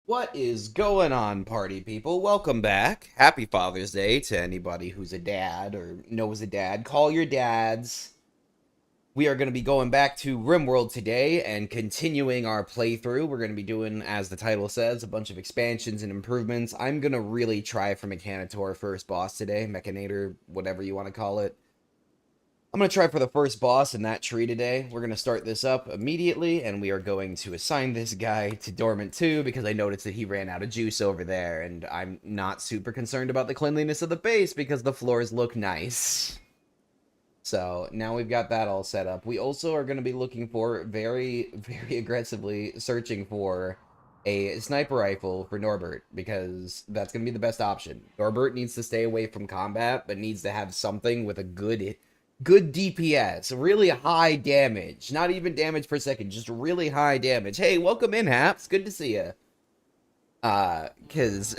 What is going on, party people? Welcome back. Happy Father's Day to anybody who's a dad or knows a dad. Call your dads. We are going to be going back to Rimworld today and continuing our playthrough. We're going to be doing, as the title says, a bunch of expansions and improvements. I'm going to really try for Mechanitor first boss today. Mechanitor, whatever you want to call it. I'm going to try for the first boss in that tree today. We're going to start this up immediately, and we are going to assign this guy to Dormant 2 because I noticed that he ran out of juice over there, and I'm not super concerned about the cleanliness of the base because the floors look nice. So now we've got that all set up. We also are going to be looking for, very aggressively searching for a sniper rifle for Norbert because that's going to be the best option. Norbert needs to stay away from combat, but needs to have something with a good DPS, really high damage, not even damage per second, just really high damage. Hey, welcome in, Haps. Good to see you. Because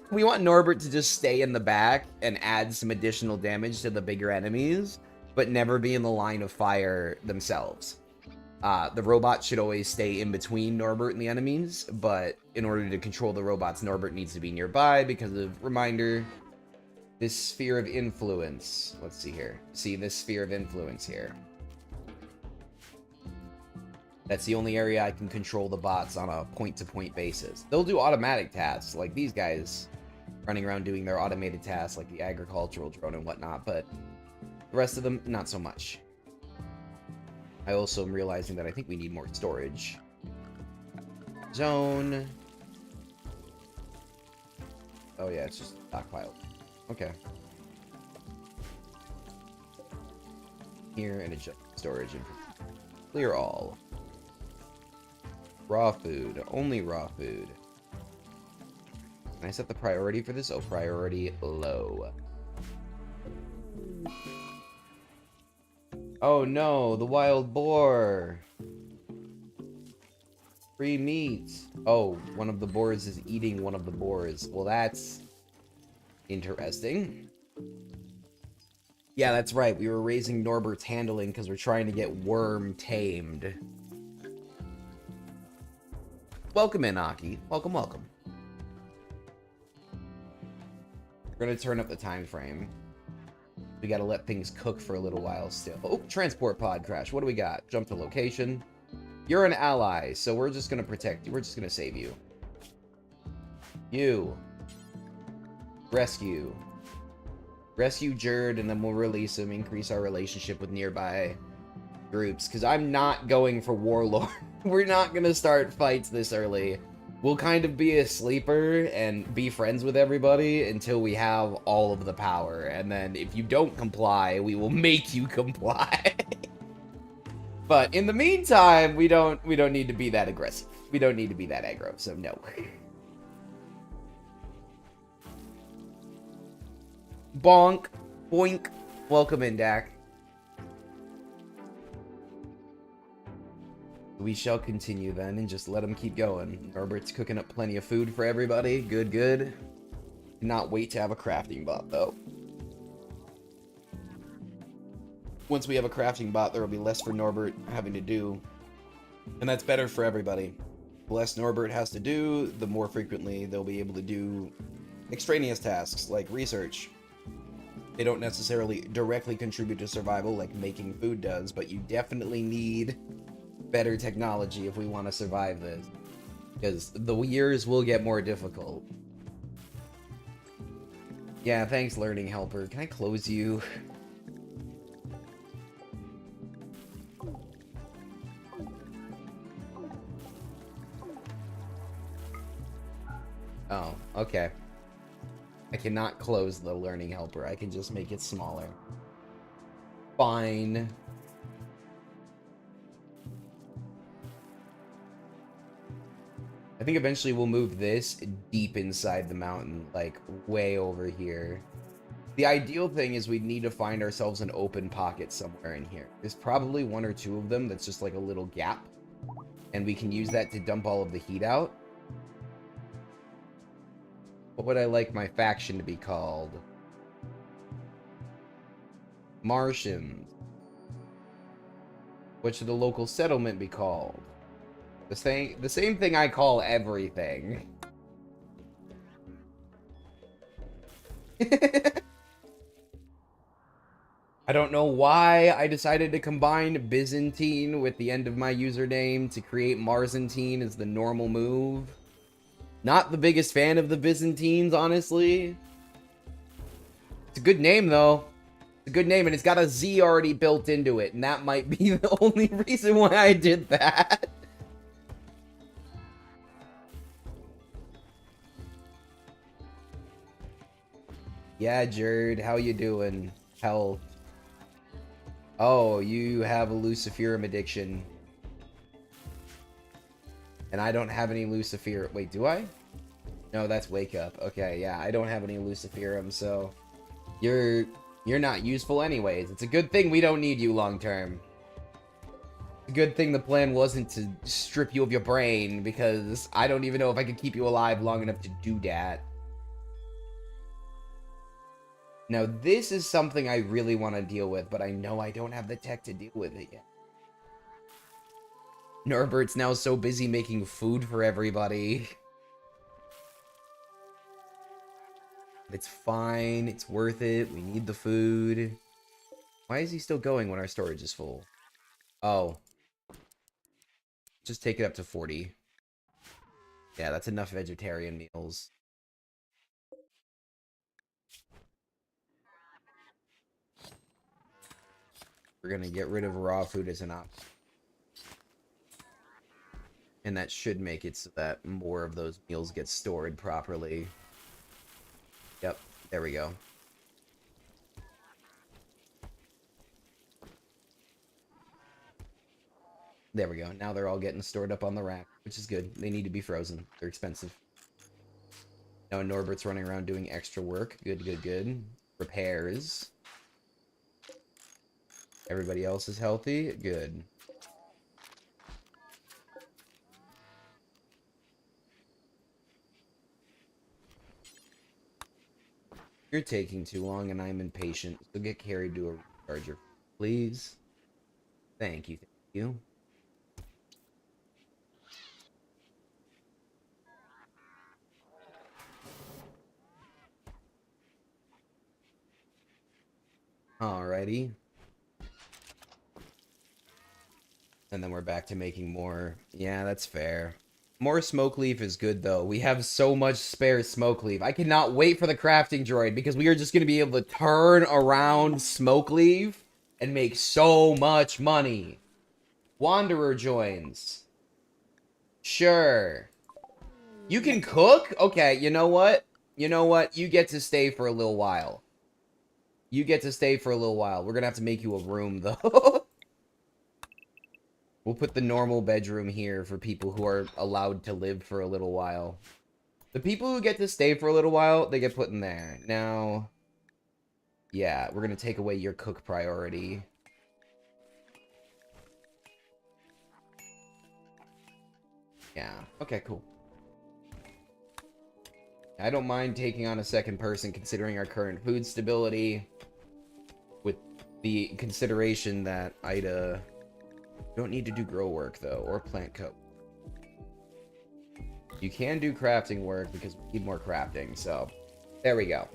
we want Norbert to just stay in the back and add some additional damage to the bigger enemies, but never be in the line of fire themselves. The robots should always stay in between Norbert and the enemies, but in order to control the robots, Norbert needs to be nearby because of, reminder, this sphere of influence. Let's see here. See this sphere of influence here. That's the only area I can control the bots on a point-to-point basis. They'll do automatic tasks, like these guys running around doing their automated tasks, like the agricultural drone and whatnot, but the rest of them, not so much. I also am realizing that I think we need more storage. Zone. Oh yeah, it's just stockpile. Okay. Here and adjust storage and clear all. Raw food. Only raw food. Can I set the priority for this? Oh, priority low. Oh no, the wild boar. Free meat. Oh, one of the boars is eating one of the boars. Well, that's interesting. Yeah, that's right. We were raising Norbert's handling because we're trying to get worm tamed. Welcome in, Aki. Welcome, welcome. We're going to turn up the time frame. We got to let things cook for a little while still. Oh, transport pod crash. What do we got? Jump to location. You're an ally, so we're just going to protect you. We're just going to save you. You. Rescue. Rescue Jerd, and then we'll release him, increase our relationship with nearby groups. Because I'm not going for Warlord. We're not going to start fights this early. We'll kind of be a sleeper and be friends with everybody until we have all of the power. And then if you don't comply, we will make you comply. But in the meantime, we don't need to be that aggressive. We don't need to be that aggro, so no. Bonk. Boink. Welcome in, Dak. We shall continue then and just let him keep going. Norbert's cooking up plenty of food for everybody. Good, good. Cannot wait to have a crafting bot, though. Once we have a crafting bot, there will be less for Norbert having to do. And that's better for everybody. The less Norbert has to do, the more frequently they'll be able to do extraneous tasks like research. They don't necessarily directly contribute to survival like making food does, but you definitely need better technology if we want to survive this. Because the years will get more difficult. Yeah, thanks, Learning Helper. Can I close you? Oh, okay. I cannot close the Learning Helper. I can just make it smaller. Fine. I think eventually we'll move this deep inside the mountain, like way over here. The ideal thing is we need to find ourselves an open pocket somewhere in here. There's probably one or two of them that's just like a little gap. And we can use that to dump all of the heat out. What would I like my faction to be called? Martians. What should the local settlement be called? The same thing I call everything. I don't know why I decided to combine Byzantine with the end of my username to create Marzantine as the normal move. Not the biggest fan of the Byzantines, honestly. It's a good name, though. It's a good name, and it's got a Z already built into it, and that might be the only reason why I did that. Yeah, Jared, how you doing? Health. Oh, you have a Luciferum addiction. And I don't have any Lucifer. Wait, do I? No, that's Wake Up. Okay, yeah, I don't have any Luciferum, so you're not useful anyways. It's a good thing we don't need you long term. It's a good thing the plan wasn't to strip you of your brain, because I don't even know if I could keep you alive long enough to do that. Now, this is something I really want to deal with, but I know I don't have the tech to deal with it yet. Norbert's now so busy making food for everybody. It's fine. It's worth it. We need the food. Why is he still going when our storage is full? Oh. Just take it up to 40. Yeah, that's enough vegetarian meals. We're gonna get rid of raw food as an option. And that should make it so that more of those meals get stored properly. Yep, there we go. There we go. Now they're all getting stored up on the rack, which is good. They need to be frozen. They're expensive. Now Norbert's running around doing extra work. Good, good, good. Repairs. Everybody else is healthy. Good. You're taking too long and I'm impatient, so get carried to a recharger, please. Thank you, thank you. Alrighty. And then we're back to making more. Yeah, that's fair. More smoke leaf is good, though. We have so much spare smoke leaf. I cannot wait for the crafting droid, because we are just going to be able to turn around smoke leaf and make so much money. Wanderer joins. Sure. You can cook? Okay, you know what? You know what? You get to stay for a little while. You get to stay for a little while. We're going to have to make you a room, though. We'll put the normal bedroom here for people who are allowed to live for a little while. The people who get to stay for a little while, they get put in there. Now, yeah, we're going to take away your cook priority. Yeah, okay, cool. I don't mind taking on a second person considering our current food stability, with the consideration that Ida don't need to do grow work, though, or plant coat. You can do crafting work because we need more crafting, so there we go.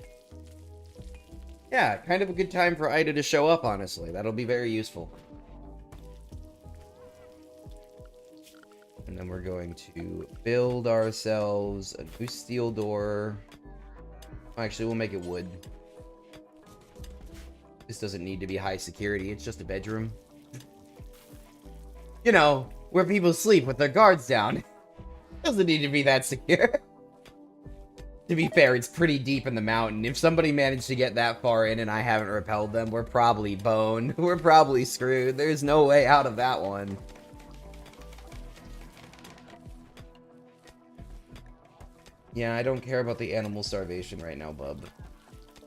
Yeah, kind of a good time for Ida to show up, honestly. That'll be very useful. And then we're going to build ourselves a new steel door. Actually, we'll make it wood. This doesn't need to be high security. It's just a bedroom. You know, where people sleep with their guards down. Doesn't need to be that secure. To be fair, it's pretty deep in the mountain. If somebody managed to get that far in and I haven't repelled them, we're probably boned. We're probably screwed. There's no way out of that one. Yeah, I don't care about the animal starvation right now, bub.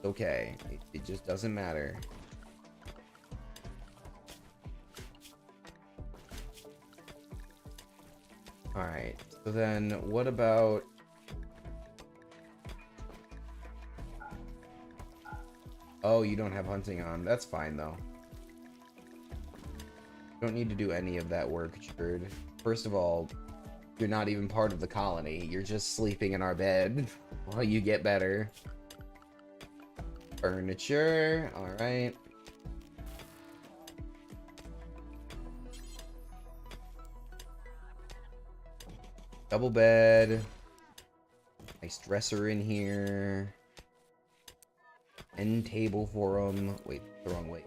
Okay. It just doesn't matter. Alright. So then, what about... Oh, you don't have hunting on. That's fine, though. You don't need to do any of that work, Jared. First of all, you're not even part of the colony. You're just sleeping in our bed while you get better. Furniture. Alright. Double bed. Nice dresser in here. End table for them. Wait, the wrong way.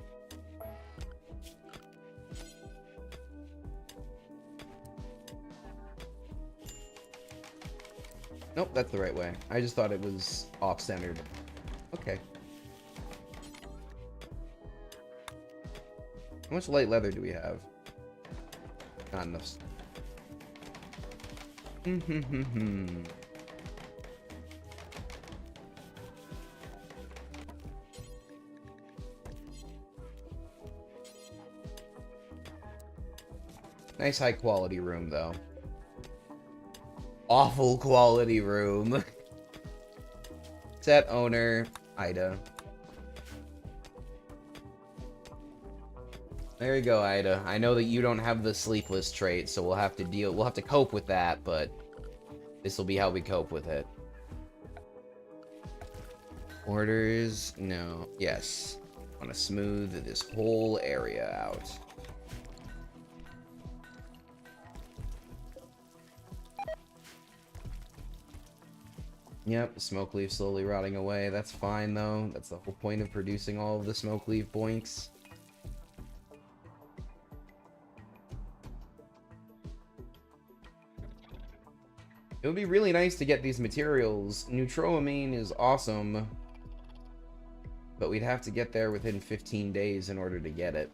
Nope, that's the right way. I just thought it was off-centered. Okay. How much light leather do we have? Not enough. Nice high quality room though. Awful quality room. Set owner, Ida. There you go, Ida. I know that you don't have the sleepless trait, so we'll have to cope with that, but this will be how we cope with it. Orders, no, yes. I want to smooth this whole area out. Yep, smoke leaf slowly rotting away. That's fine though. That's the whole point of producing all of the smoke leaf boinks. It would be really nice to get these materials. Neutroamine is awesome, but we'd have to get there within 15 days in order to get it.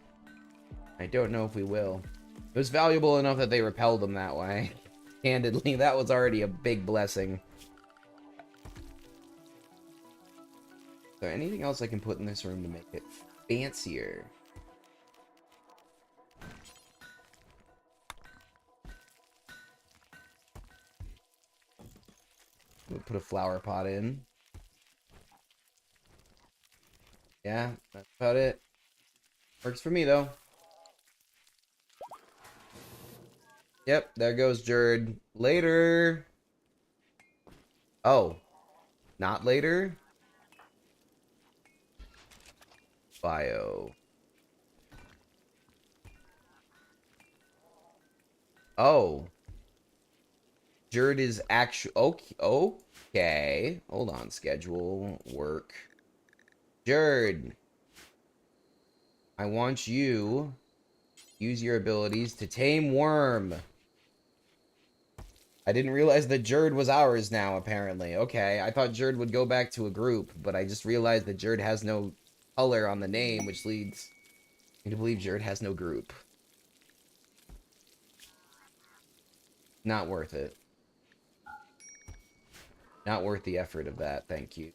I don't know if we will. It was valuable enough that they repelled them that way. Candidly, that was already a big blessing. Is there anything else I can put in this room to make it fancier? We'll put a flower pot in. Yeah, that's about it. Works for me, though. Yep, there goes Jerd. Later! Oh. Not later? Bio. Oh. Jerd is actually... Okay. Hold on. Schedule. Work. Jerd. I want you... Use your abilities to tame worm. I didn't realize that Jerd was ours now, apparently. Okay, I thought Jerd would go back to a group, but I just realized that Jerd has no color on the name, which leads me to believe Jerd has no group. Not worth it. Not worth the effort of that, thank you.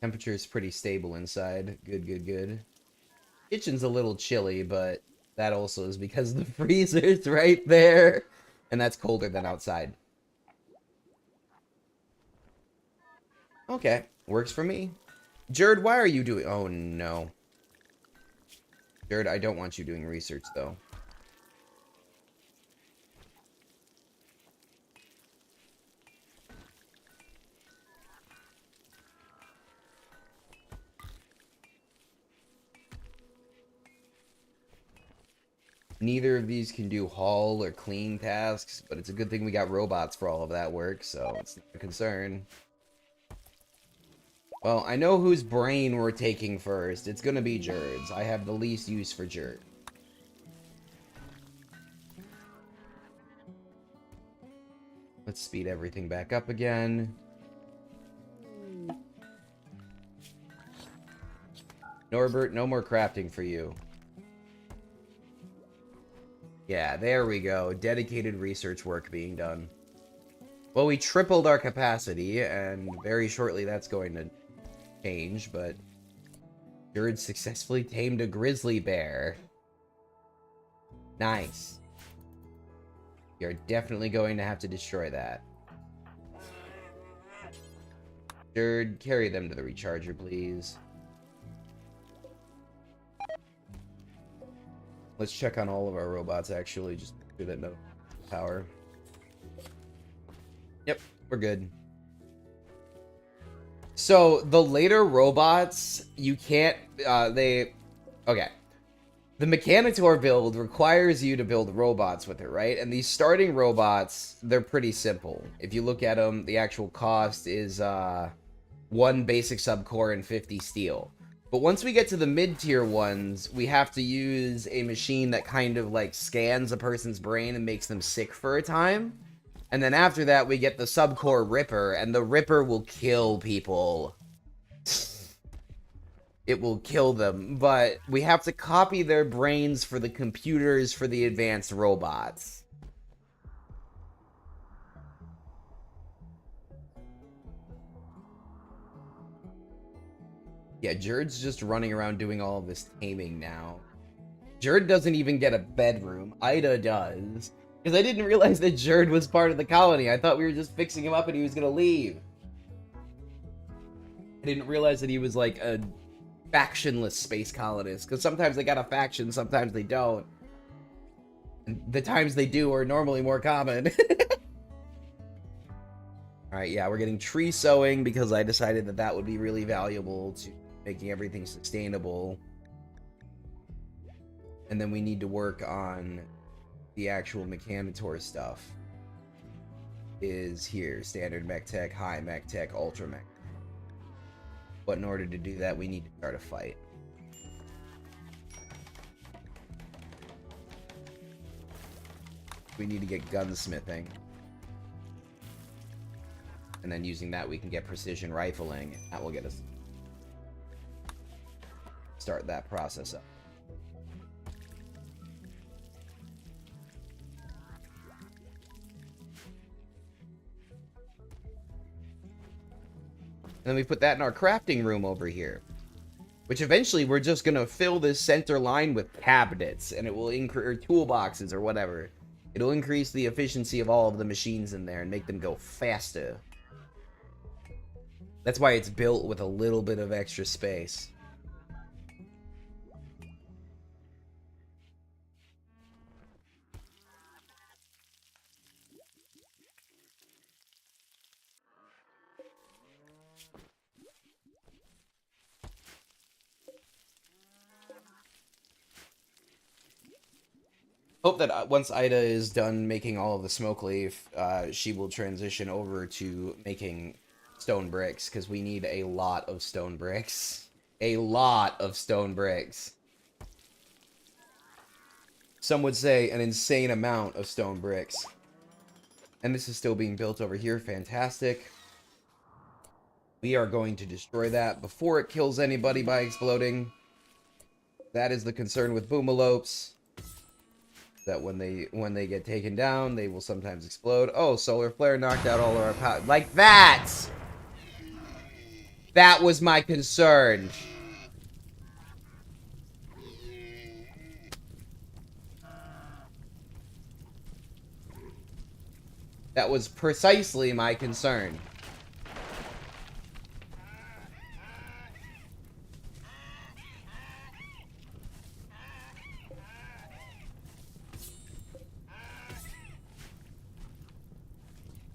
Temperature is pretty stable inside. Good, good, good. Kitchen's a little chilly, but that also is because the freezer's right there. And that's colder than outside. Okay, works for me. Jerd, why are you doing... Oh, no. Jerd, I don't want you doing research, though. Neither of these can do haul or clean tasks, but it's a good thing we got robots for all of that work, so it's not a concern. Well, I know whose brain we're taking first. It's gonna be Jerd's. I have the least use for Jerd. Let's speed everything back up again. Norbert, no more crafting for you. Yeah, there we go. Dedicated research work being done. Well, we tripled our capacity, and very shortly that's going to change, but... Jerd successfully tamed a grizzly bear. Nice. You're definitely going to have to destroy that. Jerd, carry them to the recharger, please. Let's check on all of our robots, actually, just to make sure that no power. Yep, we're good. So the later robots, you can't, okay. The Mechanitor build requires you to build robots with it, right? And these starting robots, they're pretty simple. If you look at them, the actual cost is, 1 basic subcore and 50 steel. But once we get to the mid-tier ones, we have to use a machine that kind of, like, scans a person's brain and makes them sick for a time. And then after that, we get the subcore Ripper, and the Ripper will kill people. It will kill them, but we have to copy their brains for the computers for the advanced robots. Yeah, Jerd's just running around doing all of this taming now. Jerd doesn't even get a bedroom. Ida does. Because I didn't realize that Jerd was part of the colony. I thought we were just fixing him up and he was gonna leave. I didn't realize that he was like a factionless space colonist. Because sometimes they got a faction, sometimes they don't. And the times they do are normally more common. Alright, yeah, we're getting tree sowing because I decided that that would be really valuable to making everything sustainable. And then we need to work on the actual Mechanitor stuff. Is here, standard mech tech, high mech tech, ultra mech. But in order to do that, we need to start a fight. We need to get gunsmithing. And then using that, we can get precision rifling. That will get us... start that process up. And then we put that in our crafting room over here. Which eventually we're just going to fill this center line with cabinets. And it will increase... or toolboxes or whatever. It'll increase the efficiency of all of the machines in there and make them go faster. That's why it's built with a little bit of extra space. Hope that once Ida is done making all of the smoke leaf, she will transition over to making stone bricks, because we need a lot of stone bricks. A lot of stone bricks. Some would say an insane amount of stone bricks. And this is still being built over here. Fantastic. We are going to destroy that before it kills anybody by exploding. That is the concern with boomalopes. That when they get taken down, they will sometimes explode. Oh, solar flare knocked out all of our power. Like that! That was my concern. That was precisely my concern.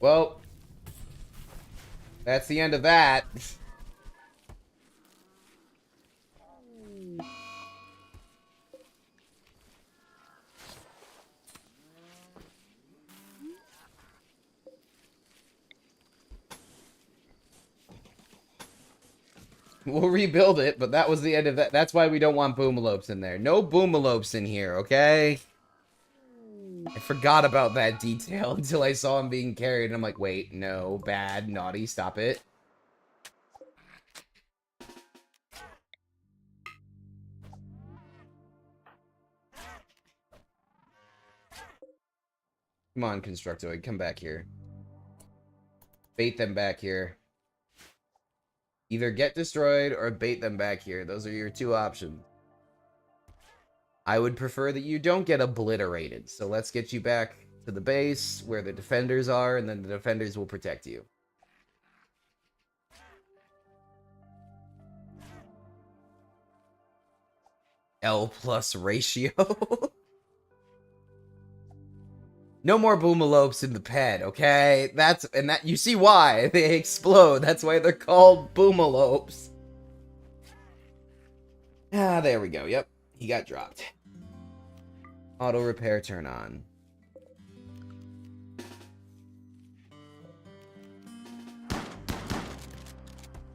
Well, that's the end of that. We'll rebuild it, but that was the end of that. That's why we don't want boomalopes in there. No boomalopes in here, okay? I forgot about that detail until I saw him being carried, and I'm like, wait, no, bad, naughty, stop it. Come on, Constructoid, come back here. Bait them back here. Either get destroyed or bait them back here. Those are your two options. I would prefer that you don't get obliterated. So let's get you back to the base where the defenders are, and then the defenders will protect you. L plus ratio. No more boomalopes in the pen, okay? You see why they explode. That's why they're called boomalopes. Ah, there we go. Yep, he got dropped. Auto repair turn on.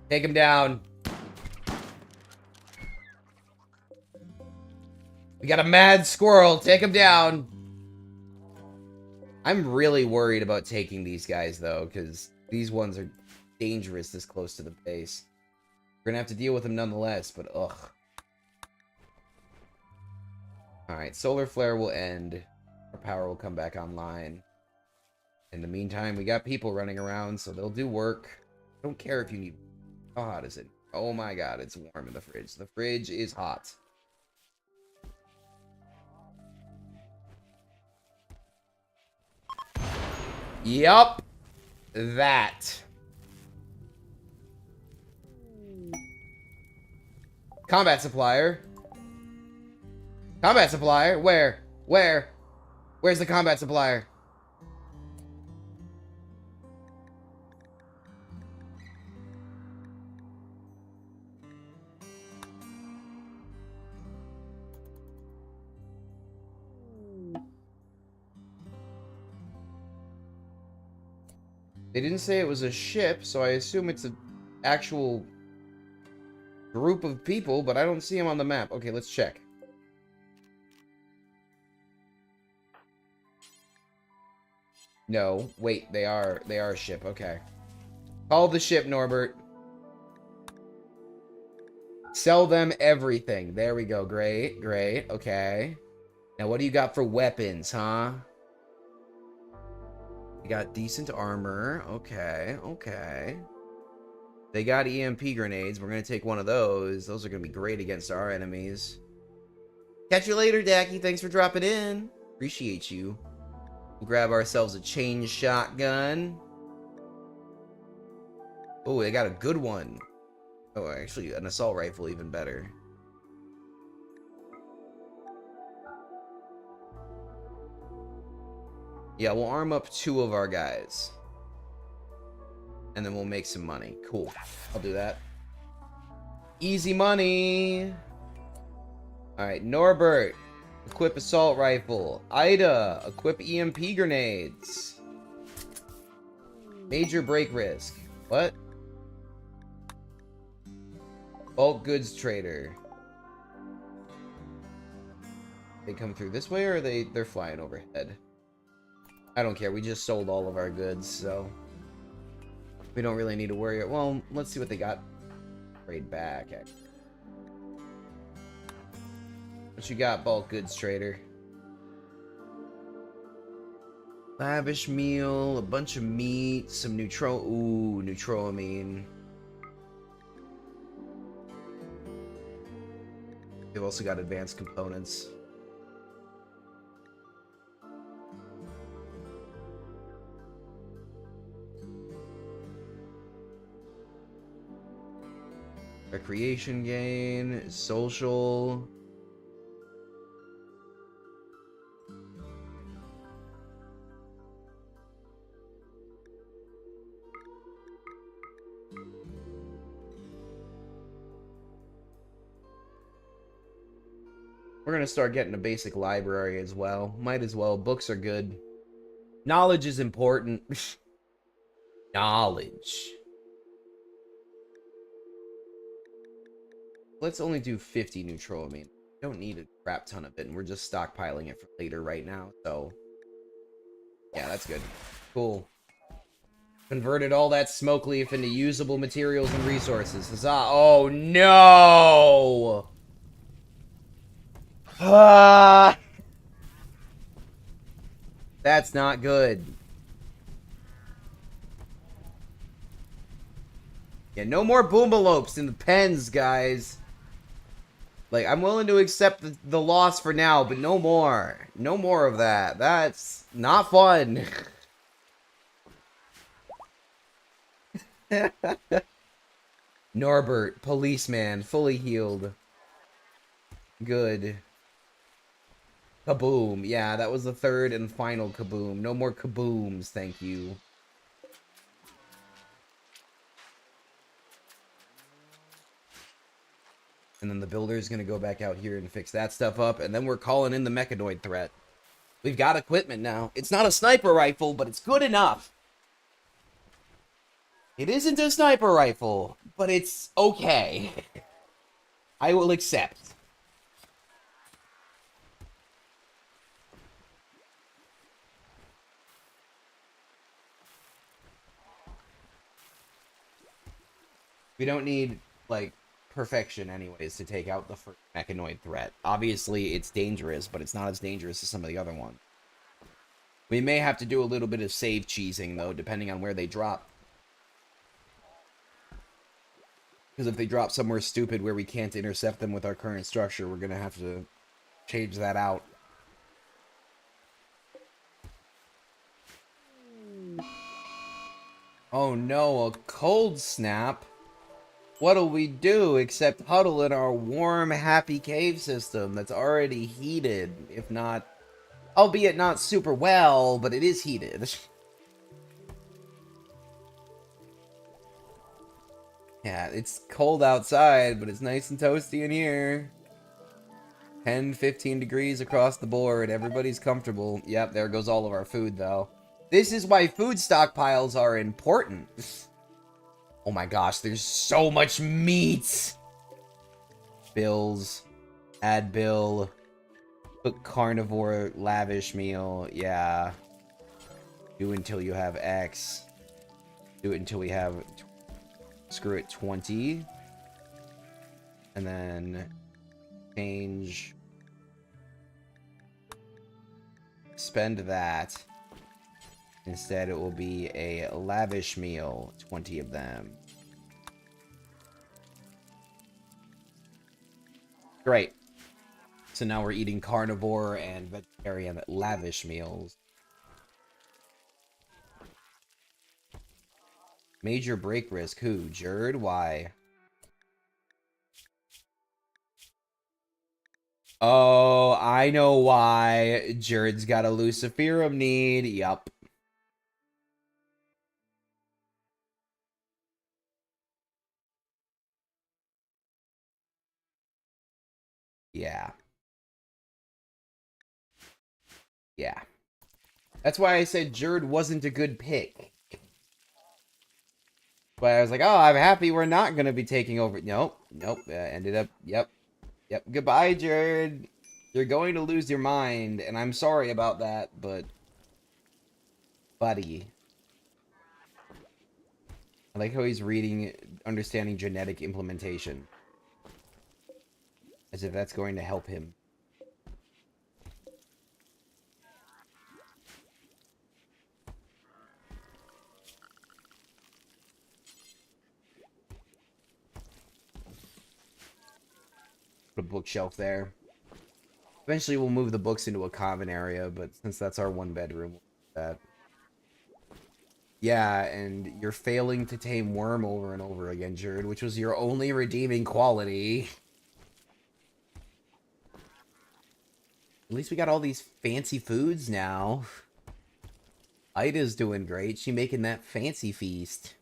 Take him down. We got a mad squirrel. Take him down. I'm really worried about taking these guys, though, because these ones are dangerous this close to the base. We're gonna have to deal with them nonetheless, but ugh. Alright, solar flare will end. Our power will come back online. In the meantime, we got people running around, so they'll do work. I don't care if you need... How hot is it? Oh my god, it's warm in the fridge. The fridge is hot. Yup. That. Combat supplier. Combat supplier? Where? Where? Where's the combat supplier? They didn't say it was a ship, so I assume it's an actual group of people, but I don't see them on the map. Okay, let's check. No, wait, they are a ship. Okay. Call the ship, Norbert. Sell them everything. There we go. Great, great. Okay. Now, what do you got for weapons, huh? You got decent armor. Okay, okay. They got EMP grenades. We're going to take one of those. Those are going to be great against our enemies. Catch you later, Dacky. Thanks for dropping in. Appreciate you. We'll grab ourselves a chain shotgun. Oh, they got a good one. Oh, actually, an assault rifle, even better. Yeah, we'll arm up 2 of our guys. And then we'll make some money. Cool. I'll do that. Easy money. Alright, Norbert. Equip assault rifle. Ida. Equip EMP grenades. Major break risk. What? Bulk goods trader. They come through this way, or they're flying overhead? I don't care. We just sold all of our goods, so we don't really need to worry. Well, let's see what they got. Trade back. Actually. What you got, bulk goods trader? Lavish meal, a bunch of meat, some neutroamine. They've also got advanced components. Recreation gain, social. We're going to start getting a basic library as well. Might as well. Books are good. Knowledge is important. Knowledge. Let's only do 50 neutroamine. Don't need a crap ton of it, and we're just stockpiling it for later right now, so... Yeah, that's good. Cool. Converted all that smoke leaf into usable materials and resources. Huzzah. Oh, no! That's not good. Yeah, no more boomalopes in the pens, guys. Like, I'm willing to accept the loss for now, but no more. No more of that. That's not fun. Norbert, policeman, fully healed. Good. Kaboom. Yeah, that was the third and final kaboom. No more kabooms, thank you. And then the builder's going to go back out here and fix that stuff up. And then we're calling in the mechanoid threat. We've got equipment now. It's not a sniper rifle, but it's good enough. It isn't a sniper rifle, but it's okay. I will accept. We don't need, like, perfection anyways to take out the first mechanoid threat. Obviously, it's dangerous, but it's not as dangerous as some of the other ones. We may have to do a little bit of save cheesing, though, depending on where they drop. Because if they drop somewhere stupid where we can't intercept them with our current structure, we're going to have to change that out. Oh no, a cold snap? What'll we do except huddle in our warm, happy cave system that's already heated, if not... albeit not super well, but it is heated. Yeah, it's cold outside, but it's nice and toasty in here. 10, 15 degrees across the board. Everybody's comfortable. Yep, there goes all of our food, though. This is why food stockpiles are important. Oh my gosh, there's so much meat! Bills. Add bill. Put carnivore lavish meal. Yeah. Do until you have X. Do it until we have... screw it, 20. And then... change... spend that. Instead, it will be a lavish meal. 20 of them. Great. So now we're eating carnivore and vegetarian lavish meals. Major break risk. Who? Jerd? Why? Oh, I know why. Jerd's got a Luciferum need. Yup. Yeah. Yeah. That's why I said Jerd wasn't a good pick. But I was like, oh, I'm happy we're not going to be taking over. Nope. Nope. Ended up, yep. Yep. Goodbye, Jerd. You're going to lose your mind, and I'm sorry about that, but... buddy. I like how he's reading, understanding genetic implementation. As if that's going to help him. Put a bookshelf there. Eventually we'll move the books into a common area, but since that's our one bedroom, we'll do that. Yeah, and you're failing to tame Worm over and over again, Jerd, which was your only redeeming quality. At least we got all these fancy foods now. Ida's doing great. She making that fancy feast.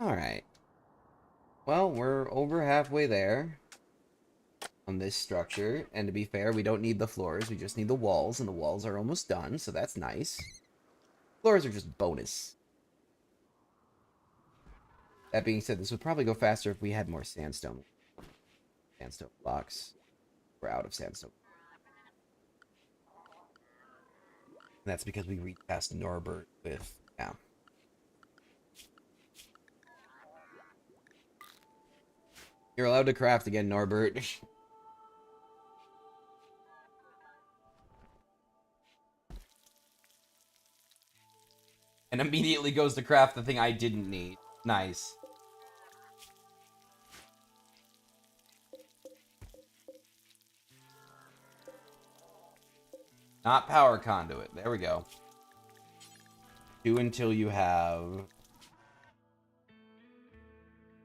Alright. Well, we're over halfway there on this structure. And to be fair, we don't need the floors. We just need the walls, and the walls are almost done, so that's nice. Floors are just bonus. That being said, this would probably go faster if we had more sandstone. Sandstone blocks. We're out of sandstone. And that's because we reached past Norbert with... yeah. You're allowed to craft again, Norbert. And immediately goes to craft the thing I didn't need. Nice. Not power conduit. There we go. Do until you have...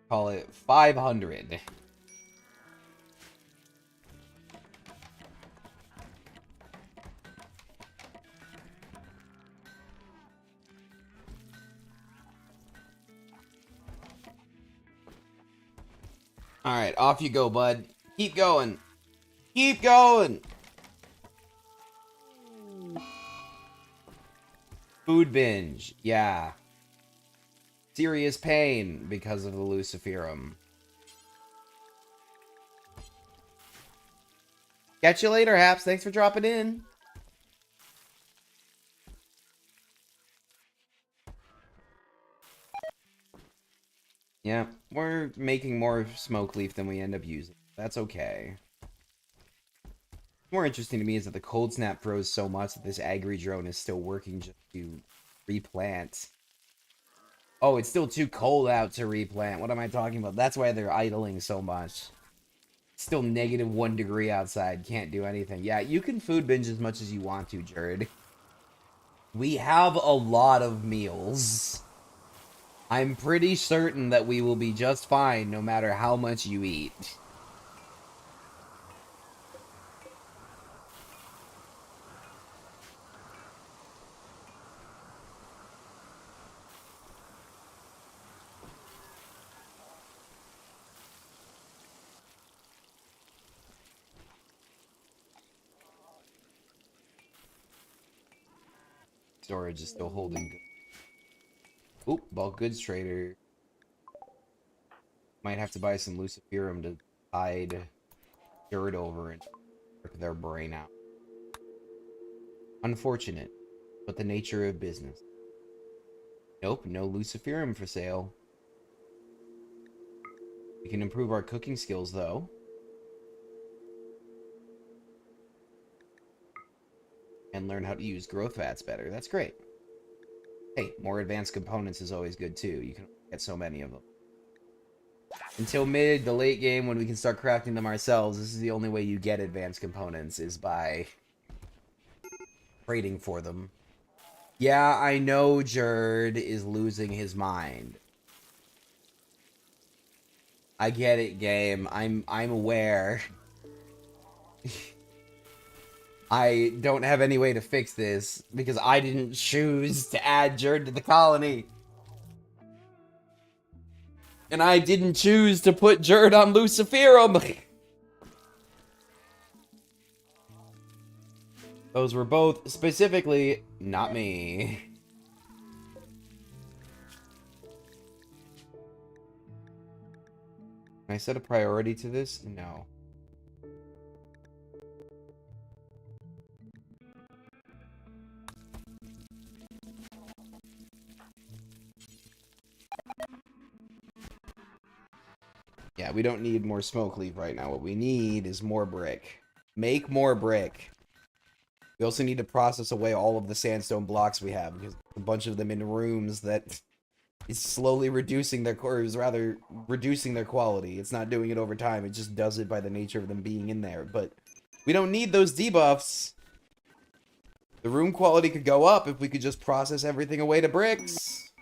call it 500. Alright, off you go, bud. Keep going. Keep going! Food binge. Yeah. Serious pain because of the Luciferum. Catch you later, Haps. Thanks for dropping in. Yeah, we're making more smoke leaf than we end up using. That's okay. More interesting to me is that the cold snap froze so much that this agri drone is still working just to replant. Oh, it's still too cold out to replant. What am I talking about? That's why they're idling so much. Still negative 1 degree outside. Can't do anything. Yeah, you can food binge as much as you want to, Jared. We have a lot of meals. I'm pretty certain that we will be just fine no matter how much you eat. Storage is still holding good. Oop, bulk goods trader. Might have to buy some Luciferum to hide dirt over and rip their brain out. Unfortunate, but the nature of business. Nope, no Luciferum for sale. We can improve our cooking skills, though. And learn how to use growth fats better. That's great. Hey, more advanced components is always good, too. You can get so many of them. Until mid to late game, when we can start crafting them ourselves, this is the only way you get advanced components, is by trading for them. Yeah, I know Jerd is losing his mind. I get it, game. I'm aware. I don't have any way to fix this because I didn't choose to add Jerd to the colony. And I didn't choose to put Jerd on Luciferum. Those were both specifically not me. Can I set a priority to this? No. Yeah, we don't need more smoke leaf right now. What we need is more brick. Make more brick. We also need to process away all of the sandstone blocks we have, because a bunch of them in rooms that is slowly reducing their, or is rather reducing their quality. It's not doing it over time. It just does it by the nature of them being in there. But we don't need those debuffs. The room quality could go up if we could just process everything away to bricks.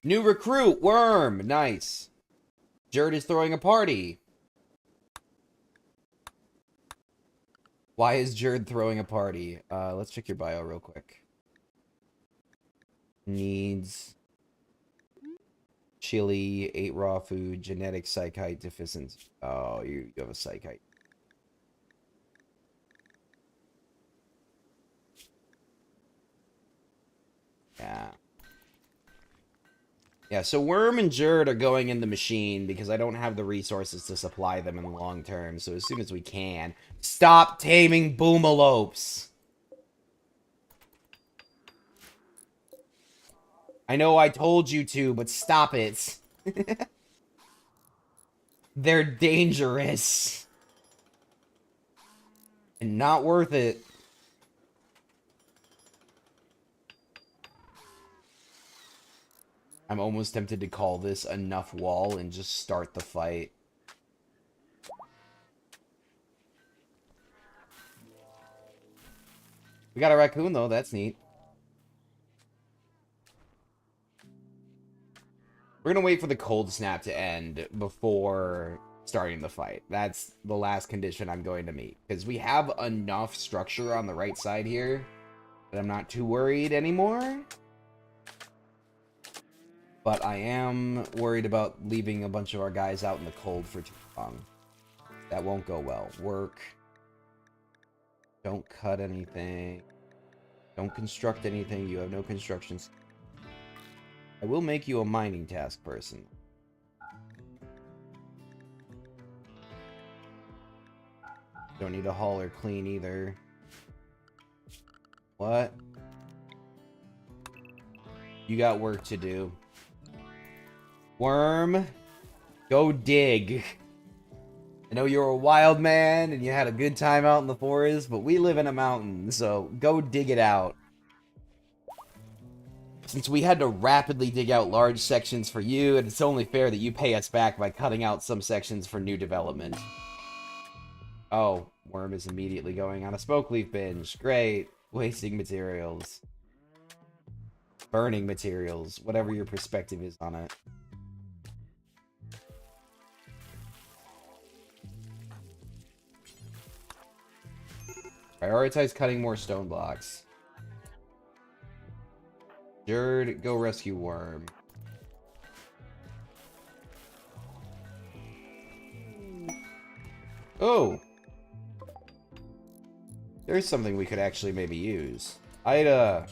New recruit, Worm. Nice. Jerd is throwing a party. Why is Jerd throwing a party? Let's check your bio real quick. Needs chili, 8 raw food, genetic psychite deficiency. Oh, you have a psychite. Yeah. Yeah, so Worm and Jerd are going in the machine because I don't have the resources to supply them in the long term. So as soon as we can, stop taming boomalopes. I know I told you to, but stop it. They're dangerous. And not worth it. I'm almost tempted to call this enough wall and just start the fight. We got a raccoon, though. That's neat. We're gonna wait for the cold snap to end before starting the fight. That's the last condition I'm going to meet. Because we have enough structure on the right side here that I'm not too worried anymore. But I am worried about leaving a bunch of our guys out in the cold for too long. That won't go well. Work. Don't cut anything. Don't construct anything. You have no constructions. I will make you a mining task person. Don't need to haul or clean either. What? You got work to do. Worm, go dig. I know you're a wild man and you had a good time out in the forest, but we live in a mountain, so go dig it out. Since we had to rapidly dig out large sections for you, and it's only fair that you pay us back by cutting out some sections for new development. Oh, Worm is immediately going on a smoke leaf binge. Great. Wasting materials. Burning materials. Whatever your perspective is on it. Prioritize cutting more stone blocks. Jerd, go rescue Worm. Oh! There's something we could actually maybe use. Ida!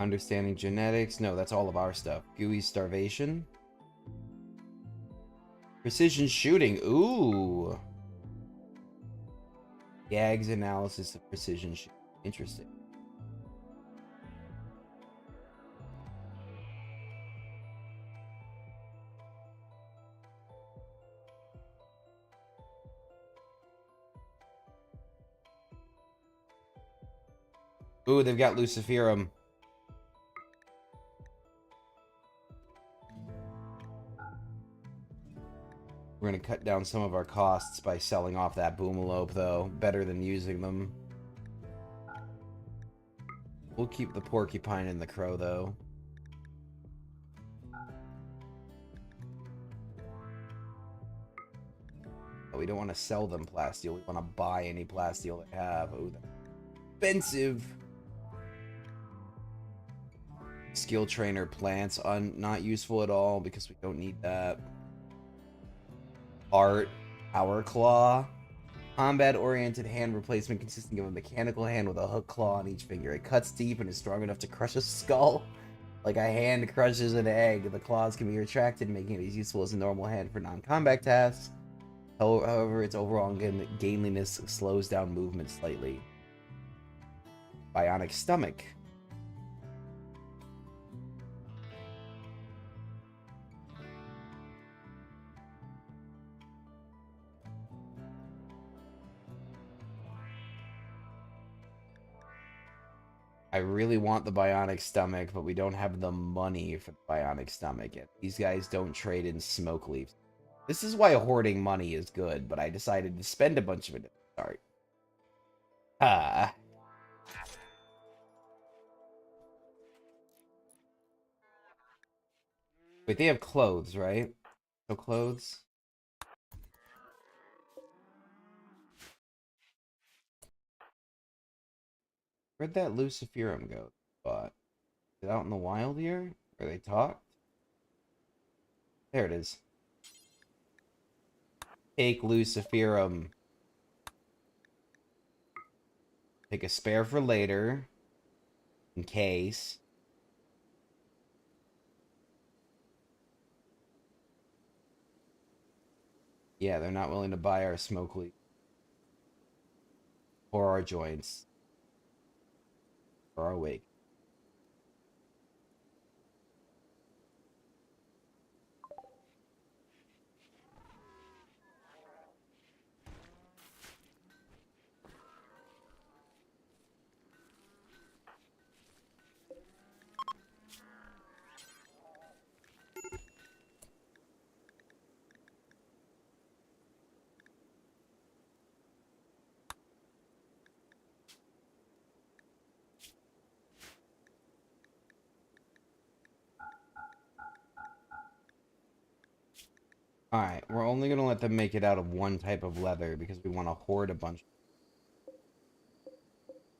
Understanding genetics. No, that's all of our stuff. Gooey starvation. Precision shooting. Ooh. Gags analysis of precision shooting. Interesting. Ooh, they've got Luciferum. We're going to cut down some of our costs by selling off that boomalope, though. Better than using them. We'll keep the porcupine and the crow, though. But we don't want to sell them plasteel. We want to buy any plasteel they have. Ooh, that's expensive. Skill trainer plants. Not useful at all because we don't need that. Art, Power Claw, combat-oriented hand replacement consisting of a mechanical hand with a hook claw on each finger. It cuts deep and is strong enough to crush a skull. Like a hand crushes an egg, the claws can be retracted, making it as useful as a normal hand for non-combat tasks. However, its overall gainliness slows down movement slightly. Bionic stomach. I really want the bionic stomach, but we don't have the money for the bionic stomach yet. These guys don't trade in smoke leaves. This is why hoarding money is good, but I decided to spend a bunch of it at the start. Ah. Wait, they have clothes, right? No clothes? Where'd that Luciferum go? But is it out in the wild here? Where they talked? There it is. Take Luciferum. Take a spare for later. In case. Yeah, they're not willing to buy our smoke leaf. Or our joints. Or our wig. Alright, we're only going to let them make it out of one type of leather because we want to hoard a bunch.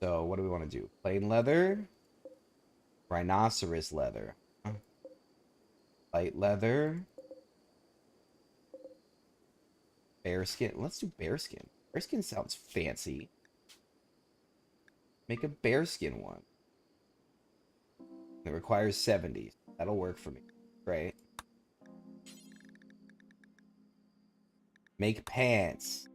So, what do we want to do? Plain leather? Rhinoceros leather. Light leather. Bearskin. Let's do bearskin. Bearskin sounds fancy. Make a bearskin one. It requires 70. That'll work for me. Great. Make pants.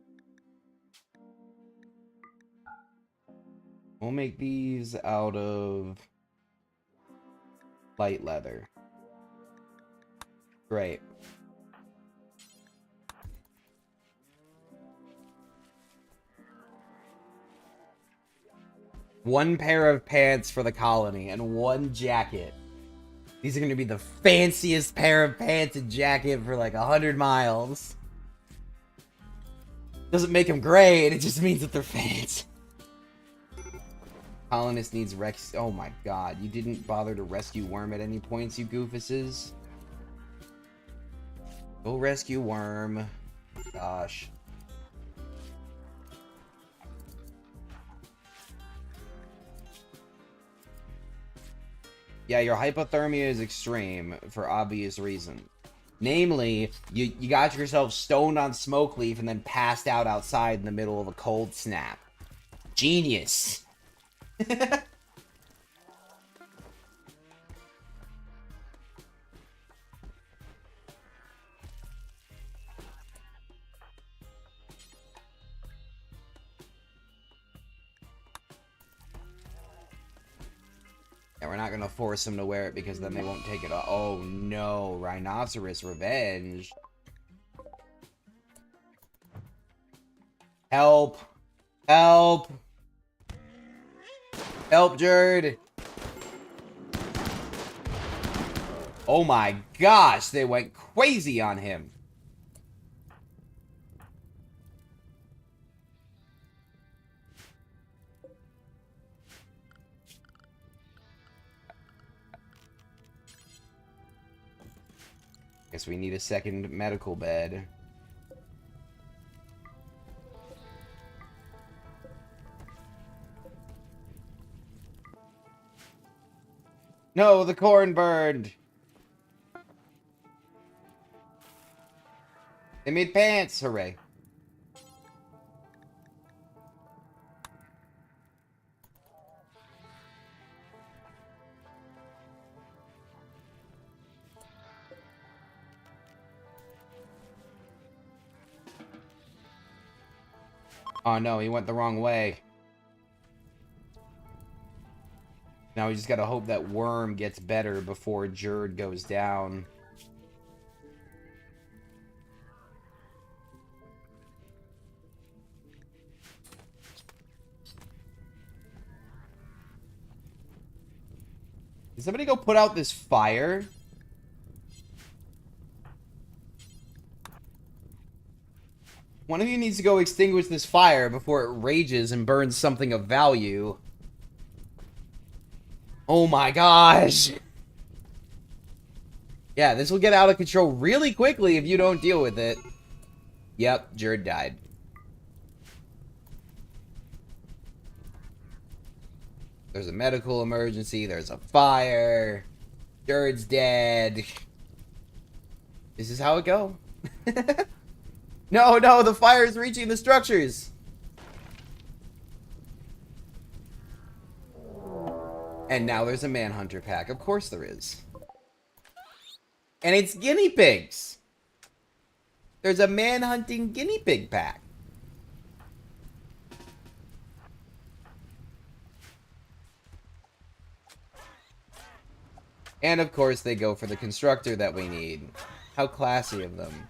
We'll make these out of light leather. Great. One pair of pants for the colony and one jacket. These are going to be the fanciest pair of pants and jacket for like 100 miles. Doesn't make them great, it just means that they're fancy. Colonist needs Rex. Oh my god, you didn't bother to rescue Worm at any points, you goofuses. Go rescue Worm. Gosh. Yeah, your hypothermia is extreme for obvious reasons. Namely, you got yourself stoned on smoke leaf and then passed out outside in the middle of a cold snap. Genius. And we're not gonna force them to wear it because then they won't take it off. Oh no, Rhinoceros Revenge. Help. Help. Help, Jerd. Oh my gosh, they went crazy on him. Guess we need a second medical bed. No, the corn burned. They made pants, hooray. Oh no, he went the wrong way. Now we just gotta hope that Worm gets better before Jerd goes down. Did somebody go put out this fire? One of you needs to go extinguish this fire before it rages and burns something of value. Oh my gosh! Yeah, this will get out of control really quickly if you don't deal with it. Yep, Jerd died. There's a medical emergency, there's a fire. Jerd's dead. This is how it go. No, no, the fire is reaching the structures. And now there's a manhunter pack. Of course there is. And it's guinea pigs. There's a man-hunting guinea pig pack. And of course they go for the constructor that we need. How classy of them.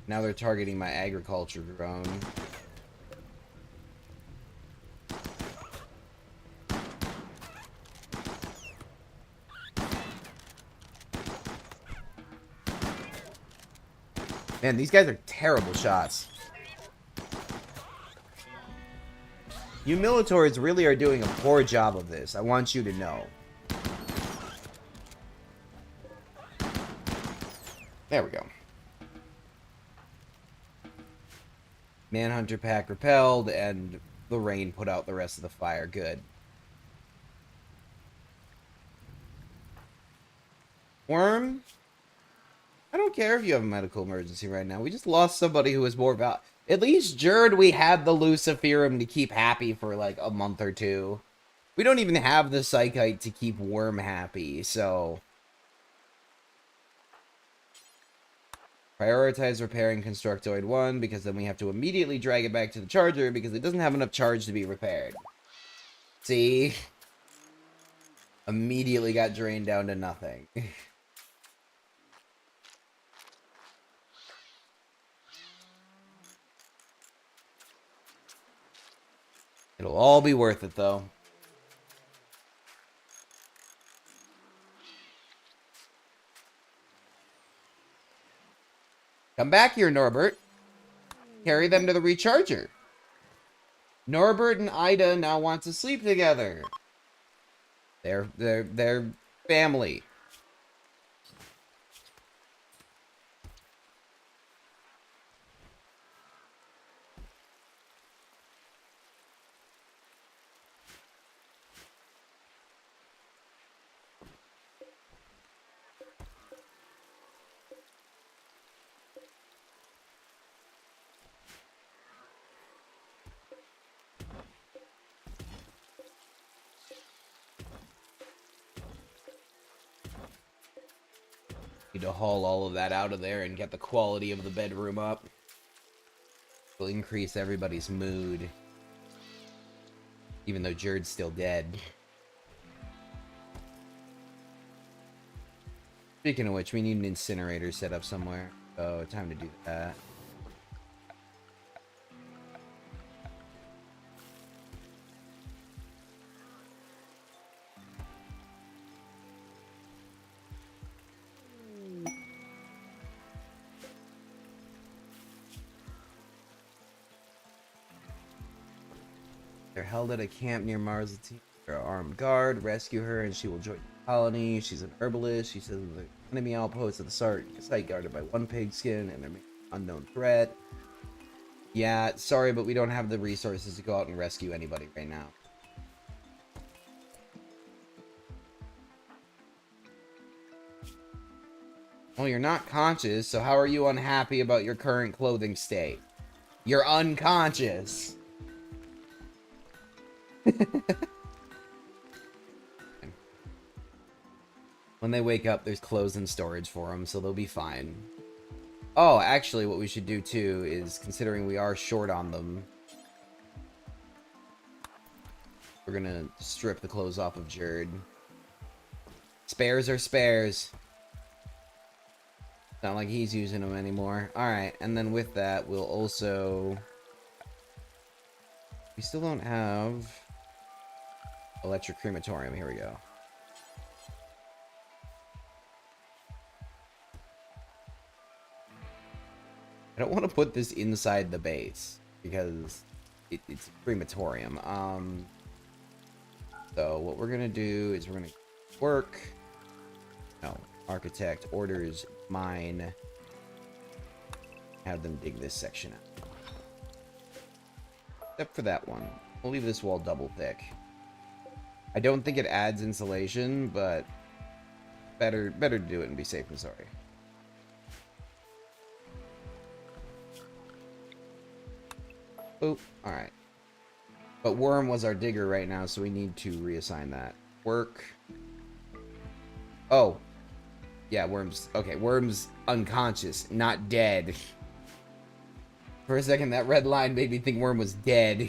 Now they're targeting my agriculture drone. Man, these guys are terrible shots. You Militors really are doing a poor job of this. I want you to know. There we go. Manhunter pack repelled, and the rain put out the rest of the fire. Good. Worm? I don't care if you have a medical emergency right now. We just lost somebody who was more valuable. At least Jerd, we had the Luciferum to keep happy for like a month or two. We don't even have the Psychite to keep Worm happy, so... Prioritize repairing Constructoid 1, because then we have to immediately drag it back to the charger, because it doesn't have enough charge to be repaired. See? Immediately got drained down to nothing. It'll all be worth it, though. Come back here, Norbert. Carry them to the recharger. Norbert and Ida now want to sleep together. They're family. Need to haul all of that out of there and get the quality of the bedroom up. Will increase everybody's mood. Even though Jerd's still dead. Speaking of which, we need an incinerator set up somewhere. So, time to do that. They're held at a camp near Mars. Her armed guard. Rescue her and she will join the colony. She's an herbalist. She says the enemy outpost at the site guarded by one pigskin and an unknown threat. Yeah, sorry, but we don't have the resources to go out and rescue anybody right now. Well, you're not conscious, so how are you unhappy about your current clothing state? You're unconscious. When they wake up, there's clothes in storage for them, so they'll be fine. Oh, actually, what we should do, too, is, considering we are short on them, we're gonna strip the clothes off of Jerd. Spares are spares. Not like he's using them anymore. Alright, and then with that, we'll also... We still don't have... Electric crematorium. Here we go. I don't want to put this inside the base because it's a crematorium. So what we're gonna do is we're gonna work. No, architect orders mine. Have them dig this section out. Except for that one. We'll leave this wall double thick. I don't think it adds insulation, but better to do it and be safe than sorry. Oh, alright. But Worm was our digger right now, so we need to reassign that. Work. Oh. Yeah, Worm's... Okay, Worm's unconscious, not dead. For a second, that red line made me think Worm was dead.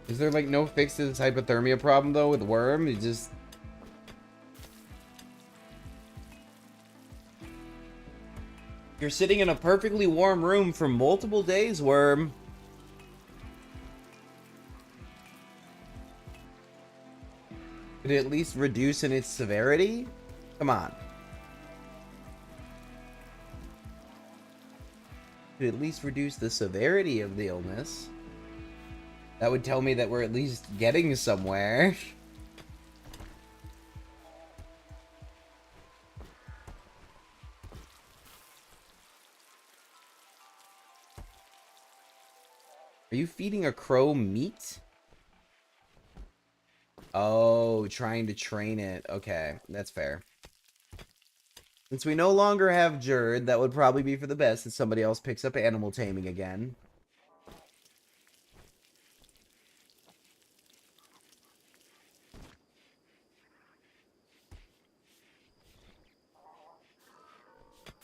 Is there, like, no fix to this hypothermia problem, though, with Worm? It just... You're sitting in a perfectly warm room for multiple days, Worm. Could it at least reduce in its severity? Come on. Could at least reduce the severity of the illness. That would tell me that we're at least getting somewhere. Are you feeding a crow meat? Oh, trying to train it. Okay, that's fair. Since we no longer have Jerd, that would probably be for the best if somebody else picks up animal taming again.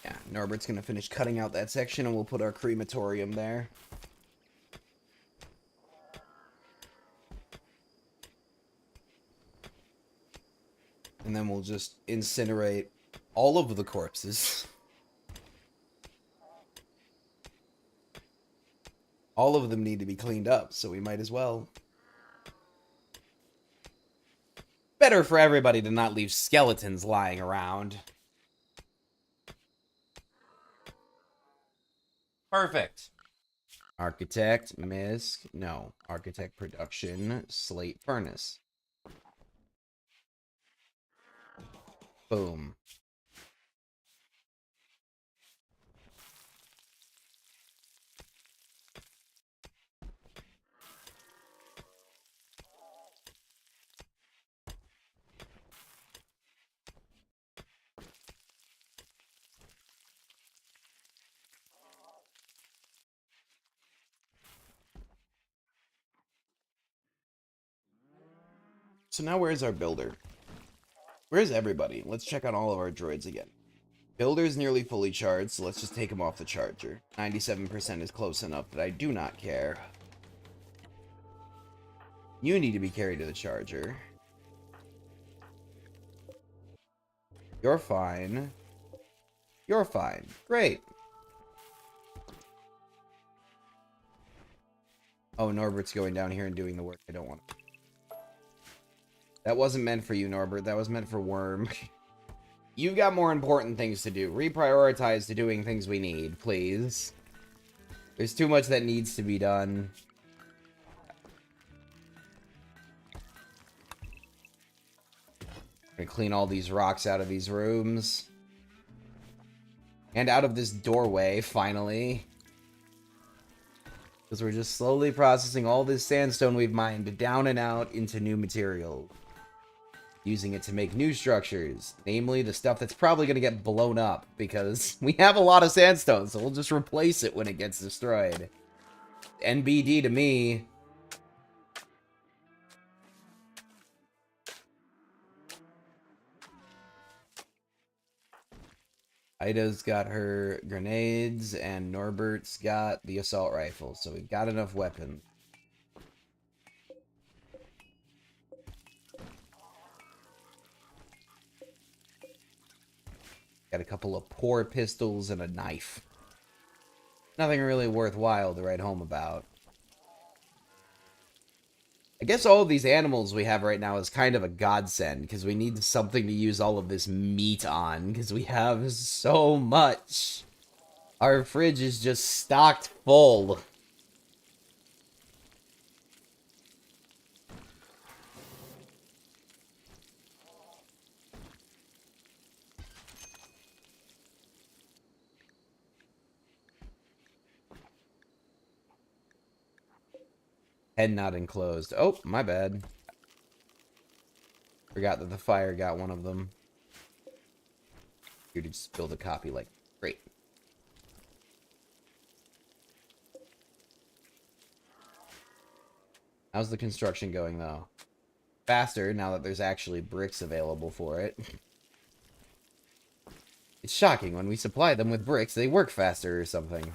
Yeah, Norbert's gonna finish cutting out that section and we'll put our crematorium there. And then we'll just incinerate all of the corpses. All of them need to be cleaned up, so we might as well. Better for everybody to not leave skeletons lying around. Perfect. Architect, misc, no. Architect production, slate furnace. Boom. So now where's our builder? Where's everybody? Let's check on all of our droids again. Builder's nearly fully charged, so let's just take him off the charger. 97% is close enough that I do not care. You need to be carried to the charger. You're fine. You're fine. Great. Oh, Norbert's going down here and doing the work I don't want. That wasn't meant for you, Norbert. That was meant for Worm. You've got more important things to do. Reprioritize to doing things we need, please. There's too much that needs to be done. Gonna clean all these rocks out of these rooms. And out of this doorway, finally. Because we're just slowly processing all this sandstone we've mined down and out into new material. Using it to make new structures. Namely, the stuff that's probably going to get blown up. Because we have a lot of sandstone, so we'll just replace it when it gets destroyed. NBD to me. Ida's got her grenades, and Norbert's got the assault rifle, so we've got enough weapons. Got a couple of poor pistols and a knife. Nothing really worthwhile to write home about. I guess all of these animals we have right now is kind of a godsend, because we need something to use all of this meat on, because we have so much. Our fridge is just stocked full. Head not enclosed. Oh, my bad. Forgot that the fire got one of them. Here to just build a copy, like, great. How's the construction going, though? Faster, now that there's actually bricks available for it. It's shocking, when we supply them with bricks, they work faster or something.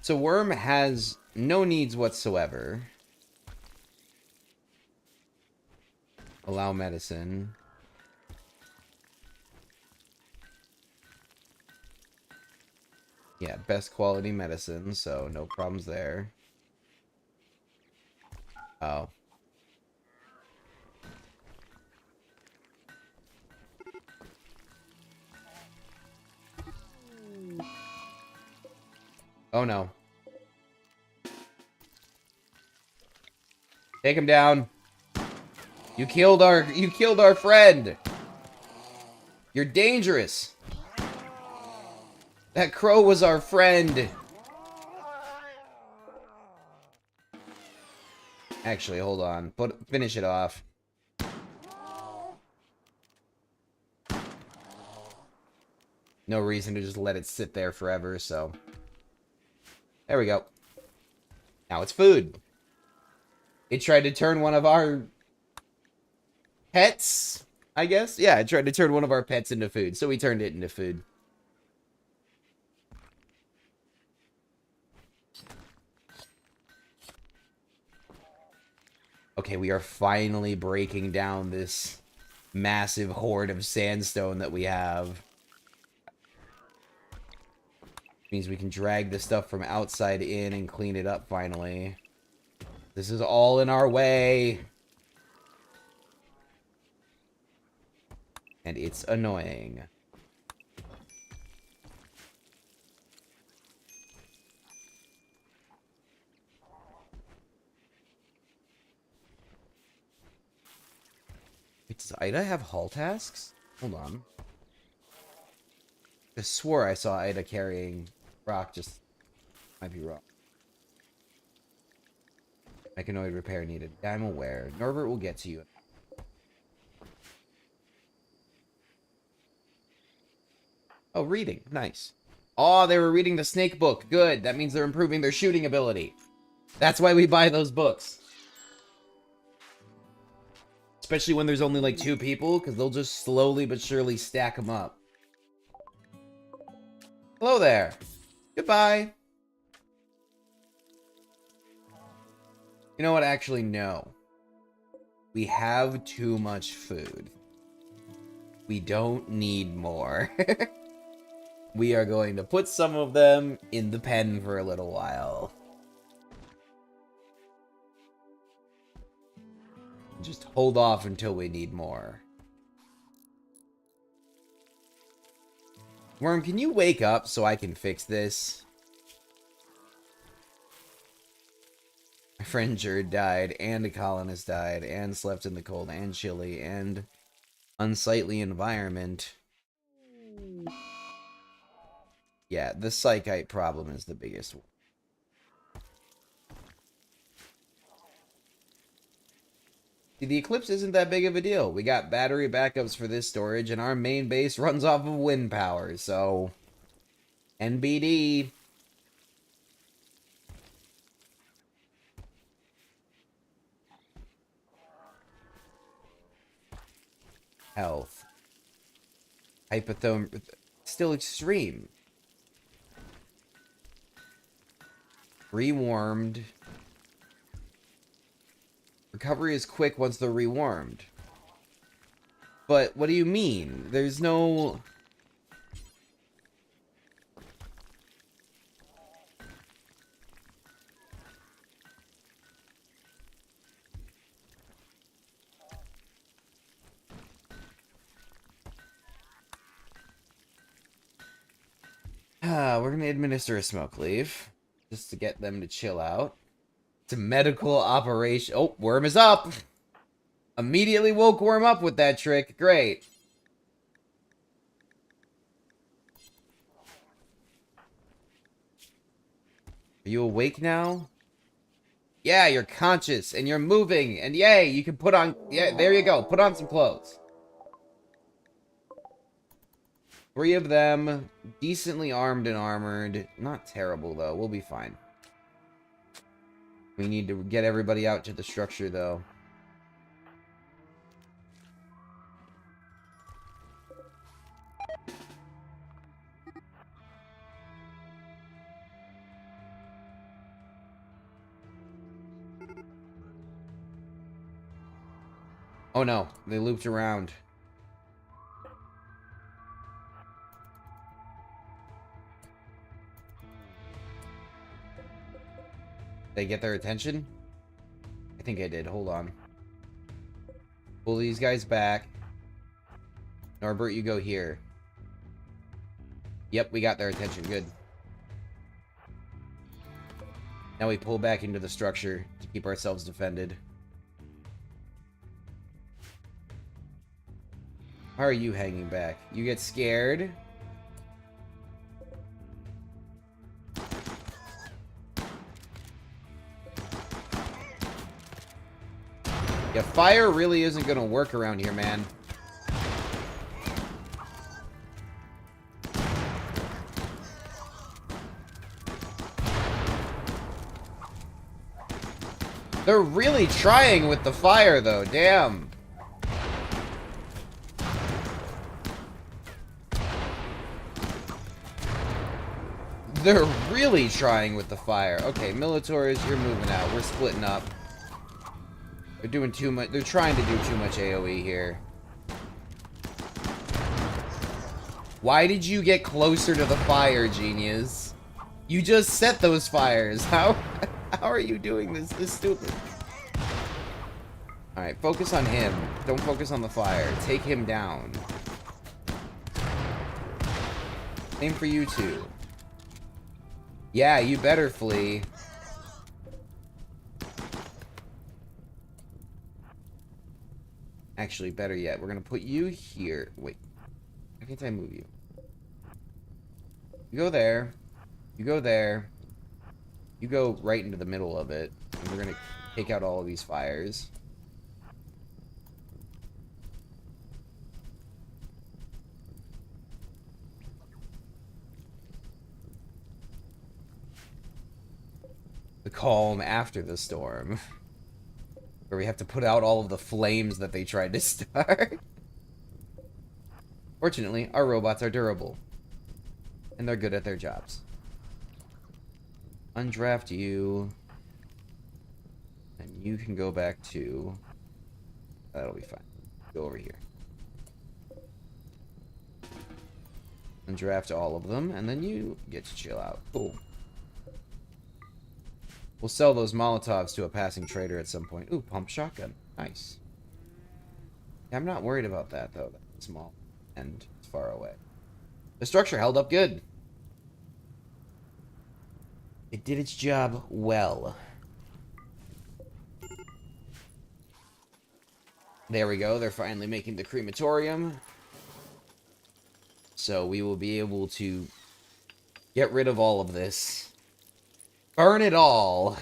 So Worm has no needs whatsoever. Allow medicine. Yeah, best quality medicine, so no problems there. Oh. Oh no. Take him down. You killed our friend. You're dangerous. That crow was our friend. Actually, hold on. Finish it off. No reason to just let it sit there forever, so. There we go. Now it's food. It tried to turn one of our pets, I guess? Yeah, it tried to turn one of our pets into food, so we turned it into food. Okay, we are finally breaking down this massive horde of sandstone that we have. Means we can drag the stuff from outside in and clean it up finally. This is all in our way. And it's annoying. Wait, does Ida have haul tasks? Hold on. I swore I saw Ida carrying rock, just might be wrong. Mechanoid repair needed. I'm aware. Norbert will get to you. Oh, reading. Nice. Oh, they were reading the snake book. Good. That means they're improving their shooting ability. That's why we buy those books. Especially when there's only like 2 people, because they'll just slowly but surely stack them up. Hello there. Goodbye. You know what? Actually, no. We have too much food. We don't need more. We are going to put some of them in the pen for a little while. Just hold off until we need more. Worm, can you wake up so I can fix this? My friend Jerd died, and a colonist died, and slept in the cold and chilly and unsightly environment. Yeah, the psychite problem is the biggest one. See, the Eclipse isn't that big of a deal. We got battery backups for this storage, and our main base runs off of wind power, so... NBD. Health. Hypothermia. Still extreme. Rewarmed. Recovery is quick once they're rewarmed. But what do you mean? There's no... we're gonna administer a smoke leave. Just to get them to chill out. It's a medical operation. Oh, Worm is up! Immediately woke Worm up with that trick. Great. Are you awake now? Yeah, you're conscious, and you're moving, and yay, you can put on... Yeah, there you go. Put on some clothes. 3 of them, decently armed and armored. Not terrible, though. We'll be fine. We need to get everybody out to the structure, though. Oh no, they looped around. They get their attention? I think I did. Hold on. Pull these guys back. Norbert, you go here. Yep, we got their attention. Good. Now we pull back into the structure to keep ourselves defended. How are you hanging back? You get scared? Yeah, fire really isn't gonna work around here, man. They're really trying with the fire, though. Damn. They're really trying with the fire. Okay, Militaurs, you're moving out. We're splitting up. They're doing too much. They're trying to do too much AoE here. Why did you get closer to the fire, genius? You just set those fires. How are you doing this? This is stupid. Alright, focus on him. Don't focus on the fire. Take him down. Same for you two. Yeah, you better flee. Actually, better yet, we're gonna put you here. Wait. Why can't I move you? You go there. You go there. You go right into the middle of it. And we're gonna take out all of these fires. The calm after the storm. Where we have to put out all of the flames that they tried to start. Fortunately, our robots are durable. And they're good at their jobs. Undraft you. And you can go back to... That'll be fine. Go over here. Undraft all of them, and then you get to chill out. Cool. We'll sell those Molotovs to a passing trader at some point. Ooh, pump shotgun. Nice. Yeah, I'm not worried about that, though. That's small. And it's far away. The structure held up good. It did its job well. There we go. They're finally making the crematorium. So we will be able to get rid of all of this. Burn it all.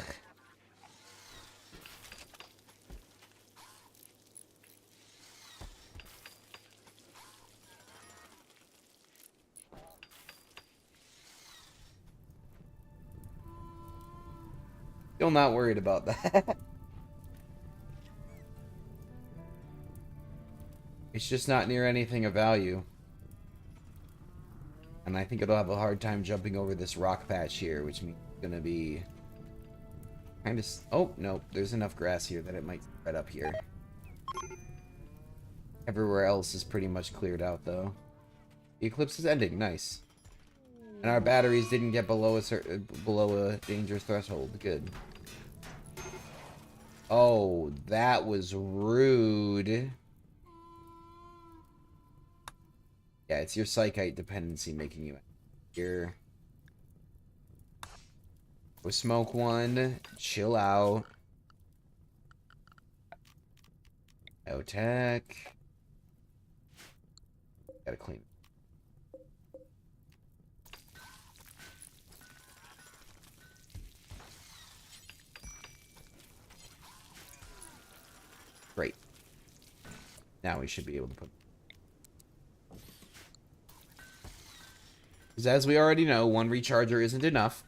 Still not worried about that. It's just not near anything of value. And I think it'll have a hard time jumping over this rock patch here, which means it's gonna be kind of... Oh, no. There's enough grass here that it might spread up here. Everywhere else is pretty much cleared out, though. The eclipse is ending. Nice. And our batteries didn't get below a dangerous threshold. Good. Oh, that was rude. Yeah, it's your psychite dependency making you here. Go smoke one. Chill out. No tech. Gotta clean. Great. Now we should be able to put... Because as we already know, one recharger isn't enough.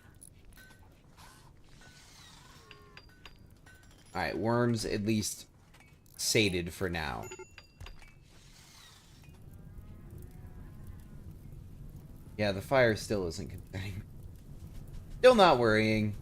Alright, worms at least sated for now. Yeah, the fire still isn't concerning. Still not worrying.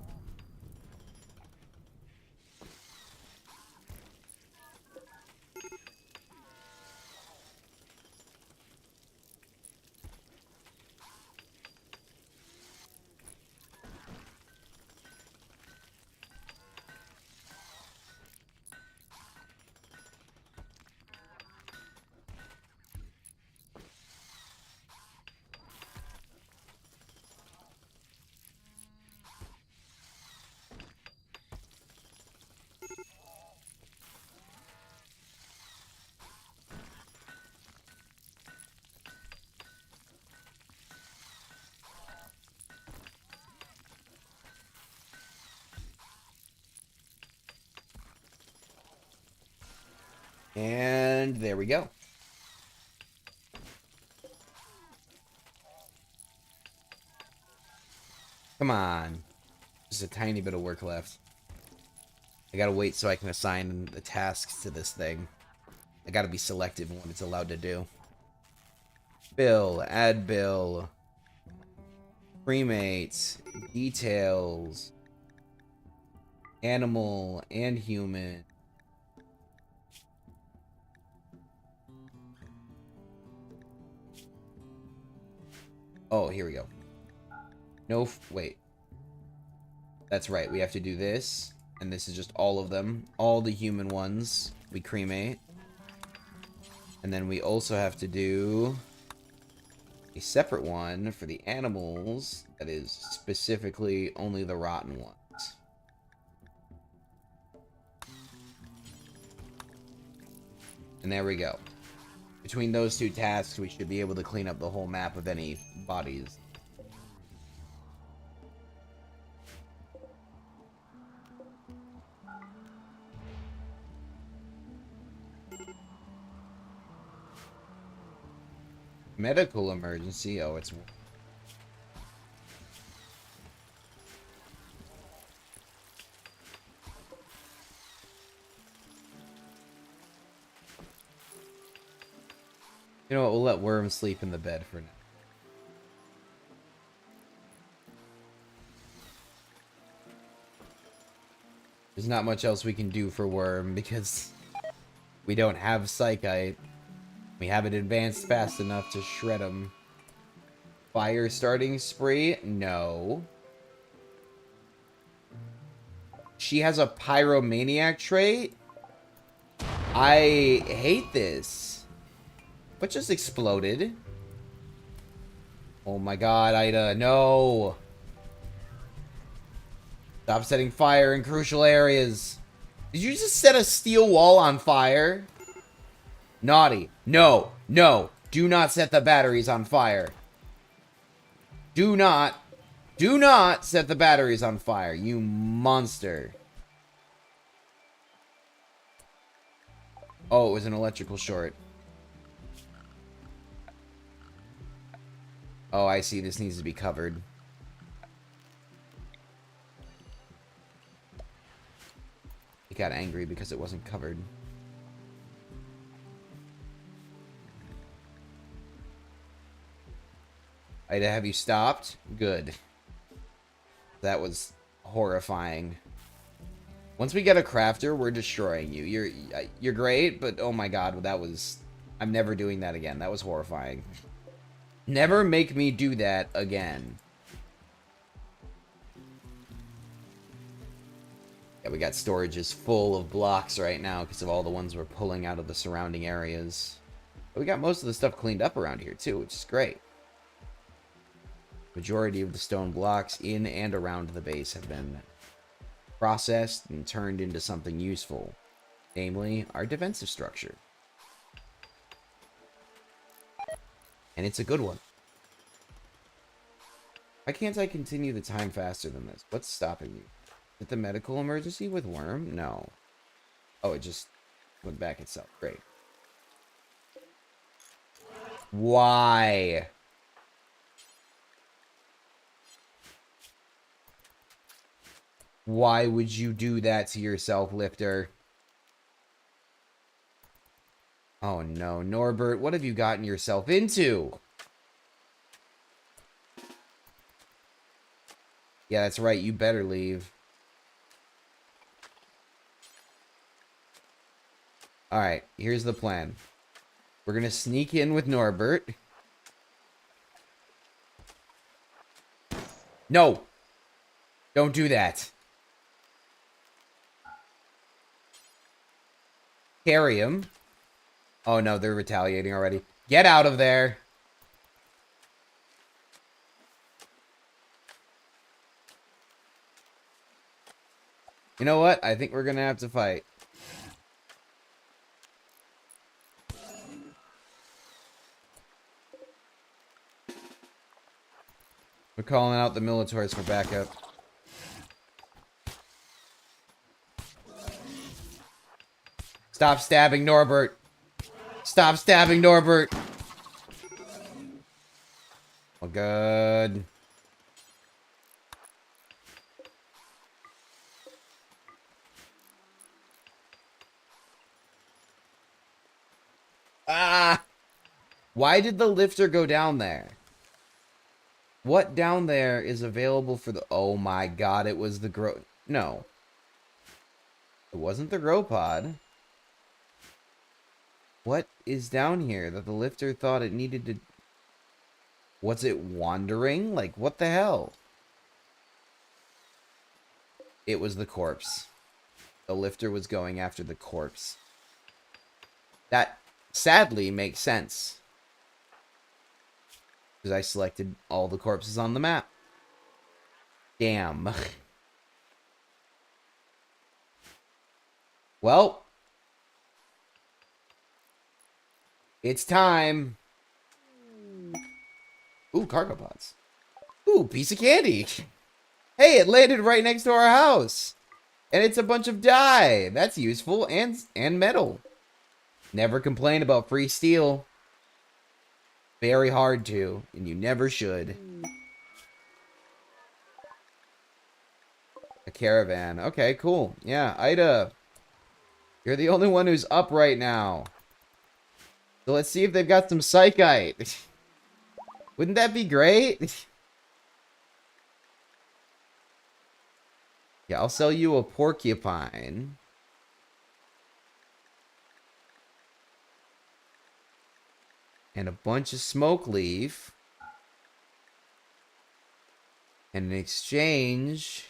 And there we go. Come on. Just a tiny bit of work left. I gotta wait so I can assign the tasks to this thing. I gotta be selective in what it's allowed to do. Bill, add bill. Cremate, details, animal and human. Oh, here we go. No, wait. That's right, we have to do this. And this is just all of them. All the human ones we cremate. And then we also have to do a separate one for the animals that is specifically only the rotten ones. And there we go. Between those two tasks, we should be able to clean up the whole map of any bodies. Medical emergency. Oh, it's... You know what? We'll let Worm sleep in the bed for now. There's not much else we can do for Worm because we don't have Psychite. We haven't advanced fast enough to shred him. Fire starting spree? No. She has a pyromaniac trait? I hate this. What just exploded? Oh my god, Ida, no. Stop setting fire in crucial areas. Did you just set a steel wall on fire? Naughty. No, no. Do not set the batteries on fire. Do not set the batteries on fire, you monster. Oh, it was an electrical short. Oh, I see. This needs to be covered. He got angry because it wasn't covered. Ida, have you stopped? Good. That was horrifying. Once we get a crafter, we're destroying you. You're great, but oh my god, that was... I'm never doing that again. That was horrifying. Never make me do that again. Yeah, we got storages full of blocks right now because of all the ones we're pulling out of the surrounding areas. But we got most of the stuff cleaned up around here too, which is great. Majority of the stone blocks in and around the base have been processed and turned into something useful, namely our defensive structure. And it's a good one. Why can't I continue the time faster than this? What's stopping me? Is it the medical emergency with Worm? No. Oh, it just went back itself. Great. Why? Why would you do that to yourself, Lifter? Oh no, Norbert, what have you gotten yourself into? Yeah, that's right, you better leave. Alright, here's the plan. We're gonna sneak in with Norbert. No! Don't do that. Carry him. Oh no, they're retaliating already. Get out of there. You know what? I think we're gonna have to fight. We're calling out the militaries for backup. Stop stabbing Norbert. Stop stabbing Norbert. Oh, good. Ah! Why did the lifter go down there? What down there is available for the... Oh my god, it was the grow... No. It wasn't the grow pod. What is down here that the lifter thought it needed to... Was it wandering? Like, what the hell? It was the corpse. The lifter was going after the corpse. That, sadly, makes sense. Because I selected all the corpses on the map. Damn. Well. It's time. Ooh, cargo pods. Ooh, piece of candy. Hey, it landed right next to our house. And it's a bunch of dye. That's useful. And metal. Never complain about free steel. Very hard to. And you never should. A caravan. Okay, cool. Yeah, Ida. You're the only one who's up right now. So let's see if they've got some psychite. Wouldn't that be great? Yeah, I'll sell you a porcupine. And a bunch of smoke leaf. And in exchange...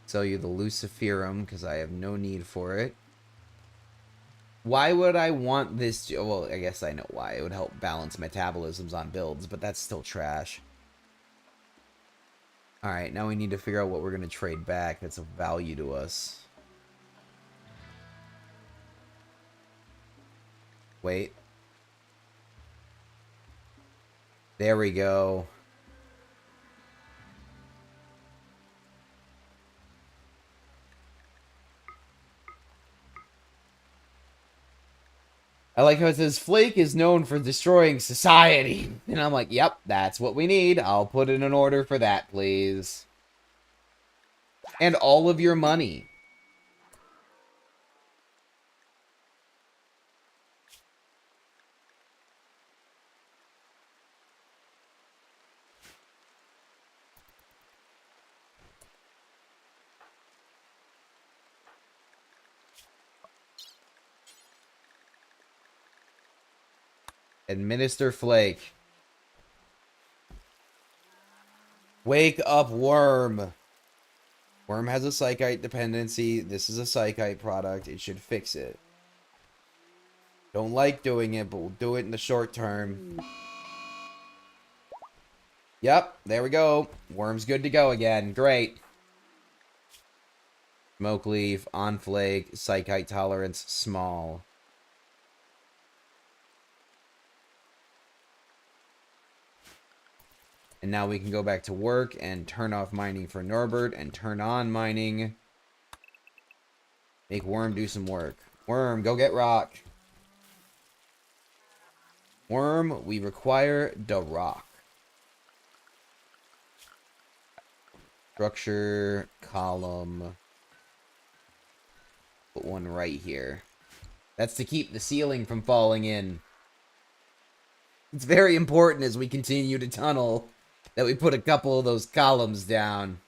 sell you the Luciferum, because I have no need for it. Why would I want this to... Well, I guess I know why. It would help balance metabolisms on builds, but that's still trash. Alright, now we need to figure out what we're going to trade back that's of value to us. Wait. There we go. I like how it says, Flake is known for destroying society. And I'm like, yep, that's what we need. I'll put in an order for that, please. And all of your money. Administer Flake. Wake up, Worm. Worm has a psychite dependency. This is a psychite product. It should fix it. Don't like doing it, but we'll do it in the short term. Yep, there we go. Worm's good to go again. Great. Smoke leaf, on flake, psychite tolerance, small. And now we can go back to work and turn off mining for Norbert and turn on mining. Make Worm do some work. Worm, go get rock. Worm, we require the rock. Structure, column. Put one right here. That's to keep the ceiling from falling in. It's very important as we continue to tunnel that we put a couple of those columns down.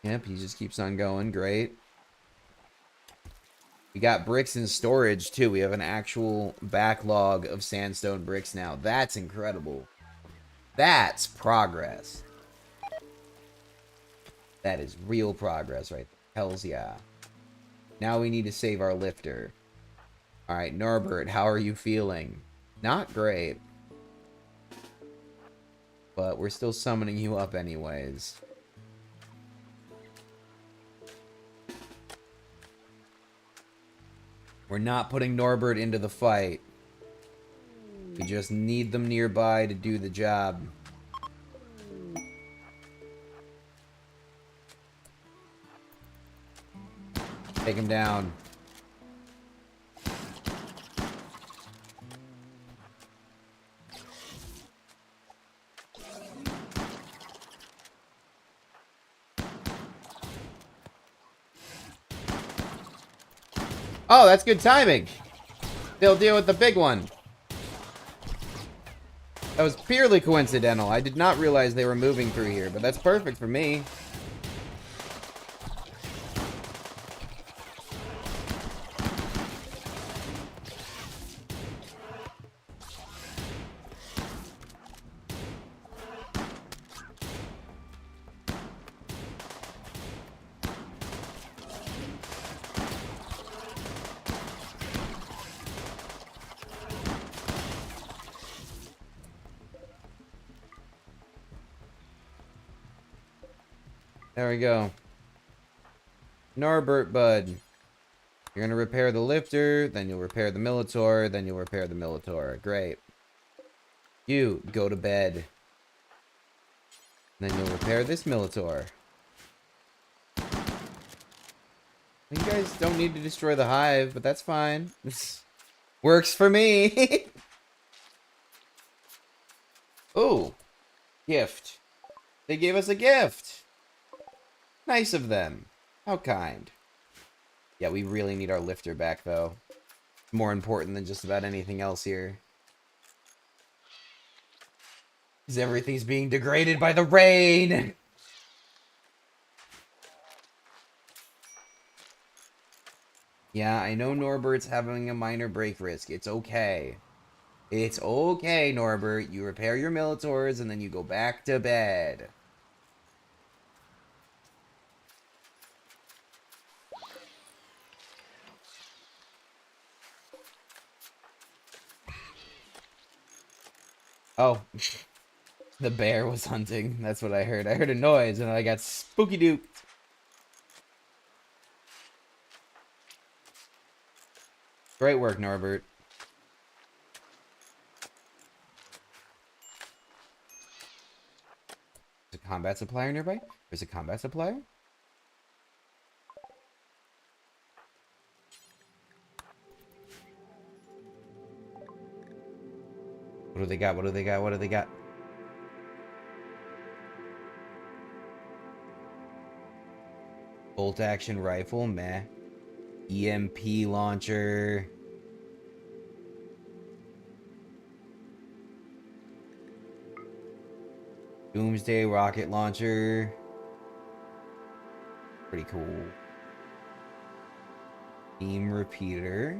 Yep, he just keeps on going. Great. We got bricks in storage, too. We have an actual backlog of sandstone bricks now. That's incredible. That's progress. That is real progress right there. Hells yeah. Now we need to save our lifter. Alright, Norbert, how are you feeling? Not great. But we're still summoning you up anyways. We're not putting Norbert into the fight. We just need them nearby to do the job. Take him down. Oh, that's good timing. They'll deal with the big one. That was purely coincidental. I did not realize they were moving through here, but that's perfect for me. There we go. Norbert, bud. You're gonna repair the lifter, then you'll repair the Militor, then you'll repair the Militor. Great. You, go to bed. Then you'll repair this Militor. You guys don't need to destroy the hive, but that's fine. This works for me. Ooh. Gift. They gave us a gift. Nice of them. How kind. Yeah, we really need our lifter back, though. More important than just about anything else here. Because everything's being degraded by the rain! Yeah, I know Norbert's having a minor break risk. It's okay. It's okay, Norbert. You repair your Militors, and then you go back to bed. Oh, the bear was hunting. That's what I heard. I heard a noise and I got spooky duped. Great work, Norbert. There's a combat supplier nearby? There's a combat supplier? What do they got? What do they got? What do they got? Bolt action rifle, meh. EMP launcher. Doomsday rocket launcher. Pretty cool. Beam repeater.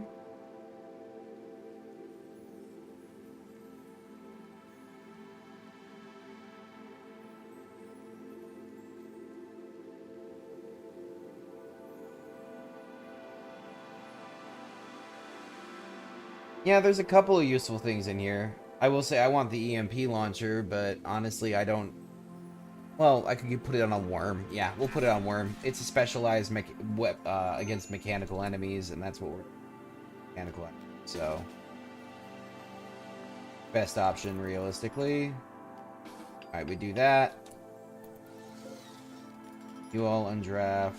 Yeah, there's a couple of useful things in here. I will say I want the EMP launcher, but honestly, I don't... Well, I could put it on a worm. Yeah, we'll put it on worm. It's a specialized against mechanical enemies, and that's what we're... Mechanical enemies, so... Best option, realistically. Alright, we do that. You all undraft.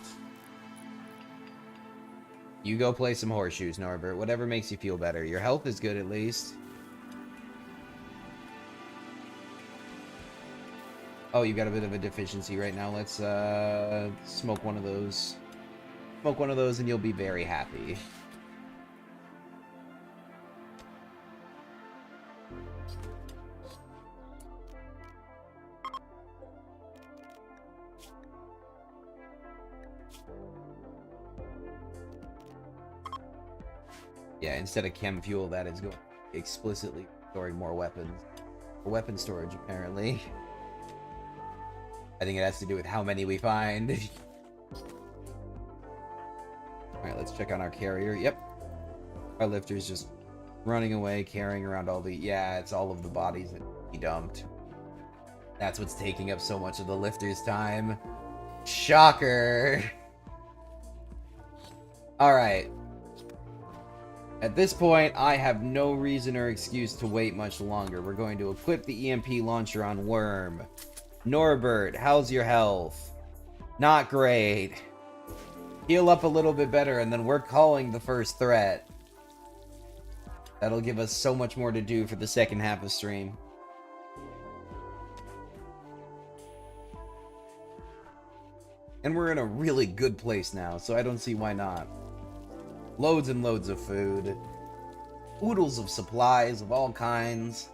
You go play some horseshoes, Norbert. Whatever makes you feel better. Your health is good, at least. Oh, you got a bit of a deficiency right now. Let's, smoke one of those. Smoke one of those and you'll be very happy. Yeah, instead of chem fuel, that is going explicitly storing more weapons. For weapon storage, apparently. I think it has to do with how many we find. Alright, let's check on our carrier. Yep. Our lifter's just running away, carrying around all the... Yeah, it's all of the bodies that he dumped. That's what's taking up so much of the lifter's time. Shocker. Alright. At this point, I have no reason or excuse to wait much longer. We're going to equip the EMP launcher on Worm. Norbert, how's your health? Not great. Heal up a little bit better, and then we're calling the first threat. That'll give us so much more to do for the second half of stream. And we're in a really good place now, so I don't see why not. Loads and loads of food. Oodles of supplies of all kinds.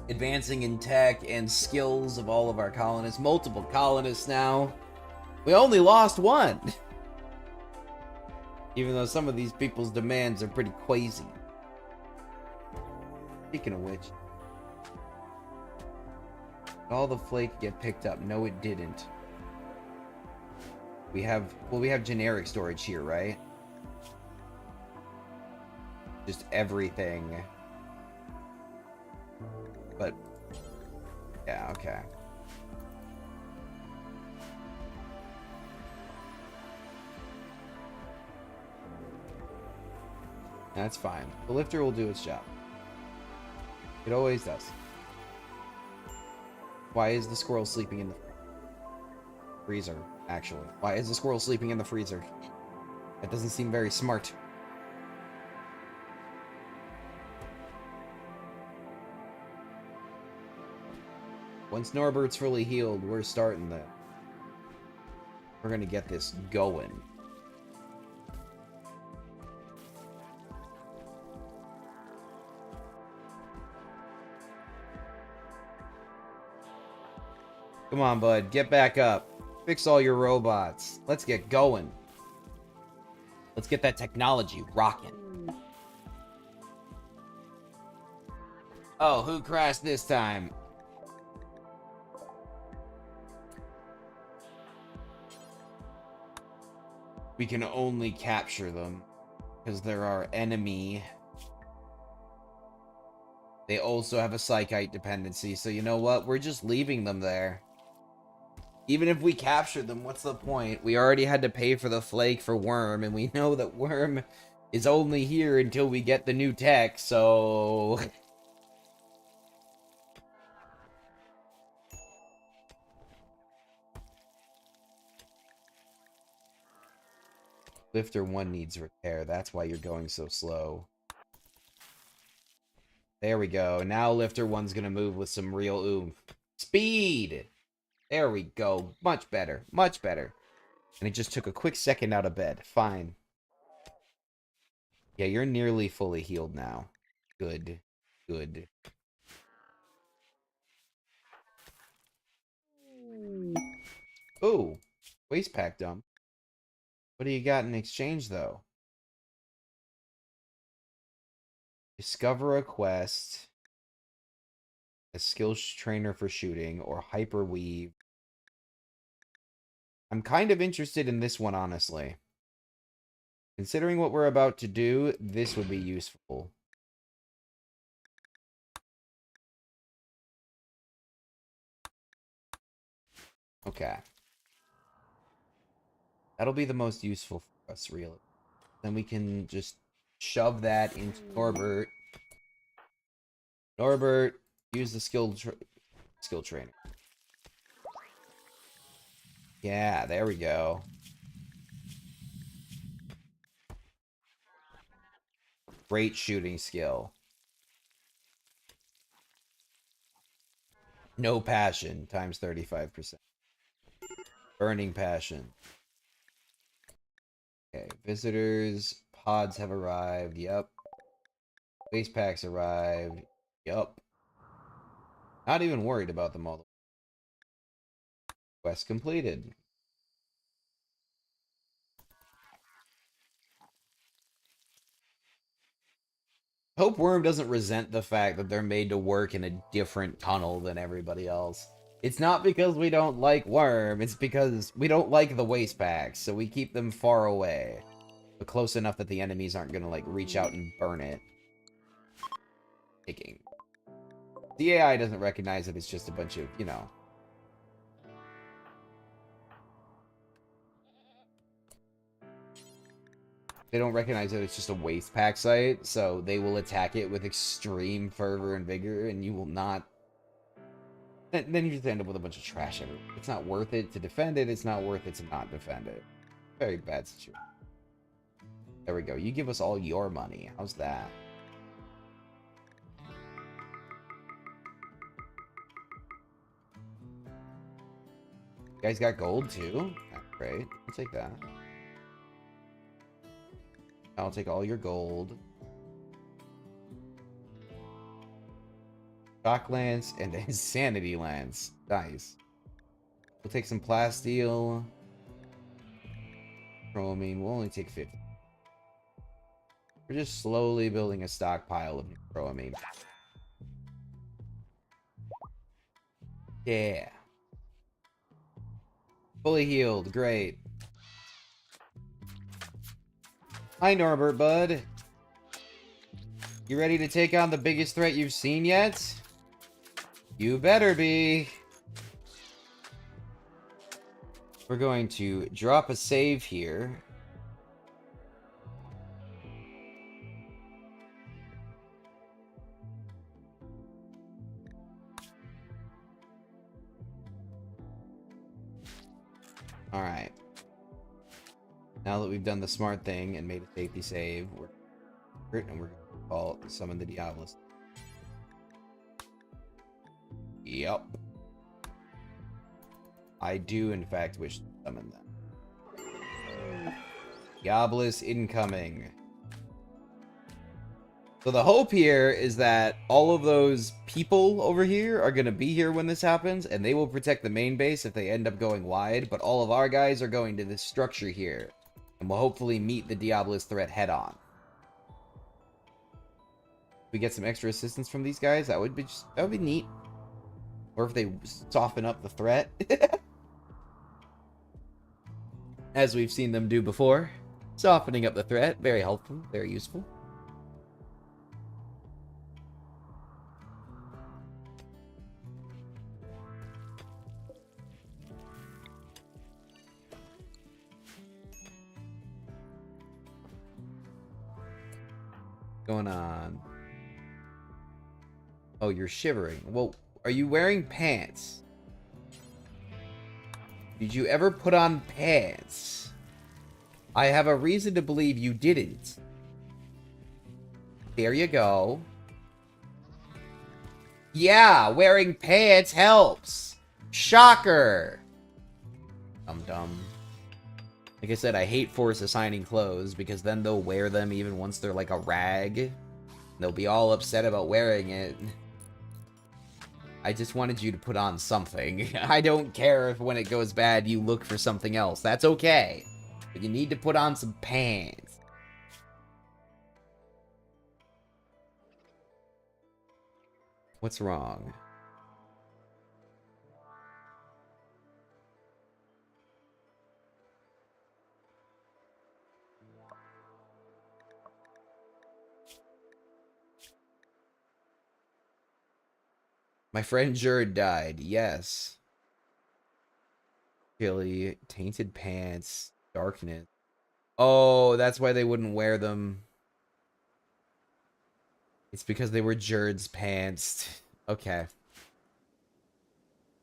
Advancing in tech and skills of all of our colonists. Multiple colonists now. We only lost one. Even though some of these people's demands are pretty crazy. Speaking of which. Did all the flake get picked up? No, it didn't. We have generic storage here, right? Just everything. But, yeah, okay. That's fine. The lifter will do its job. It always does. Why is the squirrel sleeping in the freezer, actually? Why is the squirrel sleeping in the freezer? That doesn't seem very smart. Once Norbert's fully healed, we're starting that. We're gonna get this going. Come on, bud. Get back up. Fix all your robots. Let's get going. Let's get that technology rocking. Oh, who crashed this time? We can only capture them because they're our enemy. They also have a psychite dependency, so you know what? We're just leaving them there. Even if we capture them, what's the point? We already had to pay for the flake for Worm, and we know that Worm is only here until we get the new tech, so... Lifter 1 needs repair. That's why you're going so slow. There we go. Now Lifter 1's gonna move with some real oomph. Speed! There we go. Much better. Much better. And it just took a quick second out of bed. Fine. Yeah, you're nearly fully healed now. Good. Good. Ooh. Waste pack dump. What do you got in exchange, though? Discover a quest. A skills trainer for shooting. Or hyper weave. I'm kind of interested in this one, honestly. Considering what we're about to do, this would be useful. Okay. That'll be the most useful for us, really. Then we can just shove that into Norbert. Norbert, use the skill trainer. Yeah, there we go. Great shooting skill. No passion, times 35%. Burning passion. Okay, visitors, pods have arrived. Yep. Waste packs arrived. Yup. Not even worried about them all. Quest completed. Hope Worm doesn't resent the fact that they're made to work in a different tunnel than everybody else. It's not because we don't like Worm, it's because we don't like the waste packs, so we keep them far away. But close enough that the enemies aren't gonna, like, reach out and burn it. Taking. The AI doesn't recognize that it's just a bunch of, you know. They don't recognize that it's just a waste pack site, so they will attack it with extreme fervor and vigor, and you will not... Then you just end up with a bunch of trash everywhere. It's not worth it to defend it, it's not worth it to not defend it. Very bad situation. There we go. You give us all your money. How's that? You guys got gold too? Great. I'll take that. I'll take all your gold. Shock Lance and Insanity Lance. Nice. We'll take some plasteel. Chromine. We'll only take 50. We're just slowly building a stockpile of chromine. Yeah. Fully healed. Great. Hi, Norbert, bud. You ready to take on the biggest threat you've seen yet? You better be. We're going to drop a save here. Alright. Now that we've done the smart thing and made a safety save, we're going to call summon the Diabolus. Yup. I do, in fact, wish to summon them. Diabolus incoming. So the hope here is that all of those people over here are going to be here when this happens, and they will protect the main base if they end up going wide, but all of our guys are going to this structure here, and will hopefully meet the Diabolus threat head-on. If we get some extra assistance from these guys, that would be neat. Or if they soften up the threat. As we've seen them do before. Softening up the threat, very helpful, very useful. Going on? Oh, you're shivering. Well, are you wearing pants? Did you ever put on pants? I have a reason to believe you didn't. There you go. Yeah, wearing pants helps. Shocker. Dum-dum. Like I said, I hate force assigning clothes because then they'll wear them even once they're like a rag. They'll be all upset about wearing it. I just wanted you to put on something. I don't care if when it goes bad you look for something else. That's okay. But you need to put on some pants. What's wrong? My friend Jerd died. Yes. Chilly, tainted pants, darkness. Oh, that's why they wouldn't wear them. It's because they were Jerd's pants. Okay.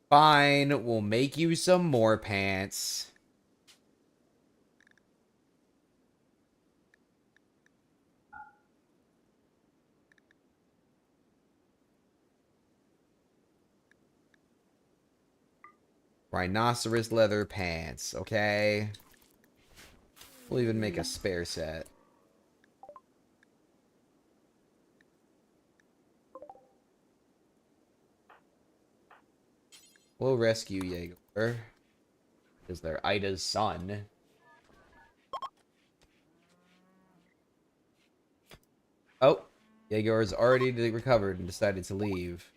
Fine, we'll make you some more pants. Rhinoceros leather pants, okay? We'll even make a spare set. We'll rescue Jaeger. Because they're Ida's son. Oh, Jaeger's already recovered and decided to leave.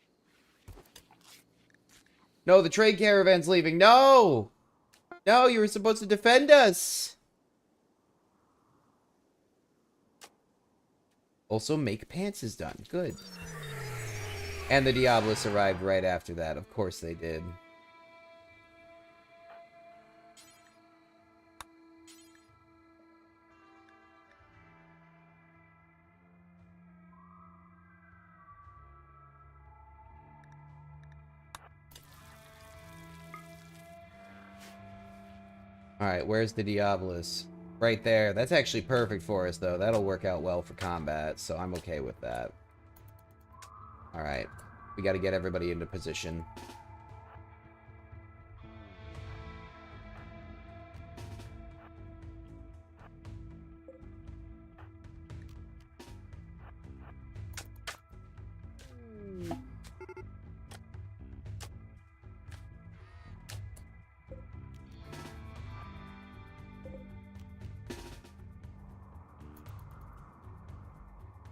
No, the trade caravan's leaving. No! No, you were supposed to defend us! Also, make pants is done. Good. And the Diablos arrived right after that. Of course they did. Alright, where's the Diablos? Right there. That's actually perfect for us, though. That'll work out well for combat, so I'm okay with that. Alright. We gotta get everybody into position.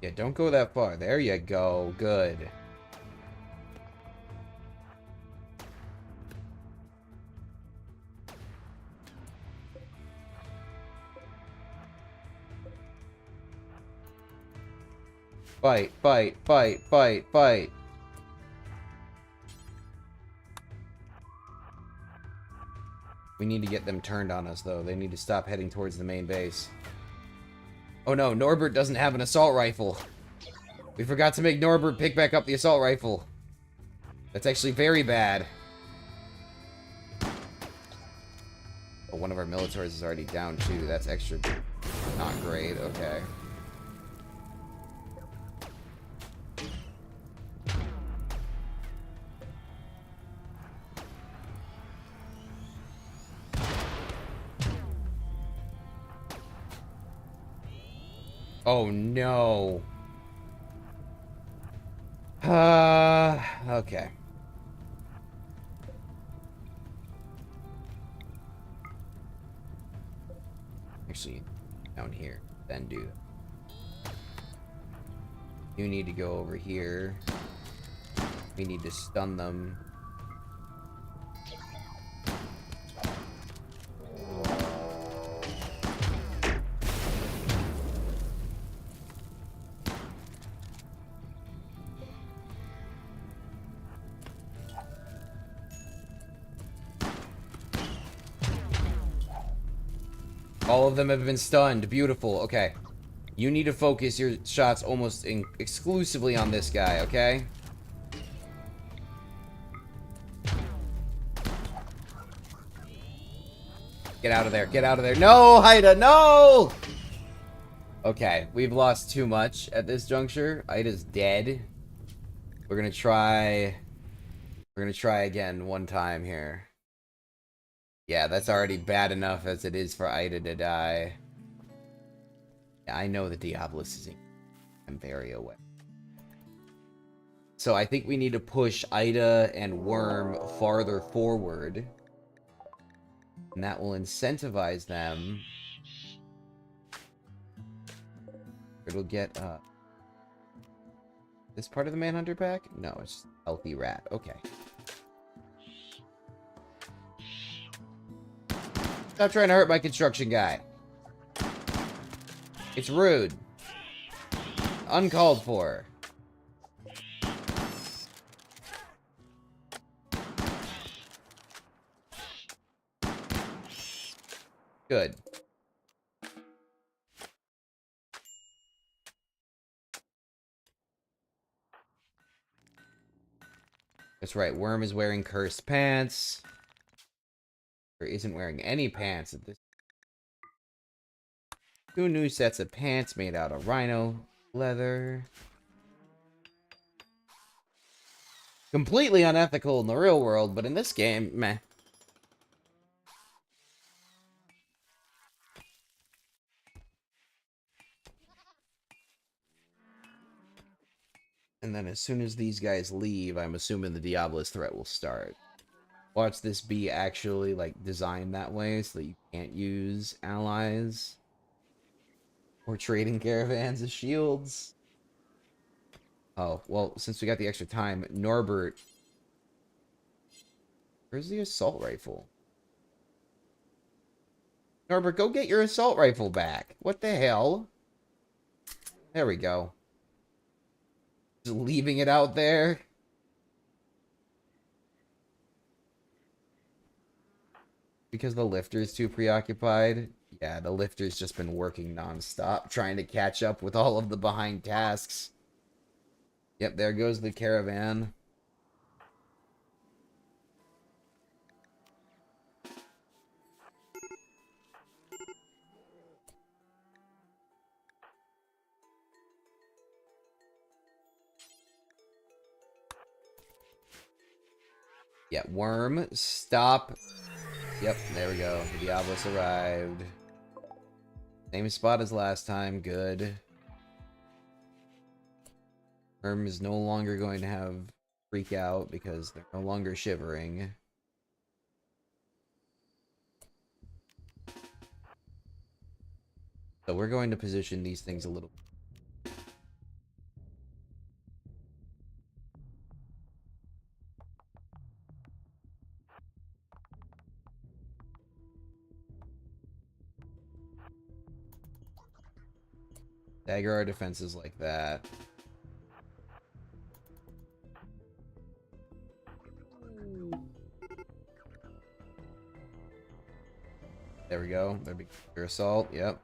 Yeah, don't go that far. There you go. Good. Fight, fight, fight, fight, fight. We need to get them turned on us, though. They need to stop heading towards the main base. Oh no, Norbert doesn't have an assault rifle. We forgot to make Norbert pick back up the assault rifle. That's actually very bad. Oh, one of our militaries is already down, too. That's extra not great. Okay. Oh, no. Okay. Actually, down here. Then do. You need to go over here. We need to stun them. All of them have been stunned. Beautiful. Okay. You need to focus your shots almost exclusively on this guy, okay? Get out of there. Get out of there. No, Haida, no! Okay, we've lost too much at this juncture. Ida's dead. We're gonna try again one time here. Yeah, that's already bad enough as it is for Ida to die. Yeah, I know the Diablos is in. I'm very aware. So I think we need to push Ida and Worm farther forward. And that will incentivize them. It'll get, this part of the Manhunter pack? No, it's Healthy Rat. Okay. Stop trying to hurt my construction guy. It's rude. Uncalled for. Good. That's right, Worm is wearing cursed pants. Or isn't wearing any pants at this. 2 new sets of pants made out of rhino leather. Completely unethical in the real world, but in this game, meh. And then as soon as these guys leave, I'm assuming the Diablos threat will start. Watch this be actually, like, designed that way so that you can't use allies or trading caravans as shields. Oh, well, since we got the extra time, Norbert... Where's the assault rifle? Norbert, go get your assault rifle back. What the hell? There we go. Just leaving it out there. because the lifter's too preoccupied. Yeah, the lifter's just been working nonstop, trying to catch up with all of the behind tasks. Yep, there goes the caravan. Yeah, worm, stop. Yep, there we go. The Diablos arrived. Same spot as last time, good. Worm is no longer going to have freak out because they're no longer shivering. So we're going to position these things a little. Stagger our defenses like that. There we go. There'd be your assault. Yep.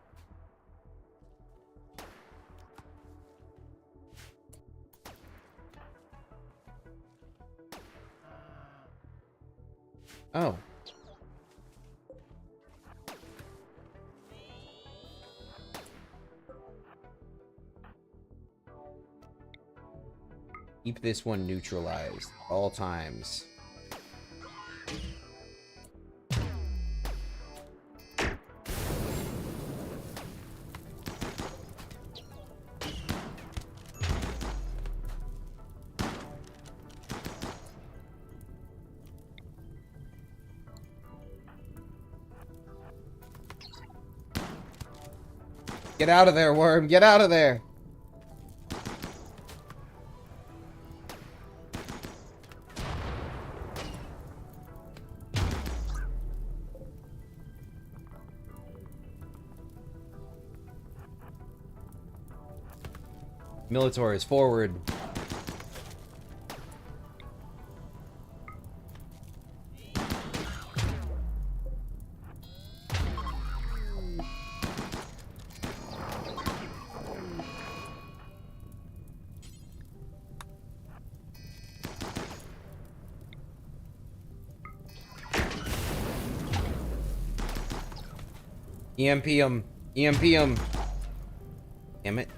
Oh. Keep this one neutralized all times. Get out of there, worm! Get out of there! Militor is forward. EMP him. EMP him. Damn it.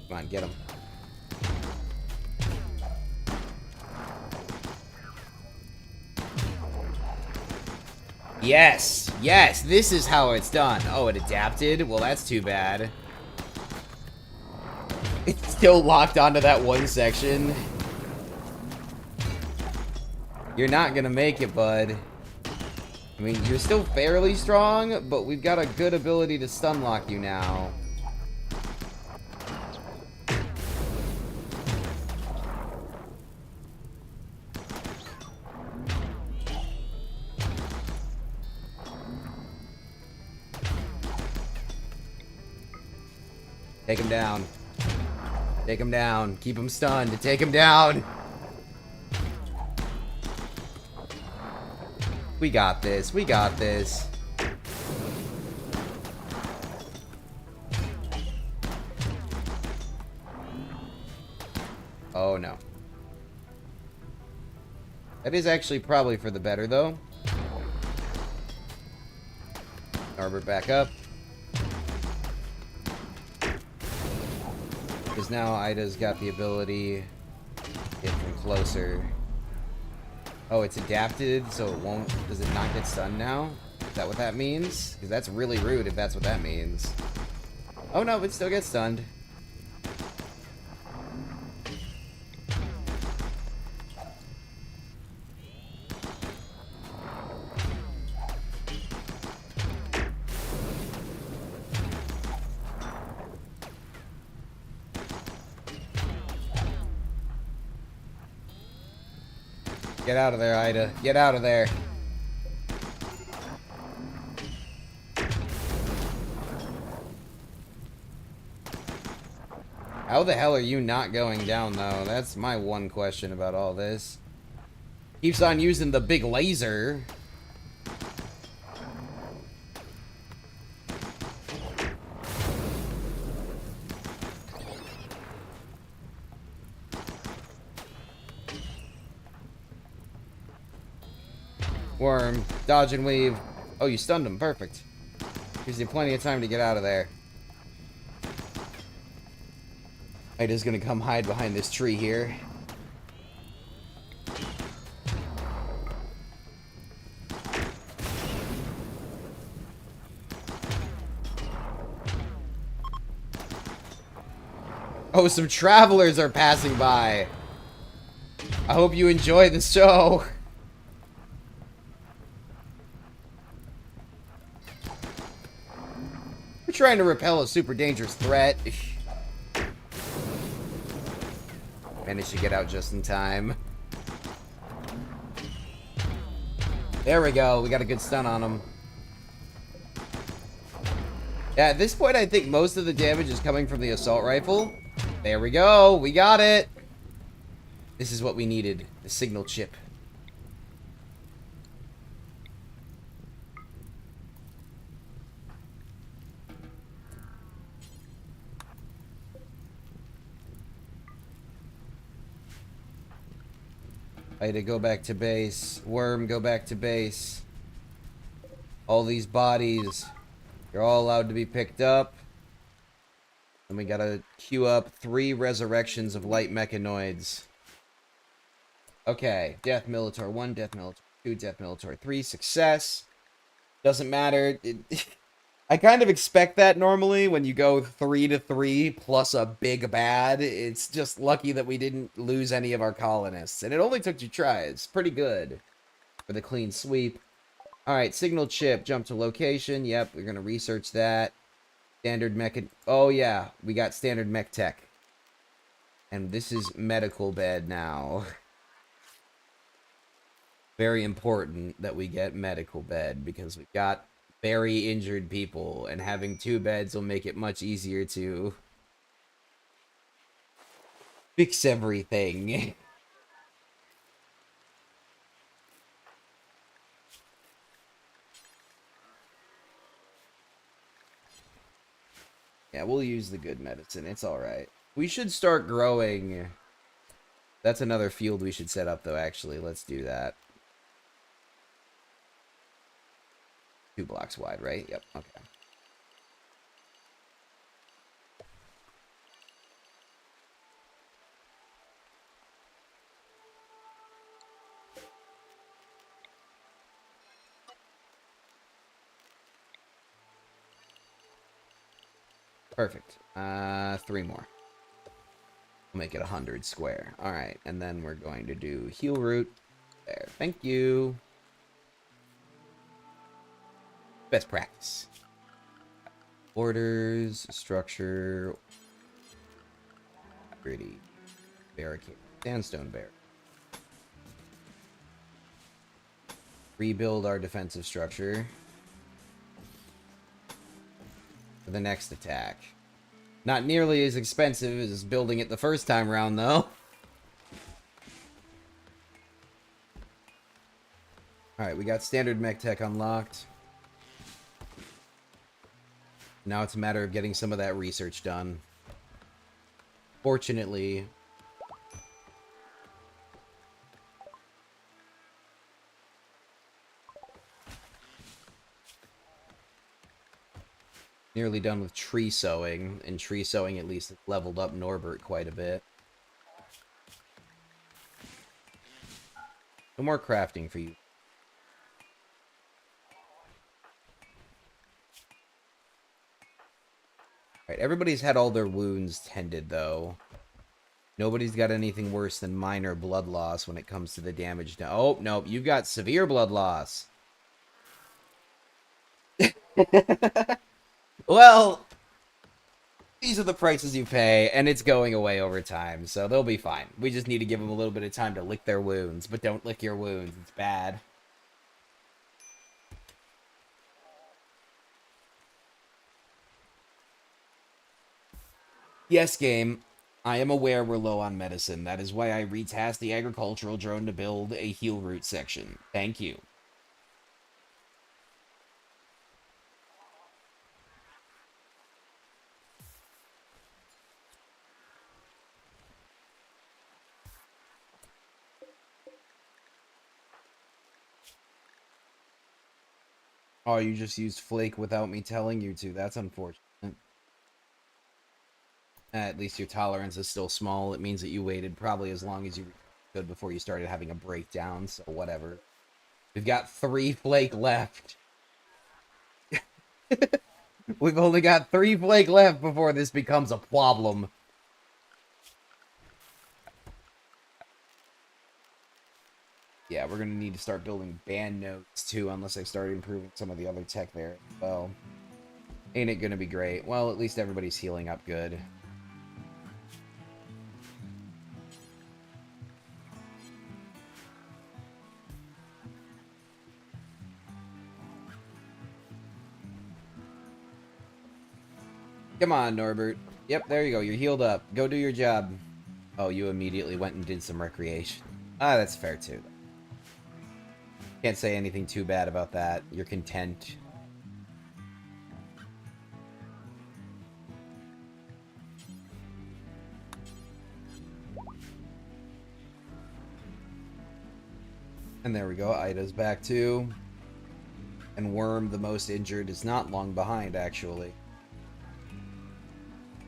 Come on, get him. Yes! Yes! This is how it's done. Oh, it adapted? Well, that's too bad. It's still locked onto that one section. You're not gonna make it, bud. I mean, you're still fairly strong, but we've got a good ability to stun lock you now. Take him down. Take him down. Keep him stunned. Take him down. We got this. We got this. Oh, no. That is actually probably for the better, though. Norbert back up. Because now Ida's got the ability to get from closer. Oh, it's adapted, so it won't... Does it not get stunned now? Is that what that means? Because that's really rude if that's what that means. Oh no, it still gets stunned. Get out of there, Ida. Get out of there. How the hell are you not going down, though? That's my one question about all this. Keeps on using the big laser. Worm. Dodge and weave. Oh, you stunned him. Perfect. Gives you plenty of time to get out of there. Ida's gonna come hide behind this tree here. Oh, some travelers are passing by. I hope you enjoy the show. We're trying to repel a super dangerous threat. Managed to get out just in time. There we go. We got a good stun on him. Yeah, at this point, I think most of the damage is coming from the assault rifle. There we go. We got it. This is what we needed. The signal chip. I had to go back to base. Worm, go back to base. All these bodies. You're all allowed to be picked up. And we gotta queue up 3 resurrections of light mechanoids. Okay. Death Militor 1, Death Militor 2, Death Militor 3. Success. Doesn't matter. I kind of expect that normally when you go 3 to 3 plus a big bad. It's just lucky that we didn't lose any of our colonists. And it only took 2 tries. Pretty good for the clean sweep. Alright, signal chip. Jump to location. Yep, we're going to research that. Standard mech... Oh, yeah. We got standard mech tech. And this is medical bed now. Very important that we get medical bed because we've got very injured people, and having 2 beds will make it much easier to fix everything. Yeah, we'll use the good medicine. It's alright. We should start growing. That's another field we should set up, though, actually. Let's do that. 2 blocks wide, right? Yep, okay. Perfect. 3 more. We'll make it 100 square. Alright, and then we're going to do heal root. There. Thank you. Best practice. Orders, structure, gritty, barricade, sandstone barrier. Rebuild our defensive structure for the next attack. Not nearly as expensive as building it the first time round, though. Alright, we got standard mech tech unlocked. Now it's a matter of getting some of that research done. Fortunately, nearly done with tree sowing, and tree sowing at least leveled up Norbert quite a bit. No more crafting for you. Alright, everybody's had all their wounds tended, though. Nobody's got anything worse than minor blood loss when it comes to the damage. Now, oh, no, you've got severe blood loss. Well, these are the prices you pay, and it's going away over time, so they'll be fine. We just need to give them a little bit of time to lick their wounds, but don't lick your wounds. It's bad. Yes, game. I am aware we're low on medicine. That is why I retasked the agricultural drone to build a heal root section. Thank you. Oh, you just used Flake without me telling you to. That's unfortunate. At least your tolerance is still small. It means that you waited probably as long as you could before you started having a breakdown, so whatever. We've got 3 Flake left. We've only got 3 Flake left before this becomes a problem. Yeah, we're going to need to start building band notes, too, unless I start improving some of the other tech there. Well, ain't it going to be great? Well, at least everybody's healing up good. Come on, Norbert. Yep, there you go. You're healed up. Go do your job. Oh, you immediately went and did some recreation. Ah, that's fair, too. Can't say anything too bad about that. You're content. And there we go. Ida's back, too. And Worm, the most injured, is not long behind, actually.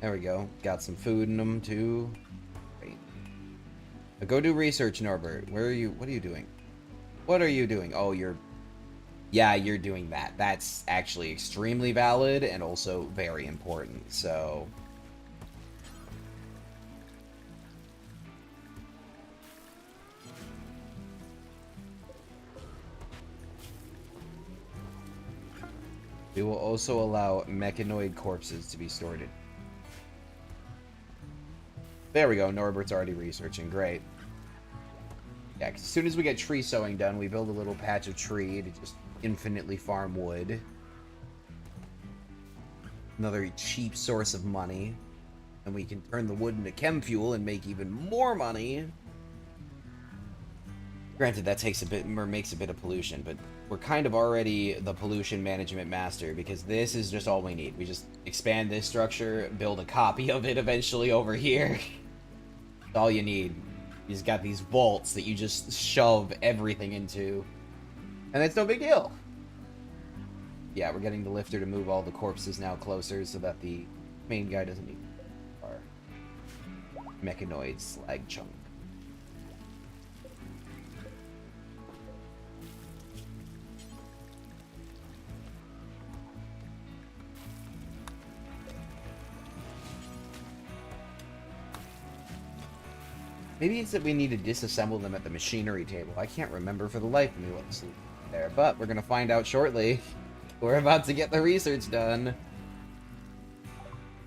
There we go. Got some food in them, too. Great. Now go do research, Norbert. Where are you? What are you doing? What are you doing? Oh, you're... Yeah, you're doing that. That's actually extremely valid and also very important, so... We will also allow mechanoid corpses to be stored in. There we go. Norbert's already researching. Great. Yeah, 'cause as soon as we get tree sowing done, we build a little patch of tree to just infinitely farm wood. Another cheap source of money. And we can turn the wood into chem fuel and make even more money. Granted, that takes a bit, or makes a bit of pollution, but we're kind of already the pollution management master, because this is just all we need. We just expand this structure, build a copy of it eventually over here. That's all you need. You just got these vaults that you just shove everything into. And it's no big deal. Yeah, we're getting the lifter to move all the corpses now closer so that the main guy doesn't need our mechanoid slag chunk. Maybe it's that we need to disassemble them at the machinery table. I can't remember for the life of me what's there, but we're going to find out shortly. We're about to get the research done.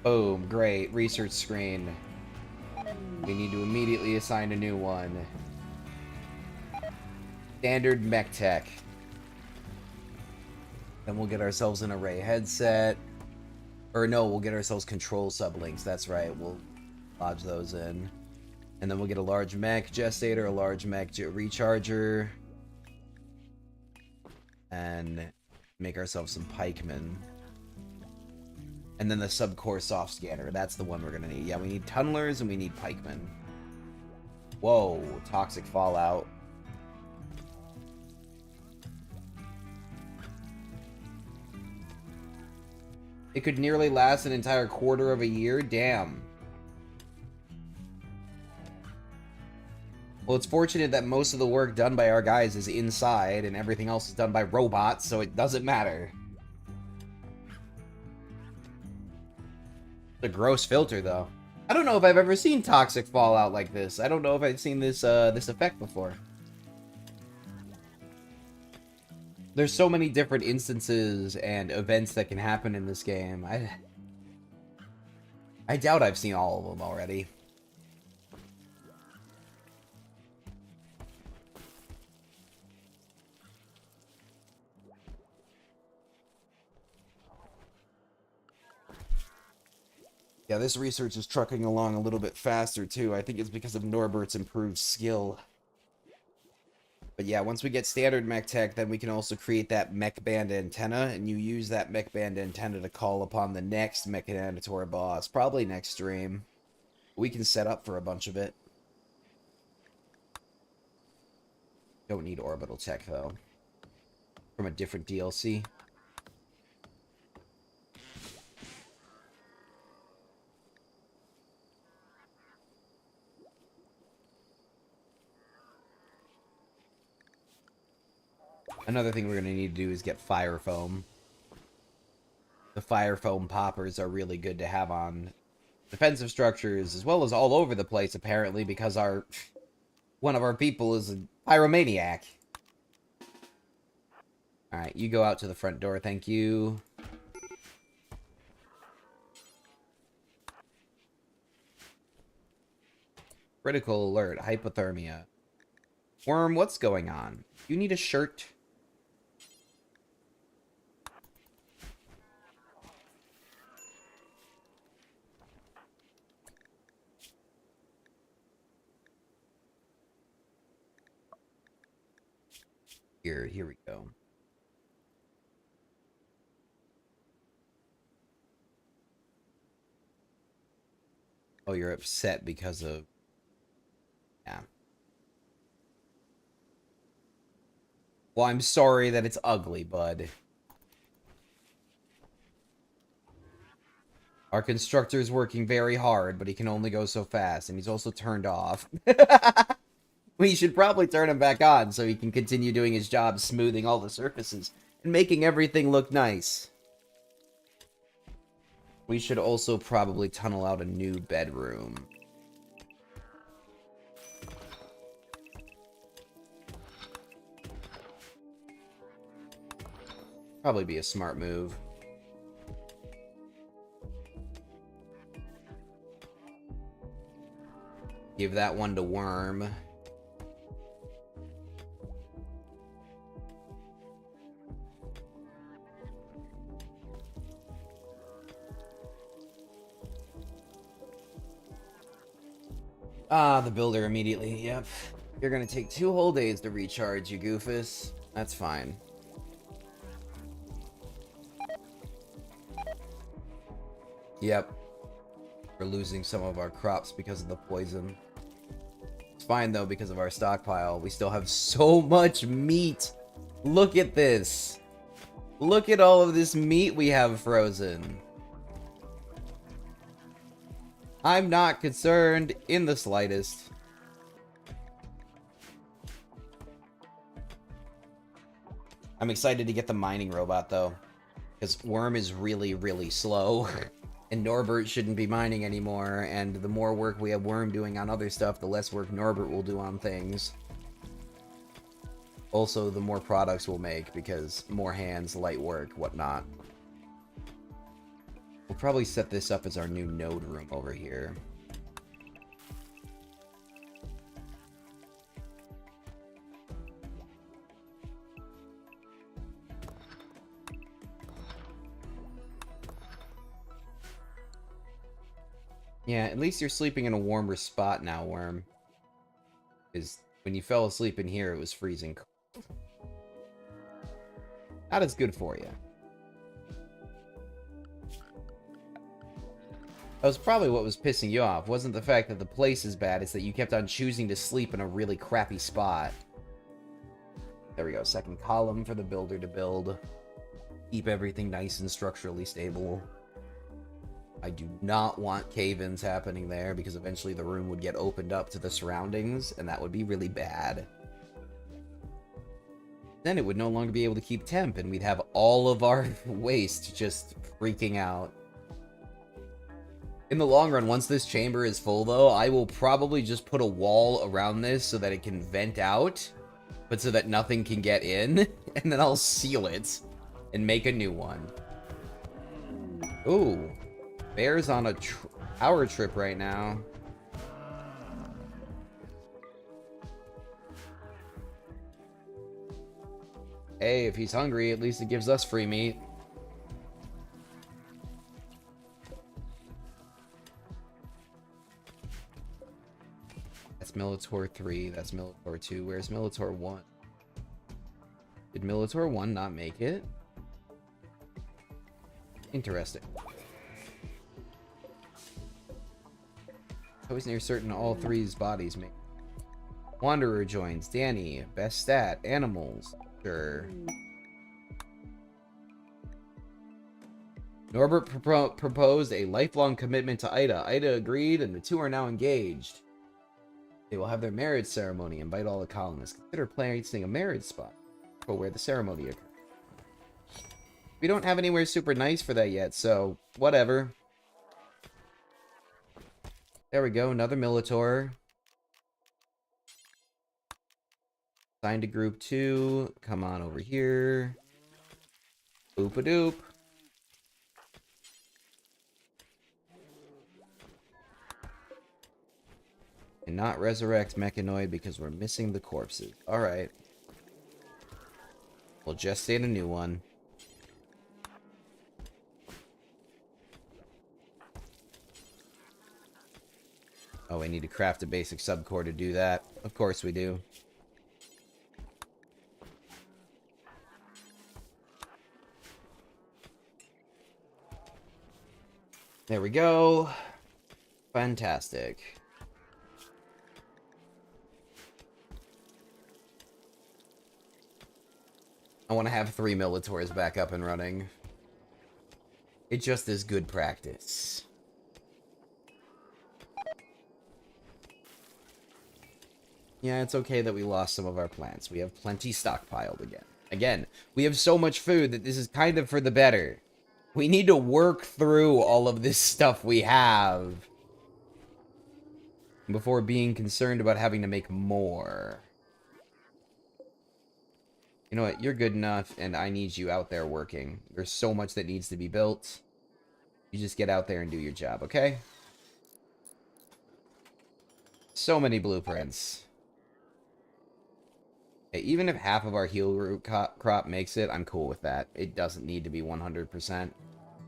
Boom, great. Research screen. We need to immediately assign a new one. Standard mech tech. Then we'll get ourselves an array headset. Or no, we'll get ourselves control sublinks. That's right. We'll lodge those in. And then we'll get a large mech gestator, a large mech recharger. And make ourselves some pikemen. And then the subcore soft scanner. That's the one we're going to need. Yeah, we need tunnelers and we need pikemen. Whoa, toxic fallout. It could nearly last an entire quarter of a year? Damn. Well, it's fortunate that most of the work done by our guys is inside, and everything else is done by robots, so it doesn't matter. It's a gross filter, though. I don't know if I've ever seen toxic fallout like this. I don't know if I've seen this, this effect before. There's so many different instances and events that can happen in this game. I doubt I've seen all of them already. Yeah, this research is trucking along a little bit faster, too. I think it's because of Norbert's improved skill. But yeah, once we get standard mech tech, then we can also create that mech band antenna, and you use that mech band antenna to call upon the next Mechanitor Boss, probably next stream. We can set up for a bunch of it. Don't need orbital tech, though. From a different DLC. Another thing we're going to need to do is get fire foam. The fire foam poppers are really good to have on defensive structures, as well as all over the place, apparently, because one of our people is a pyromaniac. Alright, you go out to the front door, thank you. Critical alert, hypothermia. Worm, what's going on? You need a shirt? Here we go. Oh, you're upset because of... Yeah. Well, I'm sorry that it's ugly, bud. Our constructor's working very hard, but he can only go so fast, and he's also turned off. We should probably turn him back on so he can continue doing his job smoothing all the surfaces and making everything look nice. We should also probably tunnel out a new bedroom. Probably be a smart move. Give that one to Worm. Ah, the builder immediately. Yep. You're gonna take 2 whole days to recharge, you goofus. That's fine. Yep. We're losing some of our crops because of the poison. It's fine, though, because of our stockpile. We still have so much meat. Look at this. Look at all of this meat we have frozen. I'm not concerned in the slightest. I'm excited to get the mining robot, though. Because Worm is really, really slow. And Norbert shouldn't be mining anymore. And the more work we have Worm doing on other stuff, the less work Norbert will do on things. Also, the more products we'll make, because more hands, light work, whatnot. We'll probably set this up as our new node room over here. Yeah, at least you're sleeping in a warmer spot now, Worm. Because when you fell asleep in here, it was freezing cold. Not as good for you. That was probably what was pissing you off. Wasn't the fact that the place is bad, it's that you kept on choosing to sleep in a really crappy spot. There we go, second column for the builder to build. Keep everything nice and structurally stable. I do not want cave-ins happening there, because eventually the room would get opened up to the surroundings, and that would be really bad. Then it would no longer be able to keep temp, and we'd have all of our waste just freaking out. In the long run, once this chamber is full, though, I will probably just put a wall around this so that it can vent out, but so that nothing can get in, and then I'll seal it and make a new one. Ooh, Bear's on a power trip right now. Hey, if he's hungry, at least it gives us free meat. That's Melitor 3, that's Melitor 2. Where's Melitor 1? Did Melitor 1 not make it? Interesting. I was near certain all three's bodies make. Wanderer joins. Danny. Best stat. Animals. Sure. Norbert proposed a lifelong commitment to Ida. Ida agreed, and the two are now engaged. They will have their marriage ceremony. Invite all the colonists. Consider placing a marriage spot. for where the ceremony occurs. We don't have anywhere super nice for that yet, so whatever. There we go, another Militor. Signed to group 2. Come on over here. Boop-a-doop. And not resurrect Mechanoid because we're missing the corpses. Alright. We'll just state a new one. Oh, we need to craft a basic subcore to do that. Of course we do. There we go. Fantastic. I want to have 3 Militors back up and running. It just is good practice. Yeah, it's okay that we lost some of our plants. We have plenty stockpiled again. Again, we have so much food that this is kind of for the better. We need to work through all of this stuff we have before being concerned about having to make more. You know what? You're good enough, and I need you out there working. There's so much that needs to be built. You just get out there and do your job, okay? So many blueprints. Hey, even if half of our heal root crop makes it, I'm cool with that. It doesn't need to be 100%.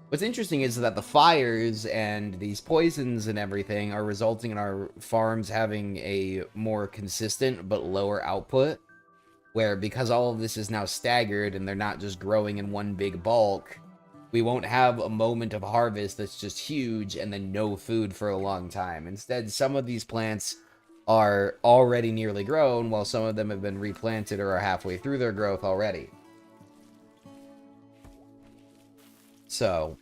What's interesting is that the fires and these poisons and everything are resulting in our farms having a more consistent but lower output. Where, because all of this is now staggered and they're not just growing in one big bulk, we won't have a moment of harvest that's just huge and then no food for a long time. Instead, some of these plants are already nearly grown, while some of them have been replanted or are halfway through their growth already. So,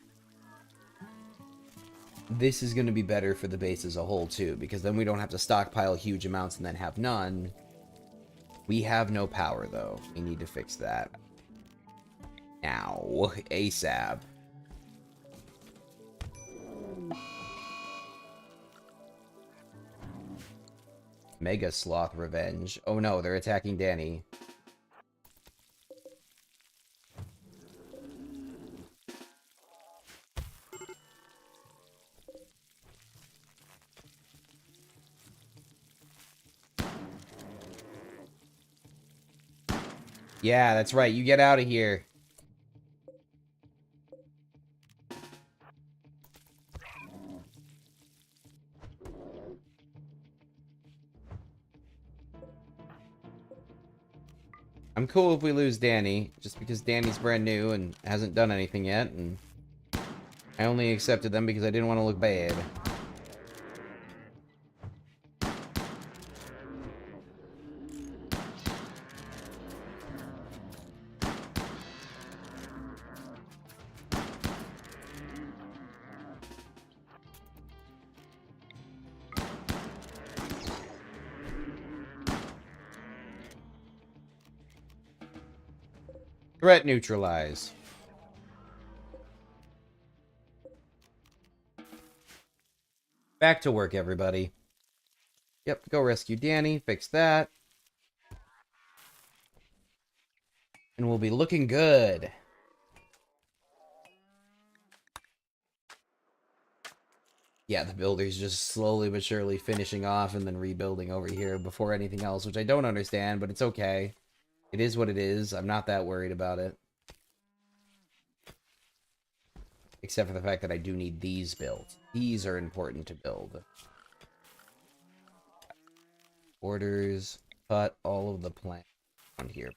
this is going to be better for the base as a whole, too, because then we don't have to stockpile huge amounts and then have none. We have no power, though. We need to fix that. Now. ASAP. Mega Sloth Revenge. Oh no, they're attacking Danny. Yeah, that's right. You get out of here. I'm cool if we lose Danny, just because Danny's brand new and hasn't done anything yet, and I only accepted them because I didn't want to look bad. Threat neutralize. Back to work, everybody. Yep, go rescue Danny, fix that. And we'll be looking good. Yeah, the builder's just slowly but surely finishing off and then rebuilding over here before anything else, which I don't understand, but it's okay. It is what it is. I'm not that worried about it. Except for the fact that I do need these built. These are important to build. Orders, cut all of the plants on here.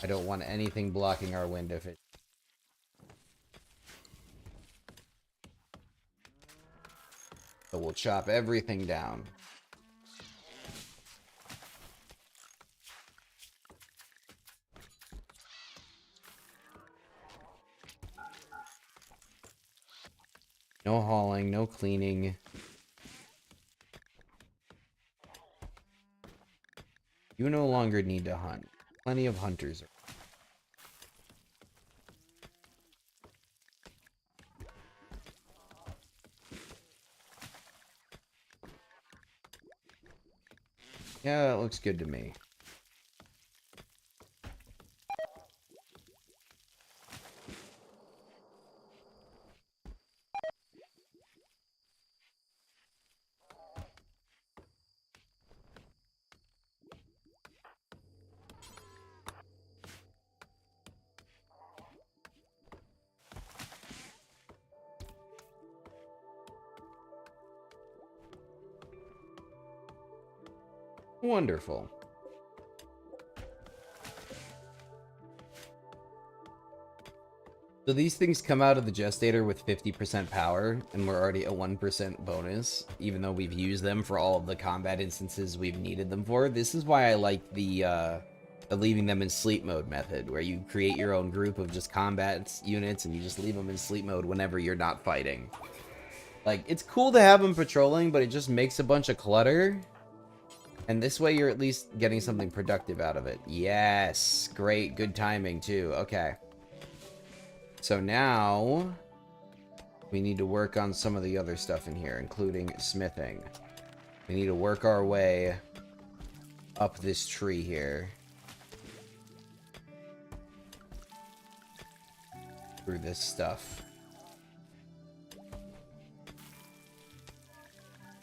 I don't want anything blocking our wind if it. So we'll chop everything down. No hauling, no cleaning. You no longer need to hunt. Plenty of hunters. Yeah, that looks good to me. Wonderful. So these things come out of the gestator with 50% power, and we're already a 1% bonus, even though we've used them for all of the combat instances we've needed them for. This is why I like the leaving them in sleep mode method, where you create your own group of just combat units, and you just leave them in sleep mode whenever you're not fighting. Like, it's cool to have them patrolling, but it just makes a bunch of clutter. And this way you're at least getting something productive out of it. Yes! Great, good timing, too. Okay. So now, we need to work on some of the other stuff in here, including smithing. We need to work our way up this tree here. Through this stuff.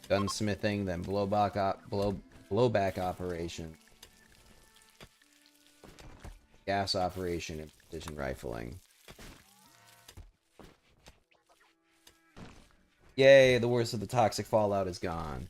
Gunsmithing, then blowback operation. Gas operation, and precision rifling. Yay, the worst of the toxic fallout is gone.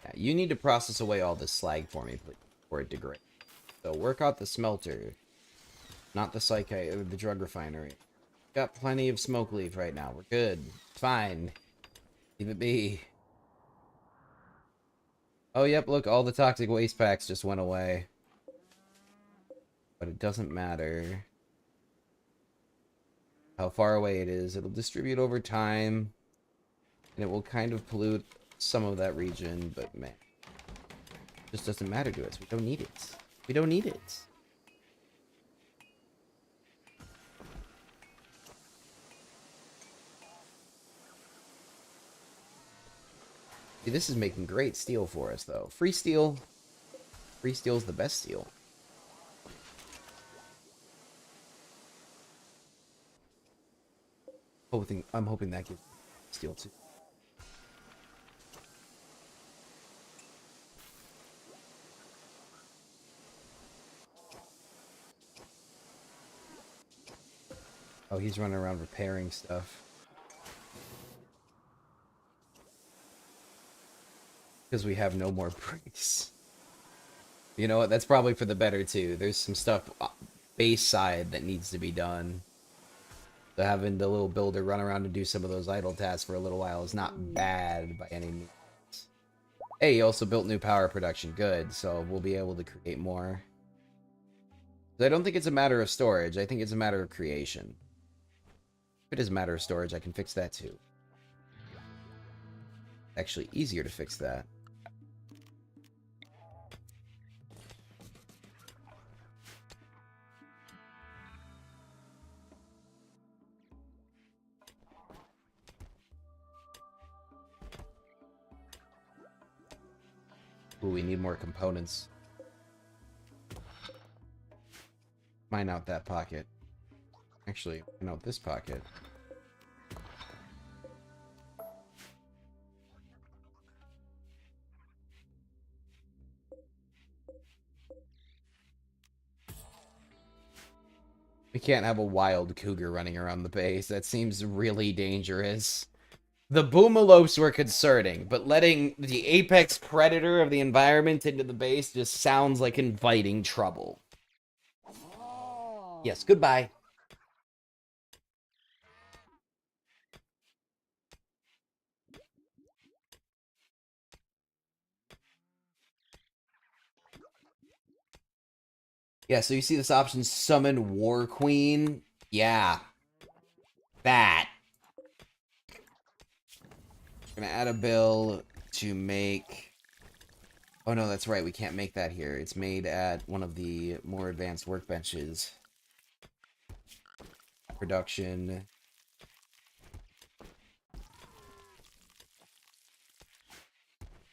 Yeah, you need to process away all this slag for me, please, before it degrades. So work out the smelter, not the psyche or the drug refinery. Got plenty of smoke leaf right now. We're good. It's fine. Leave it be. Oh, yep, look, all the toxic waste packs just went away. But it doesn't matter how far away it is. It'll distribute over time, and it will kind of pollute some of that region, but man, it just doesn't matter to us. We don't need it. We don't need it. See, this is making great steel for us, though. Free steel. Free steel's the best steel. I'm hoping that gives steel too. Oh, he's running around repairing stuff. Because we have no more bricks. You know what? That's probably for the better, too. There's some stuff base side that needs to be done. So having the little builder run around and do some of those idle tasks for a little while is not bad by any means. Hey, he also built new power production. Good, so we'll be able to create more. I don't think it's a matter of storage. I think it's a matter of creation. If it is a matter of storage, I can fix that too. Actually, easier to fix that. Ooh, we need more components. Mine out that pocket. Actually, mine out this pocket. We can't have a wild cougar running around the base. That seems really dangerous. The boomalopes were concerning, but letting the apex predator of the environment into the base just sounds like inviting trouble. Yes, goodbye. Yeah, so you see this option, Summon War Queen? Yeah. That. Gonna add a bill to make... Oh no, that's right, we can't make that here. It's made at one of the more advanced workbenches. Production.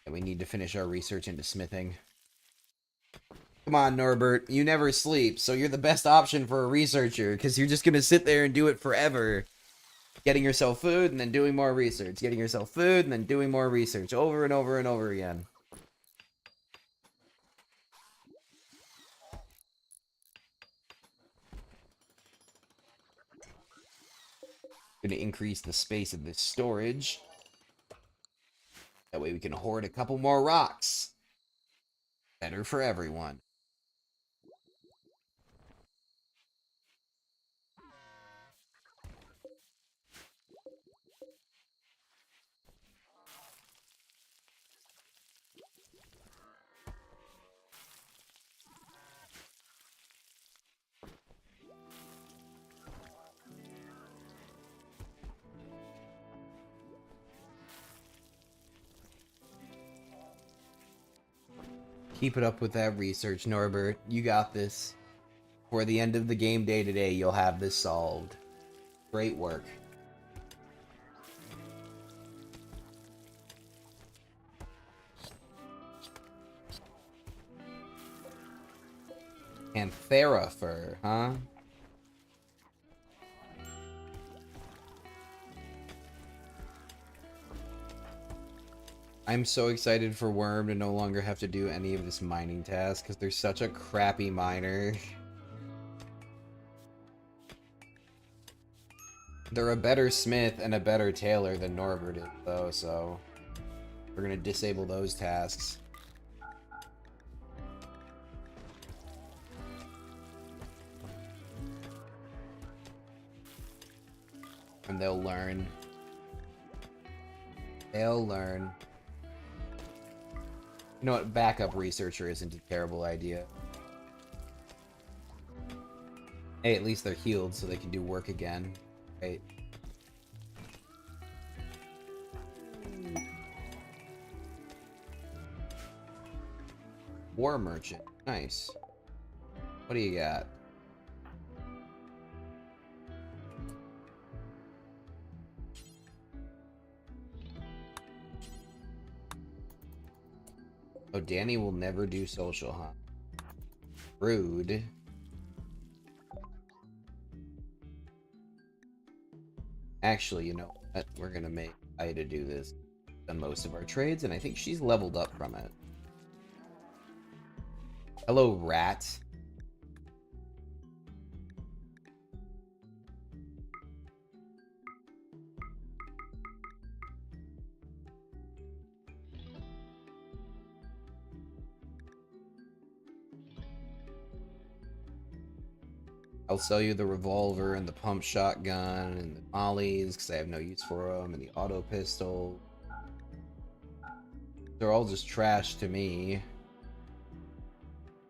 And we need to finish our research into smithing. Come on, Norbert. You never sleep, so you're the best option for a researcher, because you're just gonna sit there and do it forever. Getting yourself food, and then doing more research. Getting yourself food, and then doing more research. Over and over and over again. Gonna increase the space of this storage. That way we can hoard a couple more rocks. Better for everyone. Keep it up with that research, Norbert. You got this. For the end of the game day today, you'll have this solved. Great work. Panthera fur, huh? I'm so excited for Worm to no longer have to do any of this mining task, because they're such a crappy miner. They're a better smith and a better tailor than Norbert is, though, so... We're gonna disable those tasks. And they'll learn. They'll learn. You know what? Backup researcher isn't a terrible idea. Hey, at least they're healed so they can do work again. Right? War merchant. Nice. What do you got? Oh, Danny will never do social, huh? Rude. Actually, you know what? We're gonna make Ida do this on most of our trades, and I think she's leveled up from it. Hello, rat. I'll sell you the revolver and the pump shotgun and the mollies because I have no use for them, and the auto pistol. They're all just trash to me.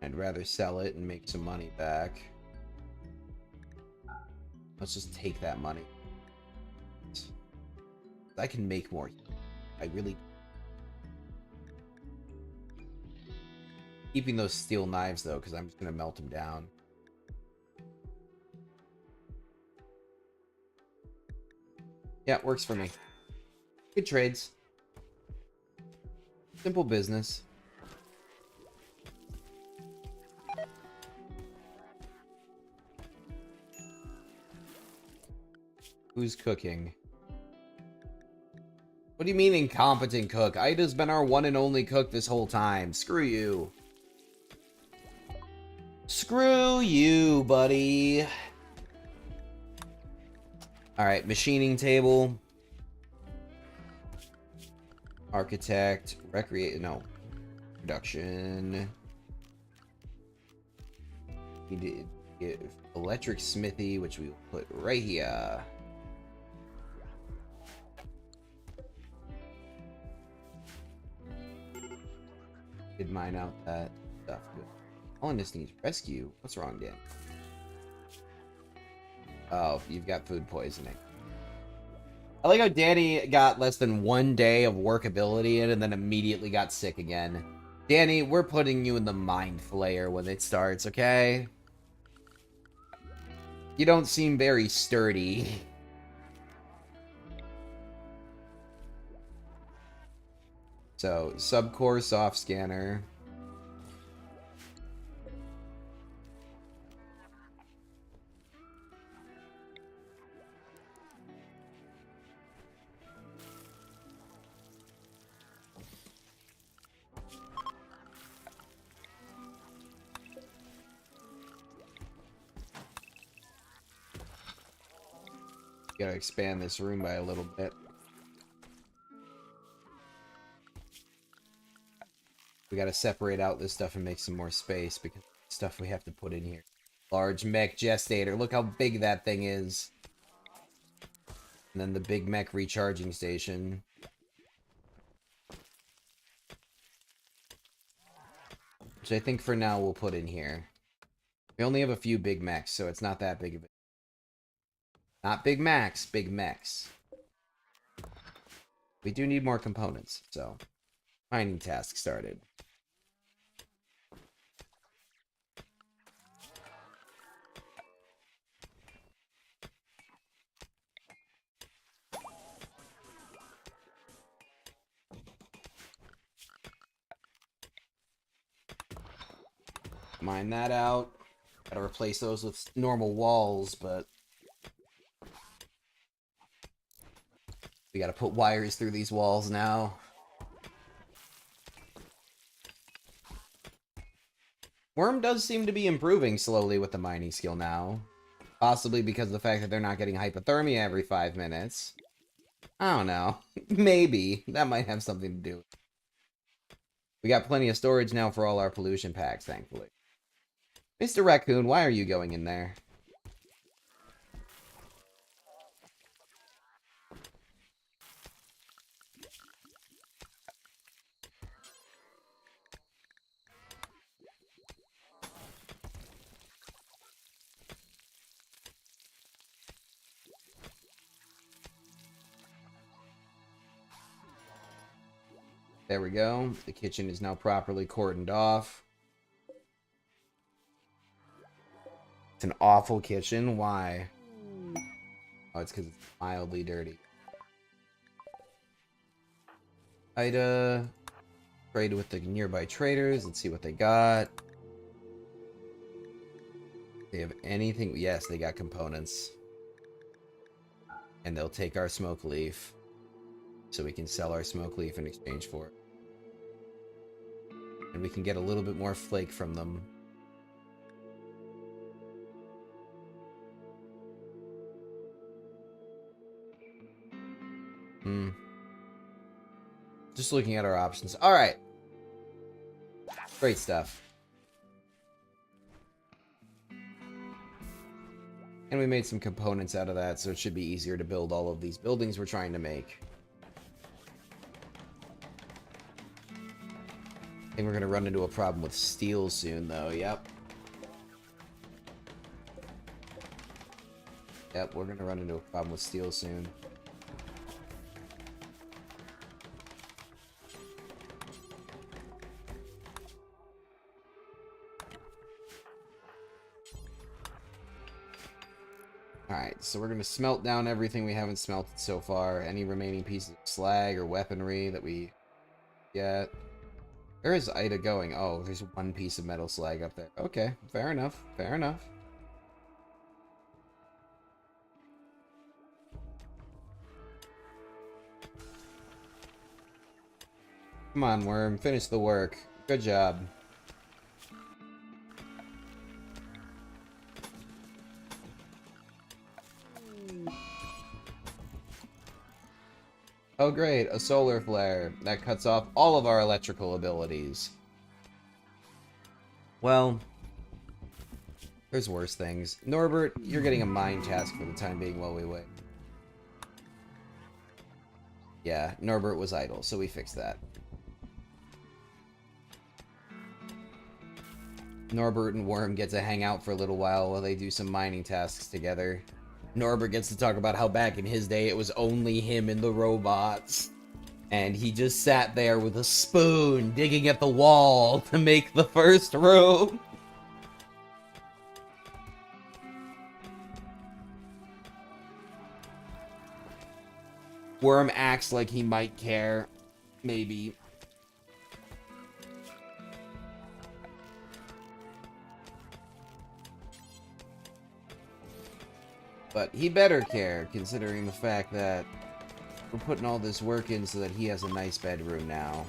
I'd rather sell it and make some money back. Let's just take that money. I can make more. I really... Keeping those steel knives, though, because I'm just going to melt them down. Yeah, it works for me. Good trades. Simple business. Who's cooking? What do you mean incompetent cook? Ida's been our one and only cook this whole time. Screw you. Screw you, buddy. Alright, machining table. Architect, recreate, no. Production. We did get electric smithy, which we will put right here. Did mine out that stuff. Good. Colonist needs rescue. What's wrong, Dan? Oh, you've got food poisoning. I like how Danny got less than 1 day of workability in and then immediately got sick again. Danny, we're putting you in the Mind Flayer when it starts, okay? You don't seem very sturdy. So, subcore soft scanner. Gotta expand this room by a little bit. We gotta separate out this stuff and make some more space because stuff we have to put in here. Large mech gestator. Look how big that thing is. And then the big mech recharging station. Which I think for now we'll put in here. We only have a few big mechs, so it's not that big of a... Not big max, big mechs. We do need more components, so... Mining task started. Mine that out. Gotta replace those with normal walls, but... We gotta put wires through these walls now. Worm does seem to be improving slowly with the mining skill now. Possibly because of the fact that they're not getting hypothermia every 5 minutes. I don't know. Maybe. That might have something to do with it. We got plenty of storage now for all our pollution packs, thankfully. Mr. Raccoon, why are you going in there? There we go. The kitchen is now properly cordoned off. It's an awful kitchen. Why? Oh, it's because it's mildly dirty. I'd trade with the nearby traders. Let's see what they got. They have anything? Yes, they got components. And they'll take our smoke leaf. So we can sell our smoke leaf in exchange for it. And we can get a little bit more flake from them. Just looking at our options. Alright. Great stuff. And we made some components out of that, so it should be easier to build all of these buildings we're trying to make. I think we're going to run into a problem with steel soon, though. Yep. Yep, we're going to run into a problem with steel soon. Alright, so we're going to smelt down everything we haven't smelted so far. Any remaining pieces of slag or weaponry that we get. Where is Ida going? Oh, there's one piece of metal slag up there. Okay, fair enough. Fair enough. Come on, Worm. Finish the work. Good job. Oh great, a solar flare. That cuts off all of our electrical abilities. Well, there's worse things. Norbert, you're getting a mine task for the time being while we wait. Yeah, Norbert was idle, so we fixed that. Norbert and Worm get to hang out for a little while they do some mining tasks together. Norbert gets to talk about how back in his day it was only him and the robots. And he just sat there with a spoon digging at the wall to make the first room. Worm acts like he might care. Maybe. But he better care, considering the fact that we're putting all this work in so that he has a nice bedroom now.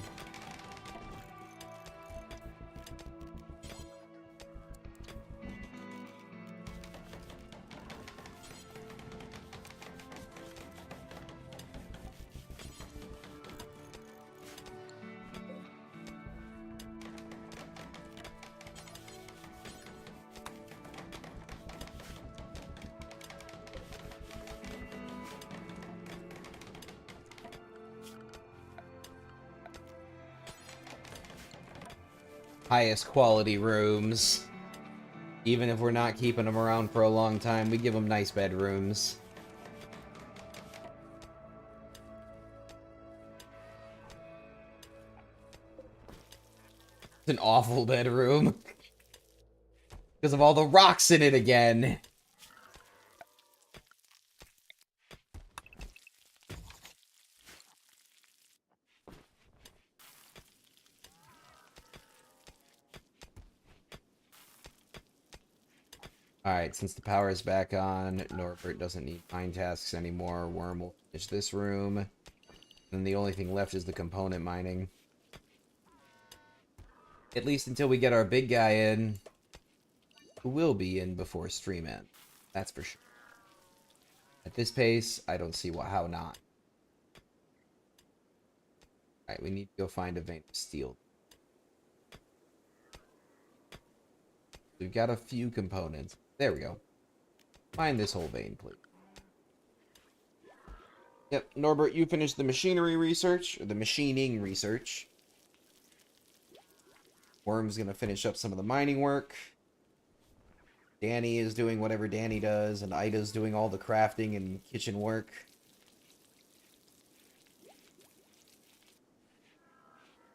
Highest quality rooms. Even if we're not keeping them around for a long time, we give them nice bedrooms. It's an awful bedroom. Because of all the rocks in it again. Alright, since the power is back on, Norbert doesn't need mine tasks anymore. Worm will finish this room. And the only thing left is the component mining. At least until we get our big guy in. Who will be in before stream end. That's for sure. At this pace, I don't see how not. Alright, we need to go find a vein of steel. We've got a few components. There we go. Find this whole vein, please. Yep, Norbert, you finished the machinery research, or the machining research. Worm's gonna finish up some of the mining work. Danny is doing whatever Danny does, and Ida's doing all the crafting and kitchen work.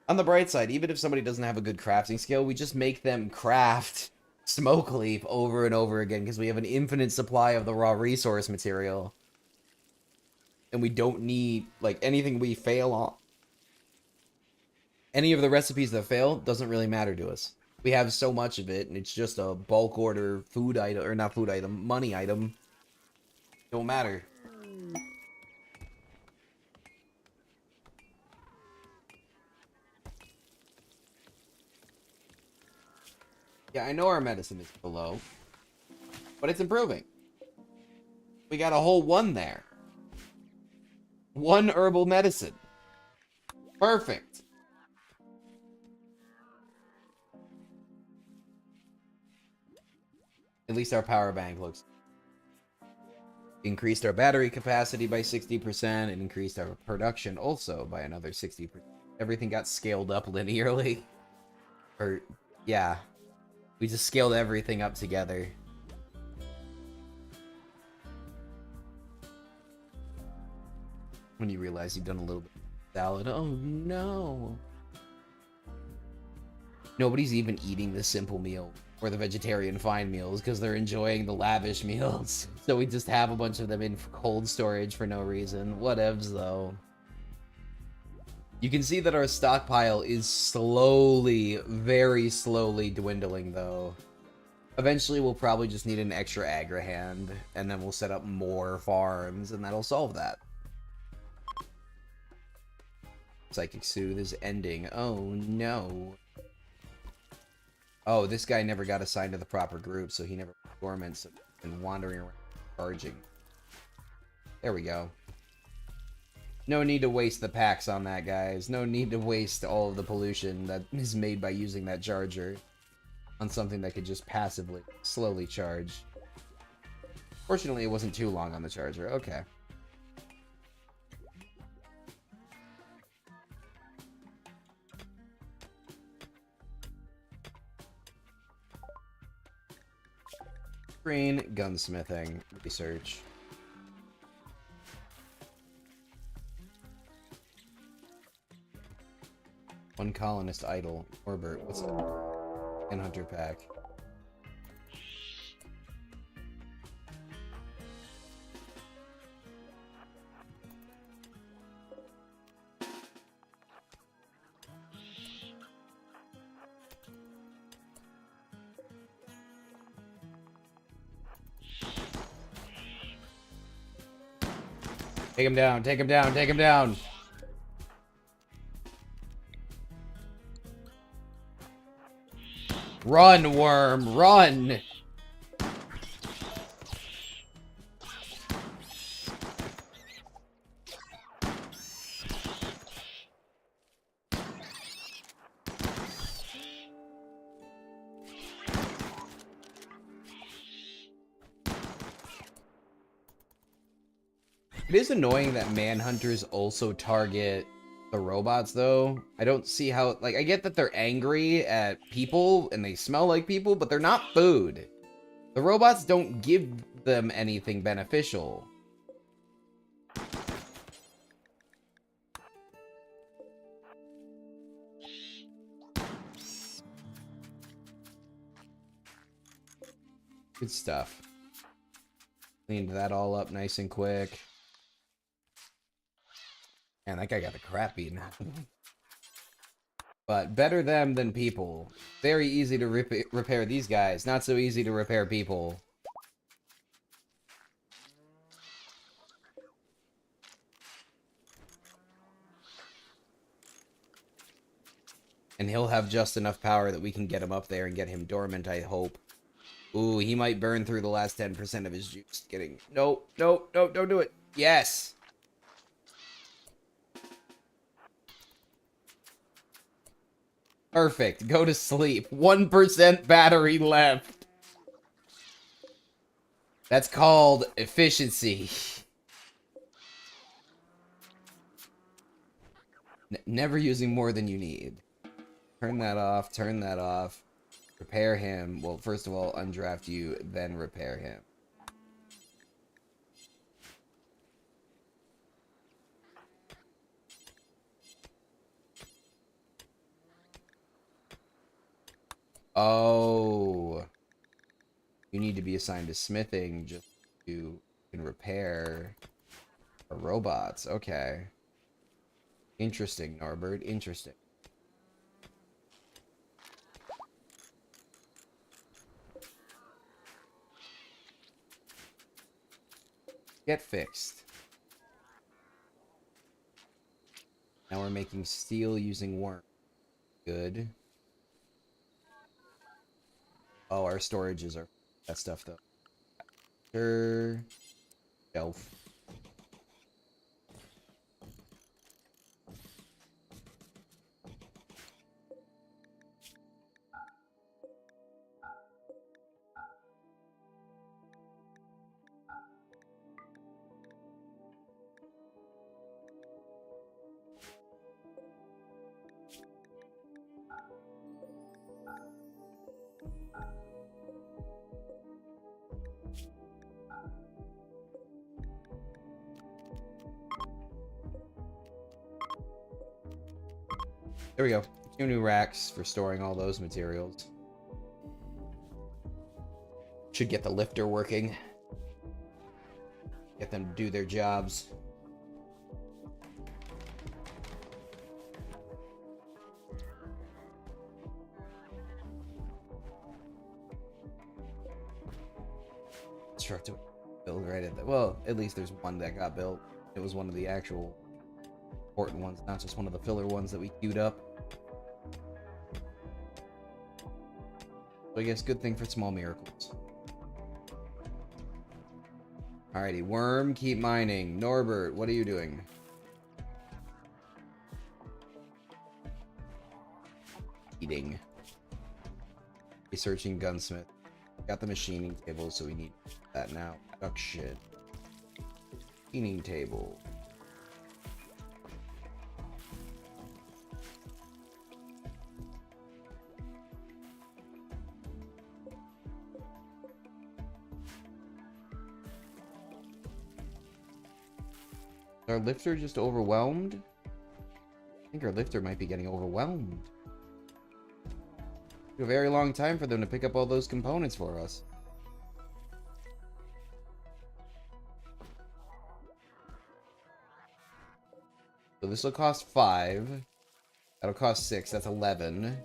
On the bright side, even if somebody doesn't have a good crafting skill, we just make them craft smoke leaf over and over again because we have an infinite supply of the raw resource material. And we don't need, like, anything we fail on. Any of the recipes that fail doesn't really matter to us. We have so much of it, and it's just a bulk order food item, or not food item, money item. Don't matter. Yeah, I know our medicine is below, but it's improving. We got a whole 1 there. 1 herbal medicine. Perfect. At least our power bank looks. Increased our battery capacity by 60% and increased our production also by another 60%. Everything got scaled up linearly. Or, yeah. We just scaled everything up together. When you realize you've done a little bit of salad. Oh no. Nobody's even eating the simple meal or the vegetarian fine meals because they're enjoying the lavish meals. So we just have a bunch of them in cold storage for no reason. Whatevs though. You can see that our stockpile is slowly, very slowly dwindling though. Eventually we'll probably just need an extra agra hand and then we'll set up more farms and that'll solve that. Psychic Soothe is ending. Oh no. Oh, this guy never got assigned to the proper group, so he never went dormant, so he's been wandering around charging. There we go. No need to waste the packs on that, guys. No need to waste all of the pollution that is made by using that charger on something that could just passively, slowly charge. Fortunately, it wasn't too long on the charger. Okay. Green gunsmithing research. One colonist idle. Orbert, what's that? And hunter pack. Take him down, take him down, take him down! Run, worm, run! It is annoying that manhunters also target the robots, though. I don't see how... Like, I get that they're angry at people and they smell like people, but they're not food. The robots don't give them anything beneficial. Good stuff. Cleaned that all up nice and quick. Man, that guy got the crap beaten out of him. But better them than people. Very easy to repair these guys. Not so easy to repair people. And he'll have just enough power that we can get him up there and get him dormant, I hope. Ooh, he might burn through the last 10% of his juice. Getting... Nope, nope, nope, don't do it. Yes! Perfect. Go to sleep. 1% battery left. That's called efficiency. Never using more than you need. Turn that off. Turn that off. Repair him. Well, first of all, undraft you, then repair him. Oh. You need to be assigned to smithing just to can repair robots. Okay. Interesting, Norbert. Interesting. Get fixed. Now we're making steel using worm. Good. Oh, our storages are that stuff though. Sure. Shelf. There we go. 2 new racks for storing all those materials. Should get the lifter working. Get them to do their jobs. Construct to build right at that. Well, at least there's one that got built. It was one of the actual important ones, not just one of the filler ones that we queued up. So I guess good thing for small miracles. Alrighty, Worm, keep mining. Norbert, what are you doing? eating. Researching gunsmith. Got the machining table, so we need that now. Production. Machining table. Is our lifter just overwhelmed? I think our lifter might be getting overwhelmed. It took a very long time for them to pick up all those components for us. So this will cost 5. That'll cost 6. That's 11.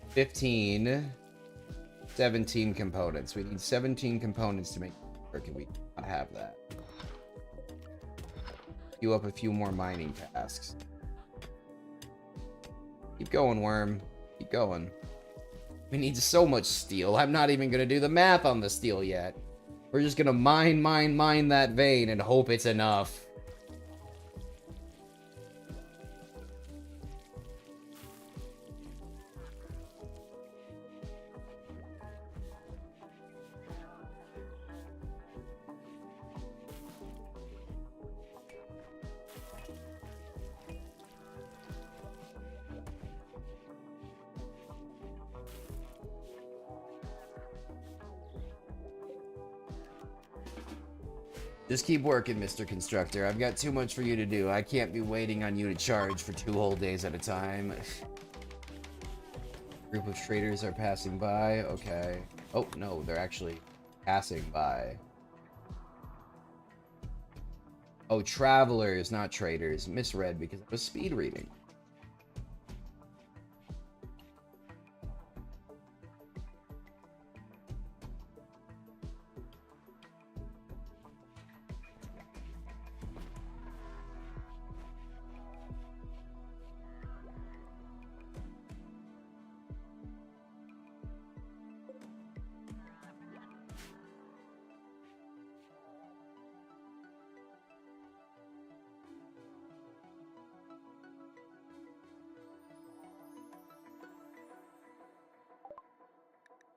15. 17 components. We need 17 components to make it work, and we not have that. Queue up a few more mining tasks. Keep going, worm. Keep going. We need so much steel. I'm not even gonna do the math on the steel yet. We're just gonna mine that vein and hope it's enough. Just keep working, Mr. Constructor. I've got too much for you to do. I can't be waiting on you to charge for 2 whole days at a time. Group of traders are passing by. Okay. Oh, no, they're actually passing by. Oh, travelers, not traders. Misread because it was speed reading.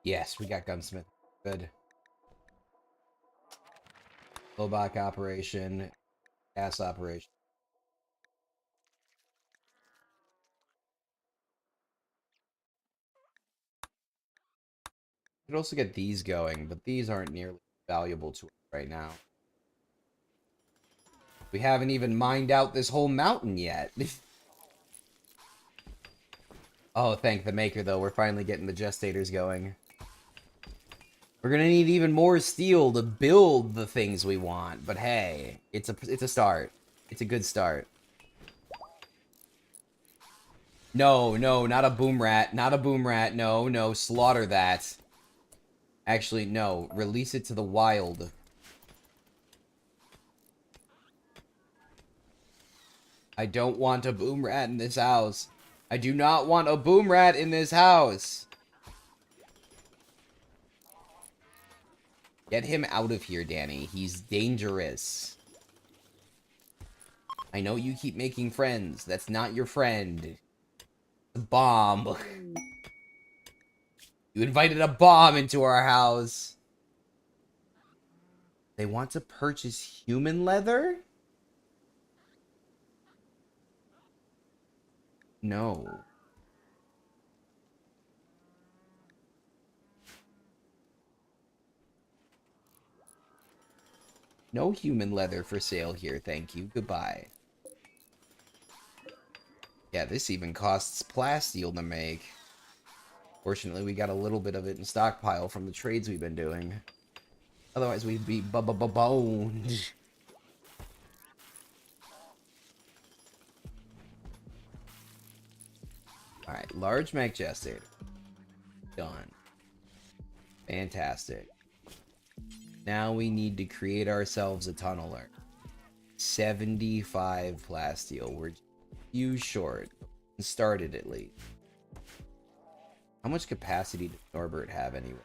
Yes, we got gunsmith. Good. Lobach operation. Gas operation. We could also get these going, but these aren't nearly valuable to us right now. We haven't even mined out this whole mountain yet. Oh, thank the maker, though. We're finally getting the gestators going. We're gonna need even more steel to build the things we want, but hey, it's a start. It's a good start. No, not a boom rat. Not a boom rat. No, slaughter that. Actually, no. Release it to the wild. I don't want a boom rat in this house. I do not want a boom rat in this house. Get him out of here, Danny. He's dangerous. I know you keep making friends. That's not your friend. A bomb. You invited a bomb into our house. They want to purchase human leather? No. No human leather for sale here, thank you. Goodbye. Yeah, this even costs plasteel to make. Fortunately, we got a little bit of it in stockpile from the trades we've been doing. Otherwise, we'd be boned. Alright, large mech gestator. Done. Fantastic. Now we need to create ourselves a tunneler. 75 plasteel. We're few short. Started at least. How much capacity does Norbert have anyway?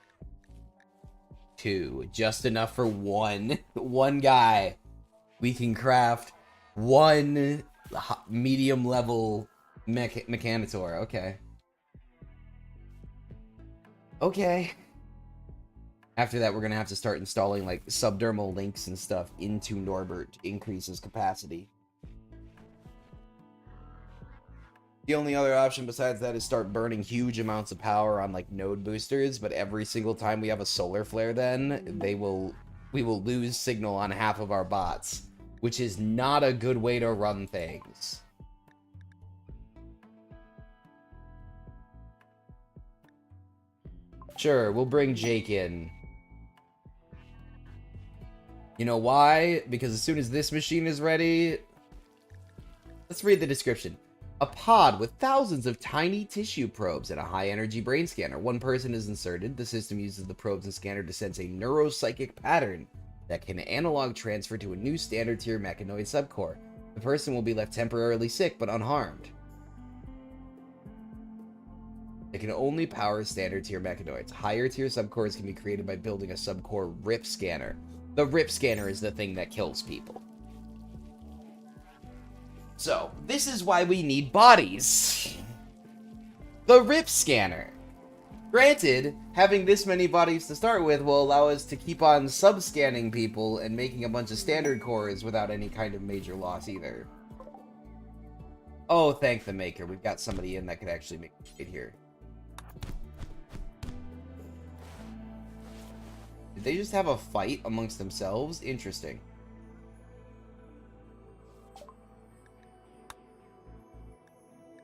2. Just enough for one. One guy. We can craft one medium level Mechanitor. Okay. Okay. After that, we're going to have to start installing, like, subdermal links and stuff into Norbert to increase his capacity. The only other option besides that is start burning huge amounts of power on, like, node boosters, but every single time we have a solar flare then, we will lose signal on half of our bots, which is not a good way to run things. Sure, we'll bring Jake in. You know why? Because as soon as this machine is ready... Let's read the description. A pod with thousands of tiny tissue probes and a high-energy brain scanner. One person is inserted. The system uses the probes and scanner to sense a neuropsychic pattern that can analog transfer to a new standard tier mechanoid subcore. The person will be left temporarily sick but unharmed. It can only power standard tier mechanoids. Higher tier subcores can be created by building a subcore RIP scanner. The RIP scanner is the thing that kills people. So, this is why we need bodies. The RIP scanner. Granted, having this many bodies to start with will allow us to keep on sub-scanning people and making a bunch of standard cores without any kind of major loss either. Oh, thank the maker. We've got somebody in that could actually make it here. Did they just have a fight amongst themselves? Interesting.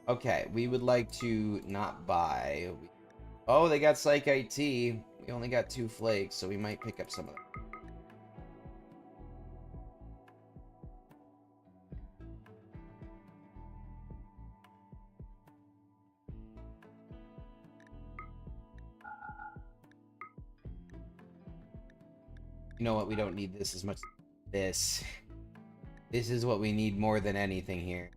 Okay, we would like to not buy. Oh, they got Psych IT. We only got 2 flakes, so we might pick up some of them. You know what? We don't need this as much as this. This is what we need more than anything here.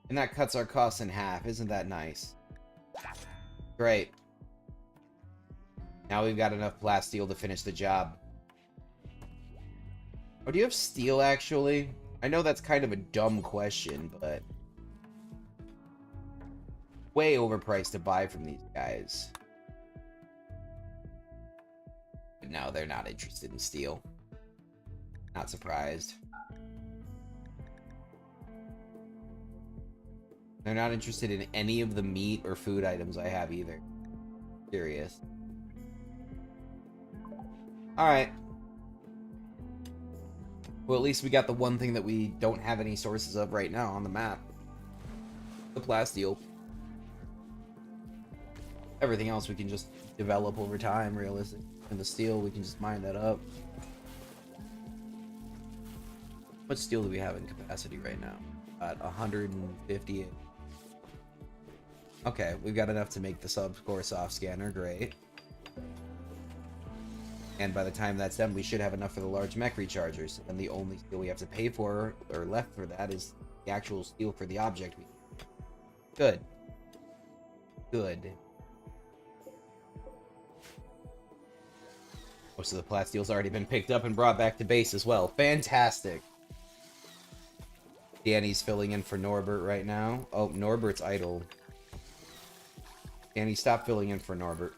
And that cuts our costs in half. Isn't that nice? Great. Now we've got enough plasteel to finish the job. Oh, do you have steel, actually? I know that's kind of a dumb question, but... way overpriced to buy from these guys. But no, they're not interested in steel. Not surprised. They're not interested in any of the meat or food items I have either. Curious. Alright. Well, at least we got the one thing that we don't have any sources of right now on the map. The plasteel. Everything else we can just develop over time, realistic. And the steel, we can just mine that up. What steel do we have in capacity right now? About 150. Okay, we've got enough to make the subcore soft scanner. Great. And by the time that's done, we should have enough for the large mech rechargers. And the only steel we have to pay for, or left for that, is the actual steel for the object. Good. Good. Most of the plasteel's already been picked up and brought back to base as well. Fantastic. Danny's filling in for Norbert right now. Oh, Norbert's idle. Danny, stop filling in for Norbert.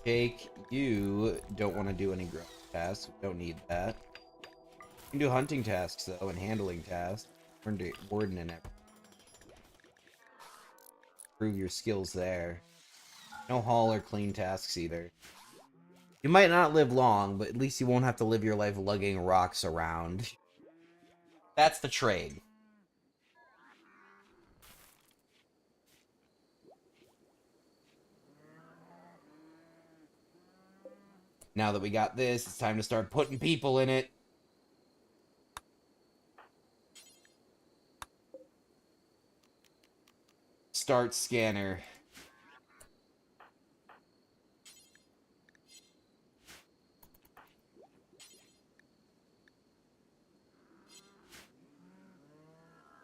Jake, you don't want to do any growth tasks. We don't need that. You can do hunting tasks, though, and handling tasks. Warden and everything. Improve your skills there. No haul or clean tasks either. You might not live long, but at least you won't have to live your life lugging rocks around. That's the trade. Now that we got this, it's time to start putting people in it. Start scanner.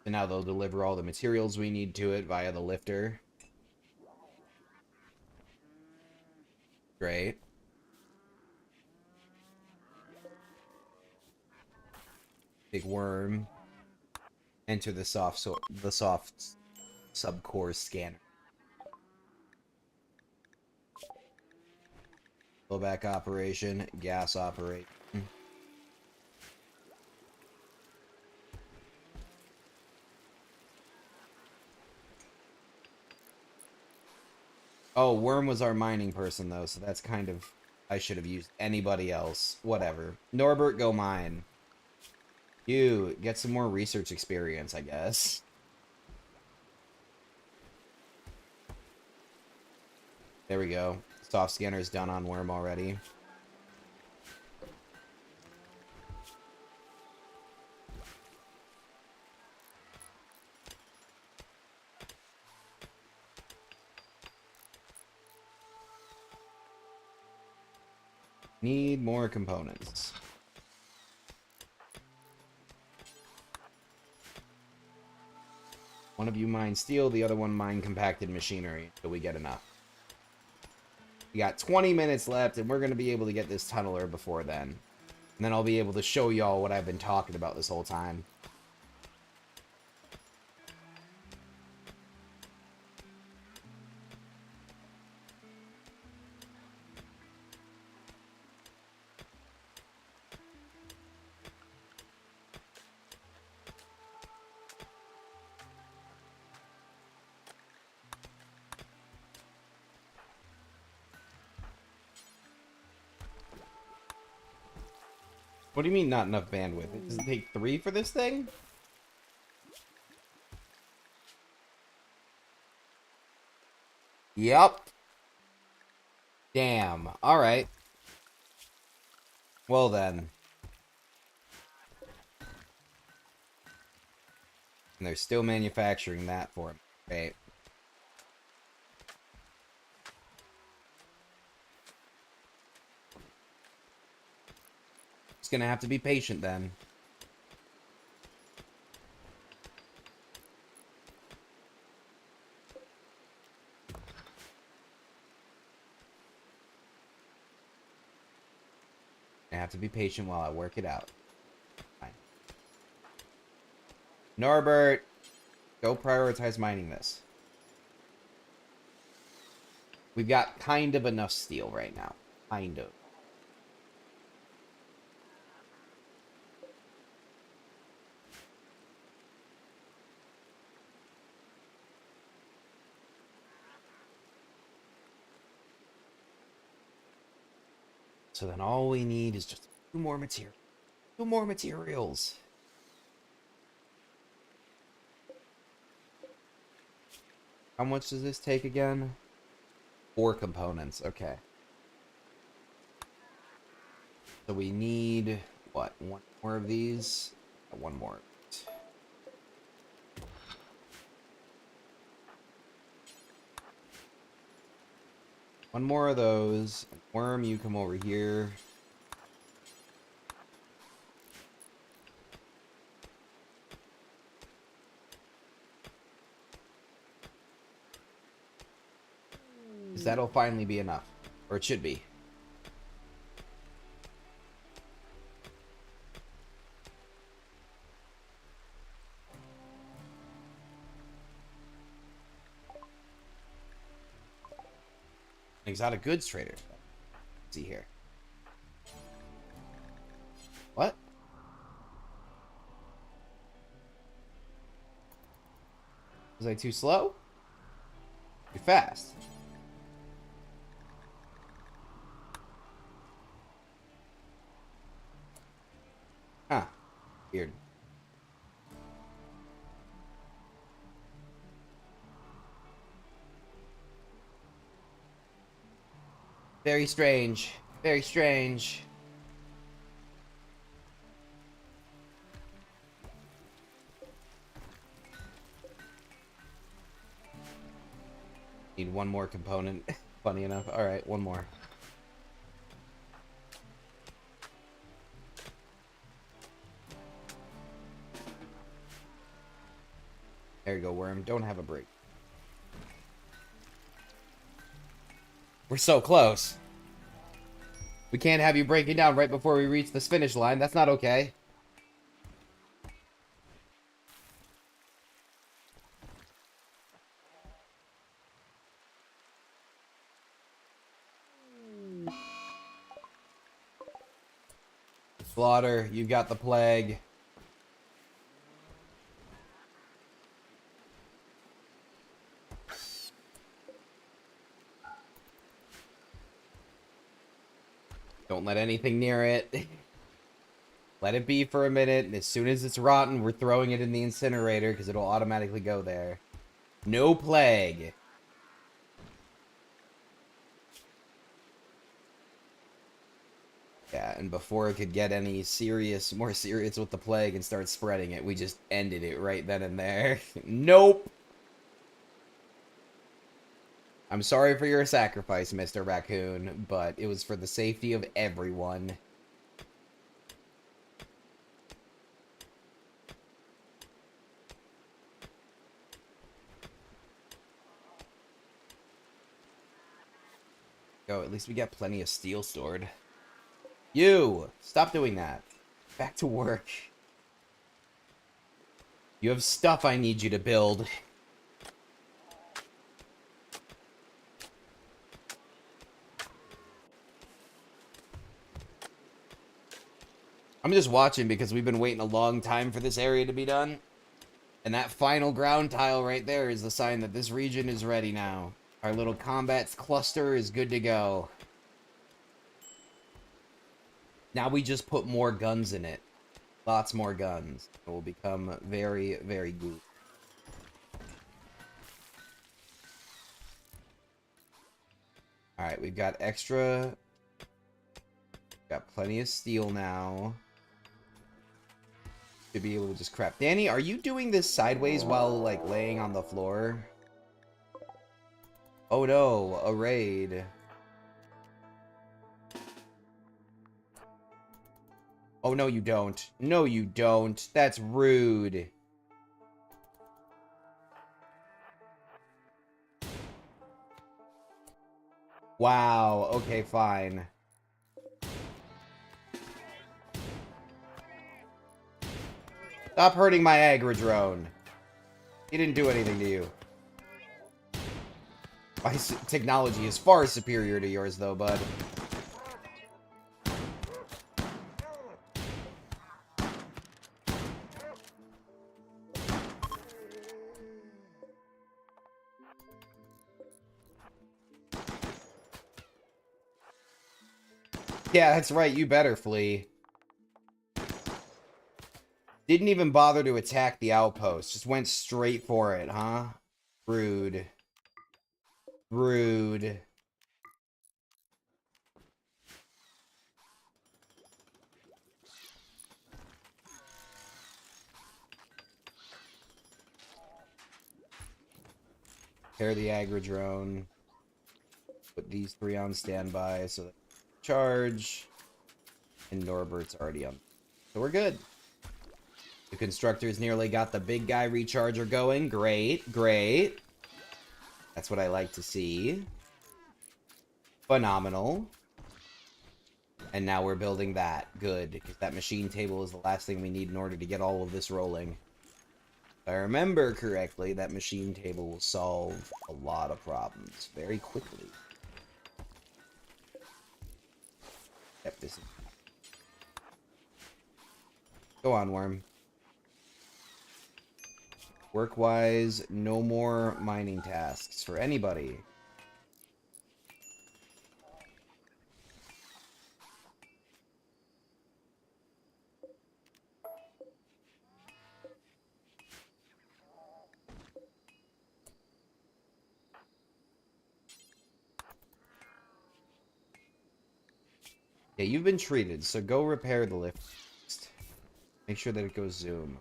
And now they'll deliver all the materials we need to it via the lifter. Great. Big worm. Enter the soft subcore scanner. Blowback operation, gas operation. Oh, Worm was our mining person, though, so that's kind of... I should have used anybody else. Whatever. Norbert, go mine. You, get some more research experience, I guess. There we go. Soft scanner's done on Worm already. Need more components. One of you mine steel, the other one mine compacted machinery, so we get enough. We got 20 minutes left, and we're going to be able to get this tunneler before then. And then I'll be able to show y'all what I've been talking about this whole time. What do you mean not enough bandwidth? Does it take 3 for this thing? Yup. Damn. Alright. Well then. And they're still manufacturing that for him. Right. Gonna have to be patient then. I have to be patient while I work it out. Fine. Norbert, go prioritize mining this. We've got kind of enough steel right now. Kind of. So then all we need is just 2 more materials. 2 more materials. How much does this take again? 4 components. Okay. So we need, what, 1 more of these? 1 more. One more of those. Worm, you come over here. Because that'll finally be enough. Or it should be. Exotic goods trader. Let's see here. What? Was I too slow? Too fast. Huh. Weird. Very strange. Very strange. Need 1 more component. Funny enough. Alright, 1 more. There you go, Worm. Don't have a break. We're so close. We can't have you breaking down right before we reach this finish line. That's not okay. Slaughter, you've got the plague. Don't let anything near it. Let it be for a minute, and as soon as it's rotten, we're throwing it in the incinerator, because it'll automatically go there. No plague. Yeah, and before it could get any more serious with the plague and start spreading it, we just ended it right then and there. Nope. I'm sorry for your sacrifice, Mr. Raccoon, but it was for the safety of everyone. Oh, at least we got plenty of steel stored. You! Stop doing that. Back to work. You have stuff I need you to build. I'm just watching because we've been waiting a long time for this area to be done. And that final ground tile right there is the sign that this region is ready now. Our little combat cluster is good to go. Now we just put more guns in it. Lots more guns. It will become very, very good. Alright, we've got extra. Got plenty of steel now. To be able to just crap. Danny, are you doing this sideways while, like, laying on the floor? Oh no, a raid. Oh, no, you don't. No, you don't. That's rude. Wow, okay, fine. Stop hurting my Agrodrone. He didn't do anything to you. My technology is far superior to yours, though, bud. Yeah, that's right. You better flee. Didn't even bother to attack the outpost. Just went straight for it, huh? Rude. Rude. Repair the Agrodrone. Put these 3 on standby so that charge. And Norbert's already on. So we're good. The constructors nearly got the big guy recharger going. Great, great. That's what I like to see. Phenomenal. And now we're building that. Good, because that machine table is the last thing we need in order to get all of this rolling. If I remember correctly, that machine table will solve a lot of problems very quickly. Yep, this is... Go on, Worm. Work-wise, no more mining tasks for anybody. Yeah, you've been treated, so go repair the lift. Make sure that it goes zoom.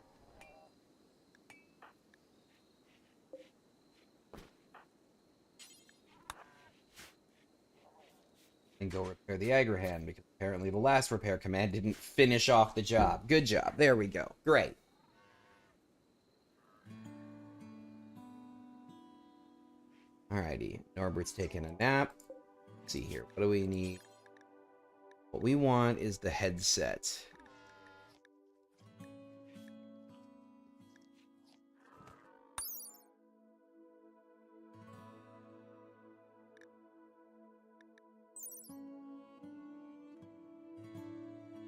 And go repair the Agrahan, because apparently the last repair command didn't finish off the job. Good job. There we go. Great. Alrighty. Norbert's taking a nap. Let's see here. What do we need? What we want is the headset.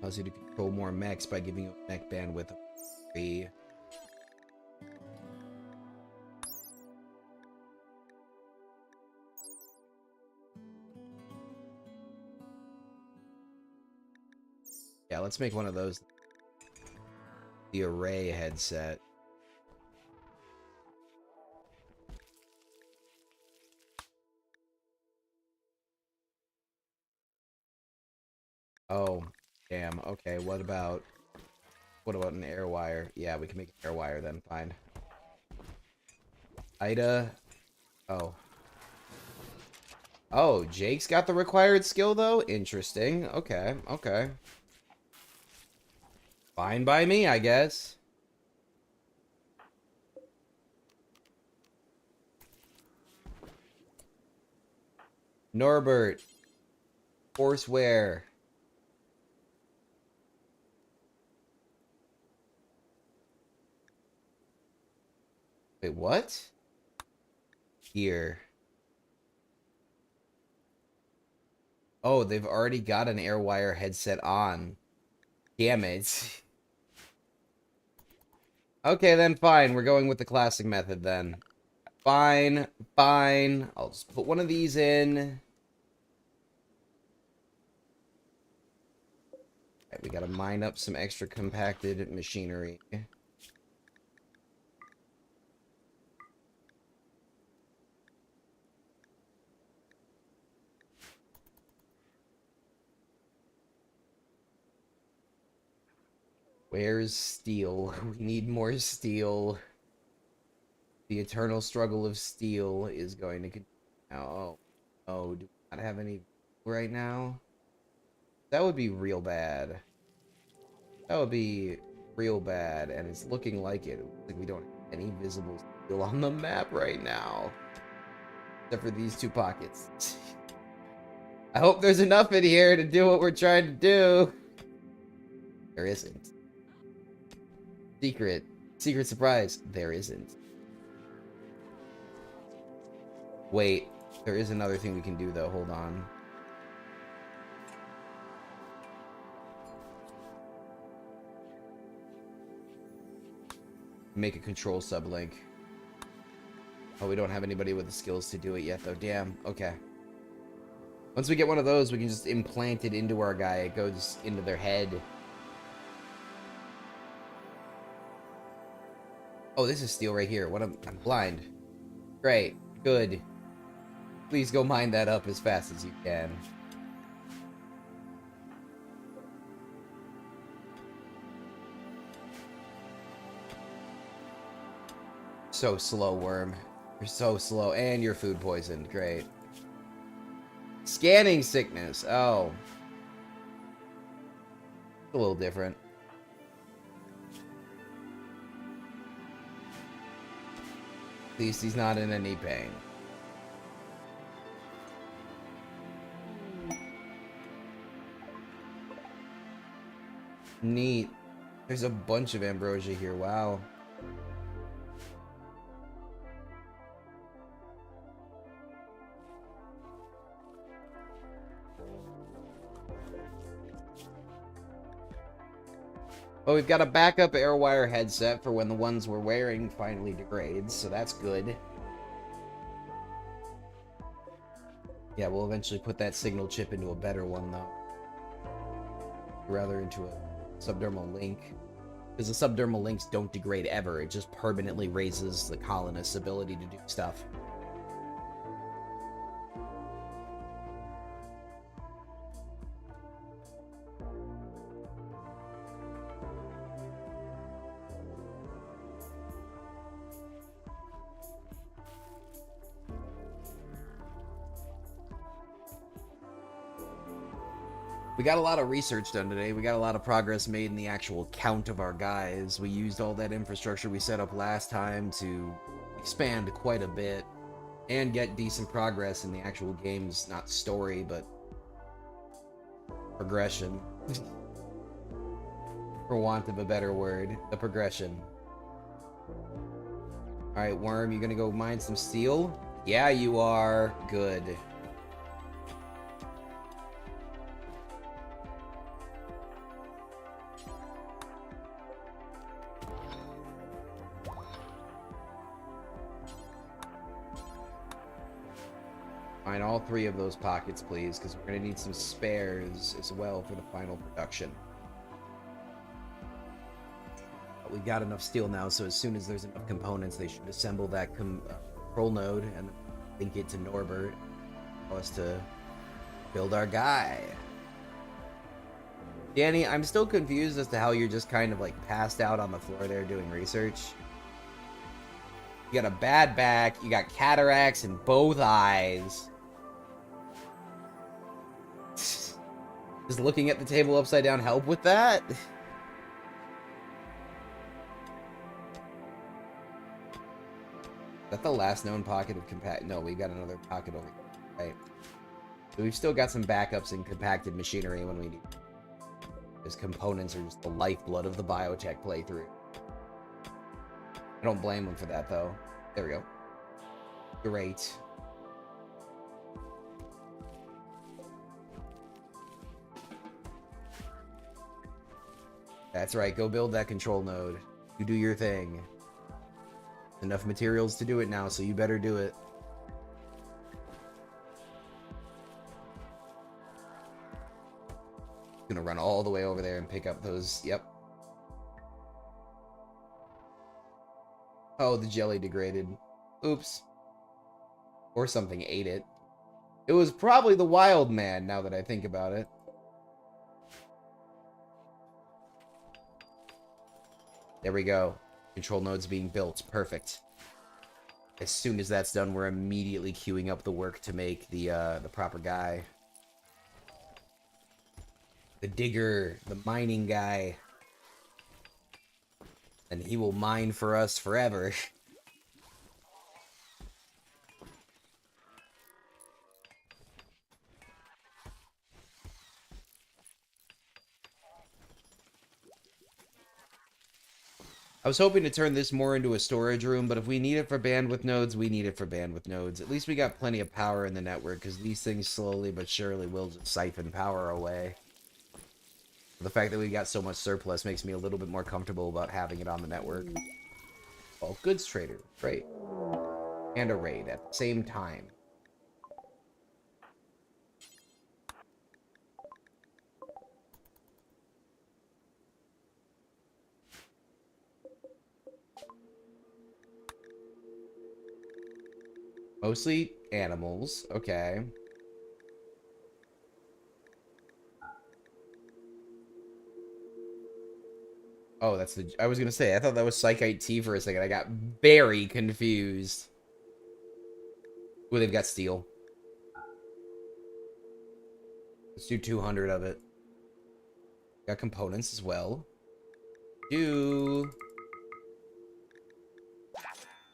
Allows you to control more mechs by giving you a mech bandwidth of 3. Yeah, let's make one of those. The array headset. Oh, damn. Okay, what about an air wire? Yeah, we can make an air wire then. Fine. Ida. Oh. Oh, Jake's got the required skill though? Interesting. Okay, okay. Fine by me, I guess. Norbert. Courseware. Wait, what? Here. Oh, they've already got an Airwire headset on. Damn it. Okay, then fine. We're going with the classic method then. Fine, fine. I'll just put one of these in. Right, we gotta mine up some extra compacted machinery. Where's steel? We need more steel. The eternal struggle of steel is going to continue now. Oh, oh, do we not have any right now? That would be real bad. That would be real bad, and it's looking like it. Like we don't have any visible steel on the map right now. Except for these 2 pockets. I hope there's enough in here to do what we're trying to do. There isn't. Secret surprise. There isn't. Wait, there is another thing we can do though. Hold on. Make a control sublink. Oh, we don't have anybody with the skills to do it yet though. Damn. Okay. Once we get one of those, we can just implant it into our guy. It goes into their head. Oh, this is steel right here. I'm blind. Great. Good. Please go mine that up as fast as you can. So slow, worm. You're so slow. And you're food poisoned. Great. Scanning sickness. Oh. A little different. At least he's not in any pain. Neat. There's a bunch of ambrosia here. Wow. Well, we've got a backup Airwire headset for when the ones we're wearing finally degrades, so that's good. Yeah, we'll eventually put that signal chip into a better one, though. Rather into a subdermal link. Because the subdermal links don't degrade ever, it just permanently raises the colonist's ability to do stuff. We got a lot of research done today. We got a lot of progress made in the actual count of our guys. We used all that infrastructure we set up last time to expand quite a bit and get decent progress in the actual game's, not story, but progression. For want of a better word, the progression. Alright, Worm, you gonna go mine some steel? Yeah, you are. Good. Find all 3 of those pockets, please, because we're going to need some spares as well for the final production. But we've got enough steel now, so as soon as there's enough components, they should assemble that control node and link it to Norbert for us to build our guy. Danny, I'm still confused as to how you're just kind of like passed out on the floor there doing research. You got a bad back, you got cataracts in both eyes. Does looking at the table upside down help with that? Is that the last known pocket of compact? No, we got another pocket over here, right? So we've still got some backups in compacted machinery when we need. His components are just the lifeblood of the biotech playthrough. I don't blame him for that, though. There we go. Great. That's right, go build that control node. You do your thing. Enough materials to do it now, so you better do it. Gonna run all the way over there and pick up those. Yep. Oh, the jelly degraded. Oops. Or something ate it. It was probably the wild man, now that I think about it. There we go. Control node's being built. Perfect. As soon as that's done, we're immediately queuing up the work to make the proper guy. The digger, the mining guy. And he will mine for us forever. I was hoping to turn this more into a storage room, but if we need it for bandwidth nodes, we need it for bandwidth nodes. At least we got plenty of power in the network, because these things slowly but surely will just siphon power away. The fact that we got so much surplus makes me a little bit more comfortable about having it on the network. Oh, goods trader. Great. And a raid at the same time. Mostly animals. Okay. Oh, that's the... I was gonna say, I thought that was Psychite T for a second. I got very confused. Ooh, they've got steel. Let's do 200 of it. Got components as well.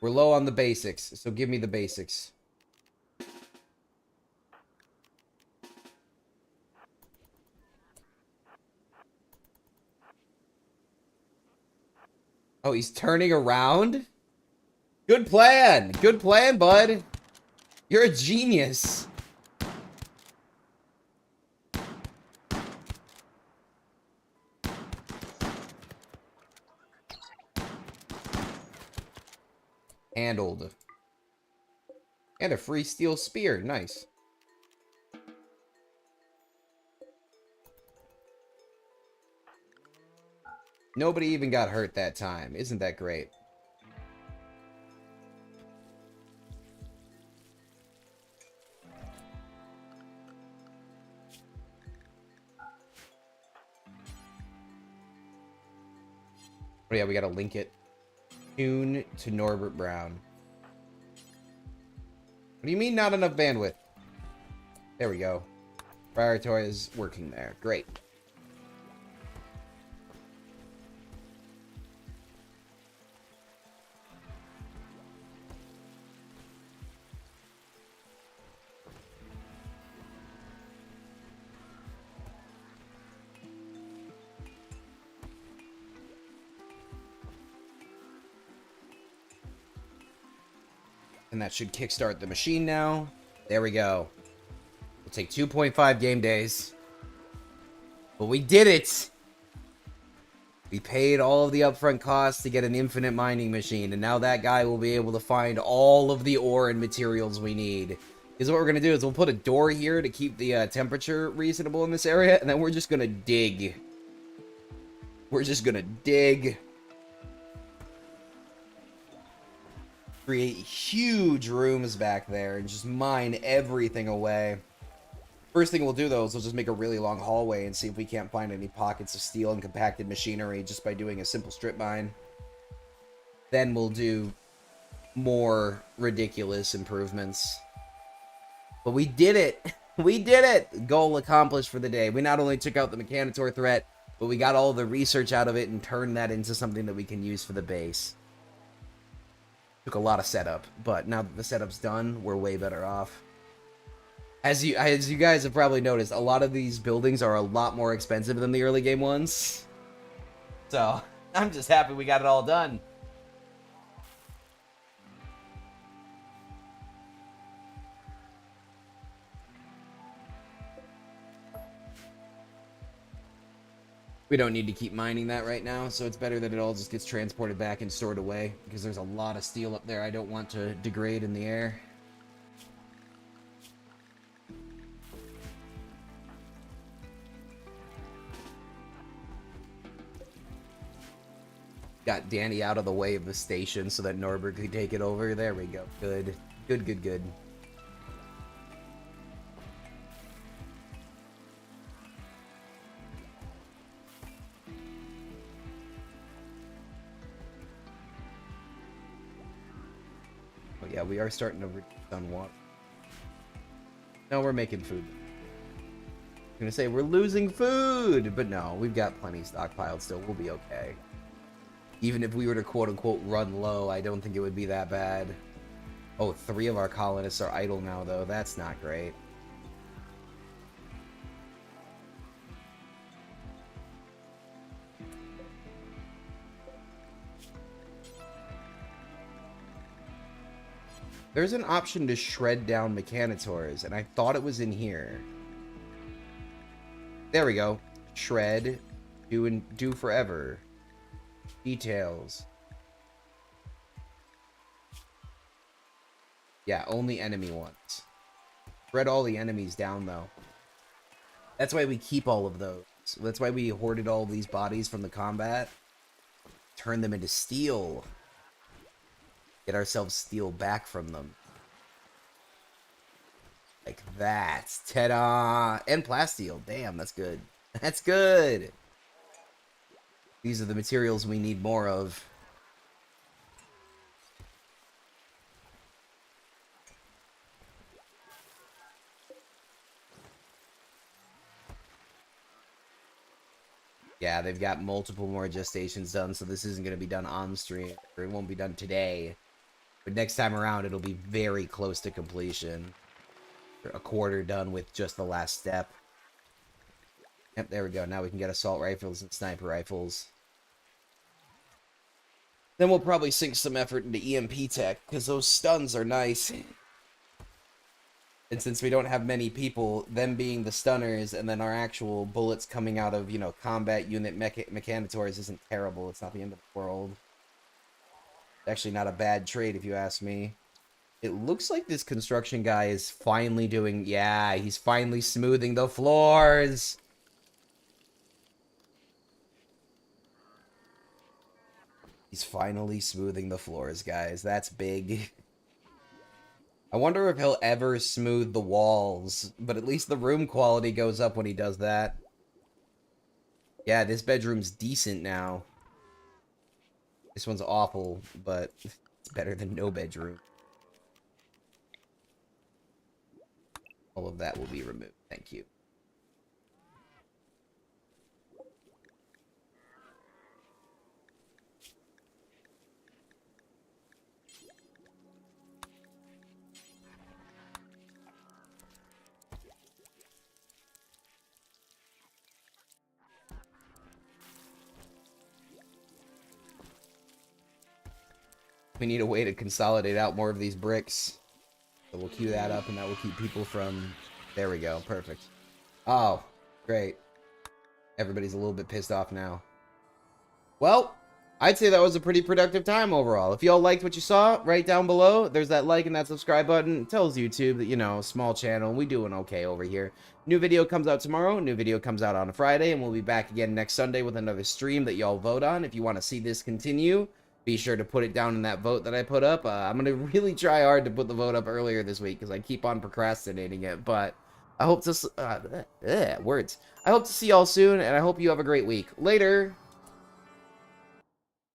We're low on the basics, so give me the basics. Oh, he's turning around? Good plan! Good plan, bud! You're a genius! Handled. And a free steel spear. Nice. Nobody even got hurt that time. Isn't that great? Oh yeah, we gotta link it. Tune to Norbert Brown. What do you mean not enough bandwidth? There we go. Prioritize working there. Great. And that should kickstart the machine now. There we go. It'll take 2.5 game days. But we did it! We paid all of the upfront costs to get an infinite mining machine, and now that guy will be able to find all of the ore and materials we need Is what we're gonna do is we'll put a door here to keep the temperature reasonable in this area, and then we're just gonna dig. We're just gonna dig. Create huge rooms back there and just mine everything away. First thing we'll do, though, is we'll just make a really long hallway and see if we can't find any pockets of steel and compacted machinery just by doing a simple strip mine. Then we'll do more ridiculous improvements. But we did it! We did it! Goal accomplished for the day. We not only took out the Mechanitor threat, but we got all the research out of it and turned that into something that we can use for the base. Took a lot of setup, but now that the setup's done, we're way better off. As you guys have probably noticed, a lot of these buildings are a lot more expensive than the early game ones. So, I'm just happy we got it all done. We don't need to keep mining that right now, so it's better that it all just gets transported back and stored away, because there's a lot of steel up there I don't want to degrade in the air. Got Danny out of the way of the station so that Norbert could take it over. There we go. Good. Good, good, good. Oh yeah, we are starting to reduce on water. No, we're making food. I'm gonna say we're losing food, but no, we've got plenty stockpiled still. We'll be okay. Even if we were to quote-unquote run low, I don't think it would be that bad. Oh, 3 of our colonists are idle now, though. That's not great. There's an option to shred down Mechanitors, and I thought it was in here. There we go. Shred. Do forever. Details. Yeah, only enemy ones. Shred all the enemies down, though. That's why we keep all of those. That's why we hoarded all these bodies from the combat. Turn them into steel. Get ourselves steel back from them. Like that. Ta-da! And plasteel. Damn, that's good. That's good! These are the materials we need more of. Yeah, they've got multiple more gestations done, so this isn't going to be done on stream. Or it won't be done today. But next time around, it'll be very close to completion. A quarter done with just the last step. Yep, there we go. Now we can get assault rifles and sniper rifles. Then we'll probably sink some effort into EMP tech, because those stuns are nice. And since we don't have many people, them being the stunners, and then our actual bullets coming out of, you know, combat unit Mechanitors isn't terrible. It's not the end of the world. Actually not a bad trade, if you ask me. It looks like this construction guy is finally doing... Yeah, he's finally smoothing the floors! He's finally smoothing the floors, guys. That's big. I wonder if he'll ever smooth the walls, but at least the room quality goes up when he does that. Yeah, this bedroom's decent now. This one's awful, but it's better than no bedroom. All of that will be removed. Thank you. We need a way to consolidate out more of these bricks. So we'll queue that up, and that will keep people from... There we go. Perfect. Oh, great. Everybody's a little bit pissed off now. Well, I'd say that was a pretty productive time overall. If y'all liked what you saw, right down below, there's that like and that subscribe button. It tells YouTube that, you know, small channel, we doing okay over here. New video comes out tomorrow, new video comes out on a Friday, and we'll be back again next Sunday with another stream that y'all vote on. If you want to see this continue, be sure to put it down in that vote that I put up. I'm going to really try hard to put the vote up earlier this week because I keep on procrastinating it, but I hope to, words. I hope to see y'all soon, and I hope you have a great week. Later!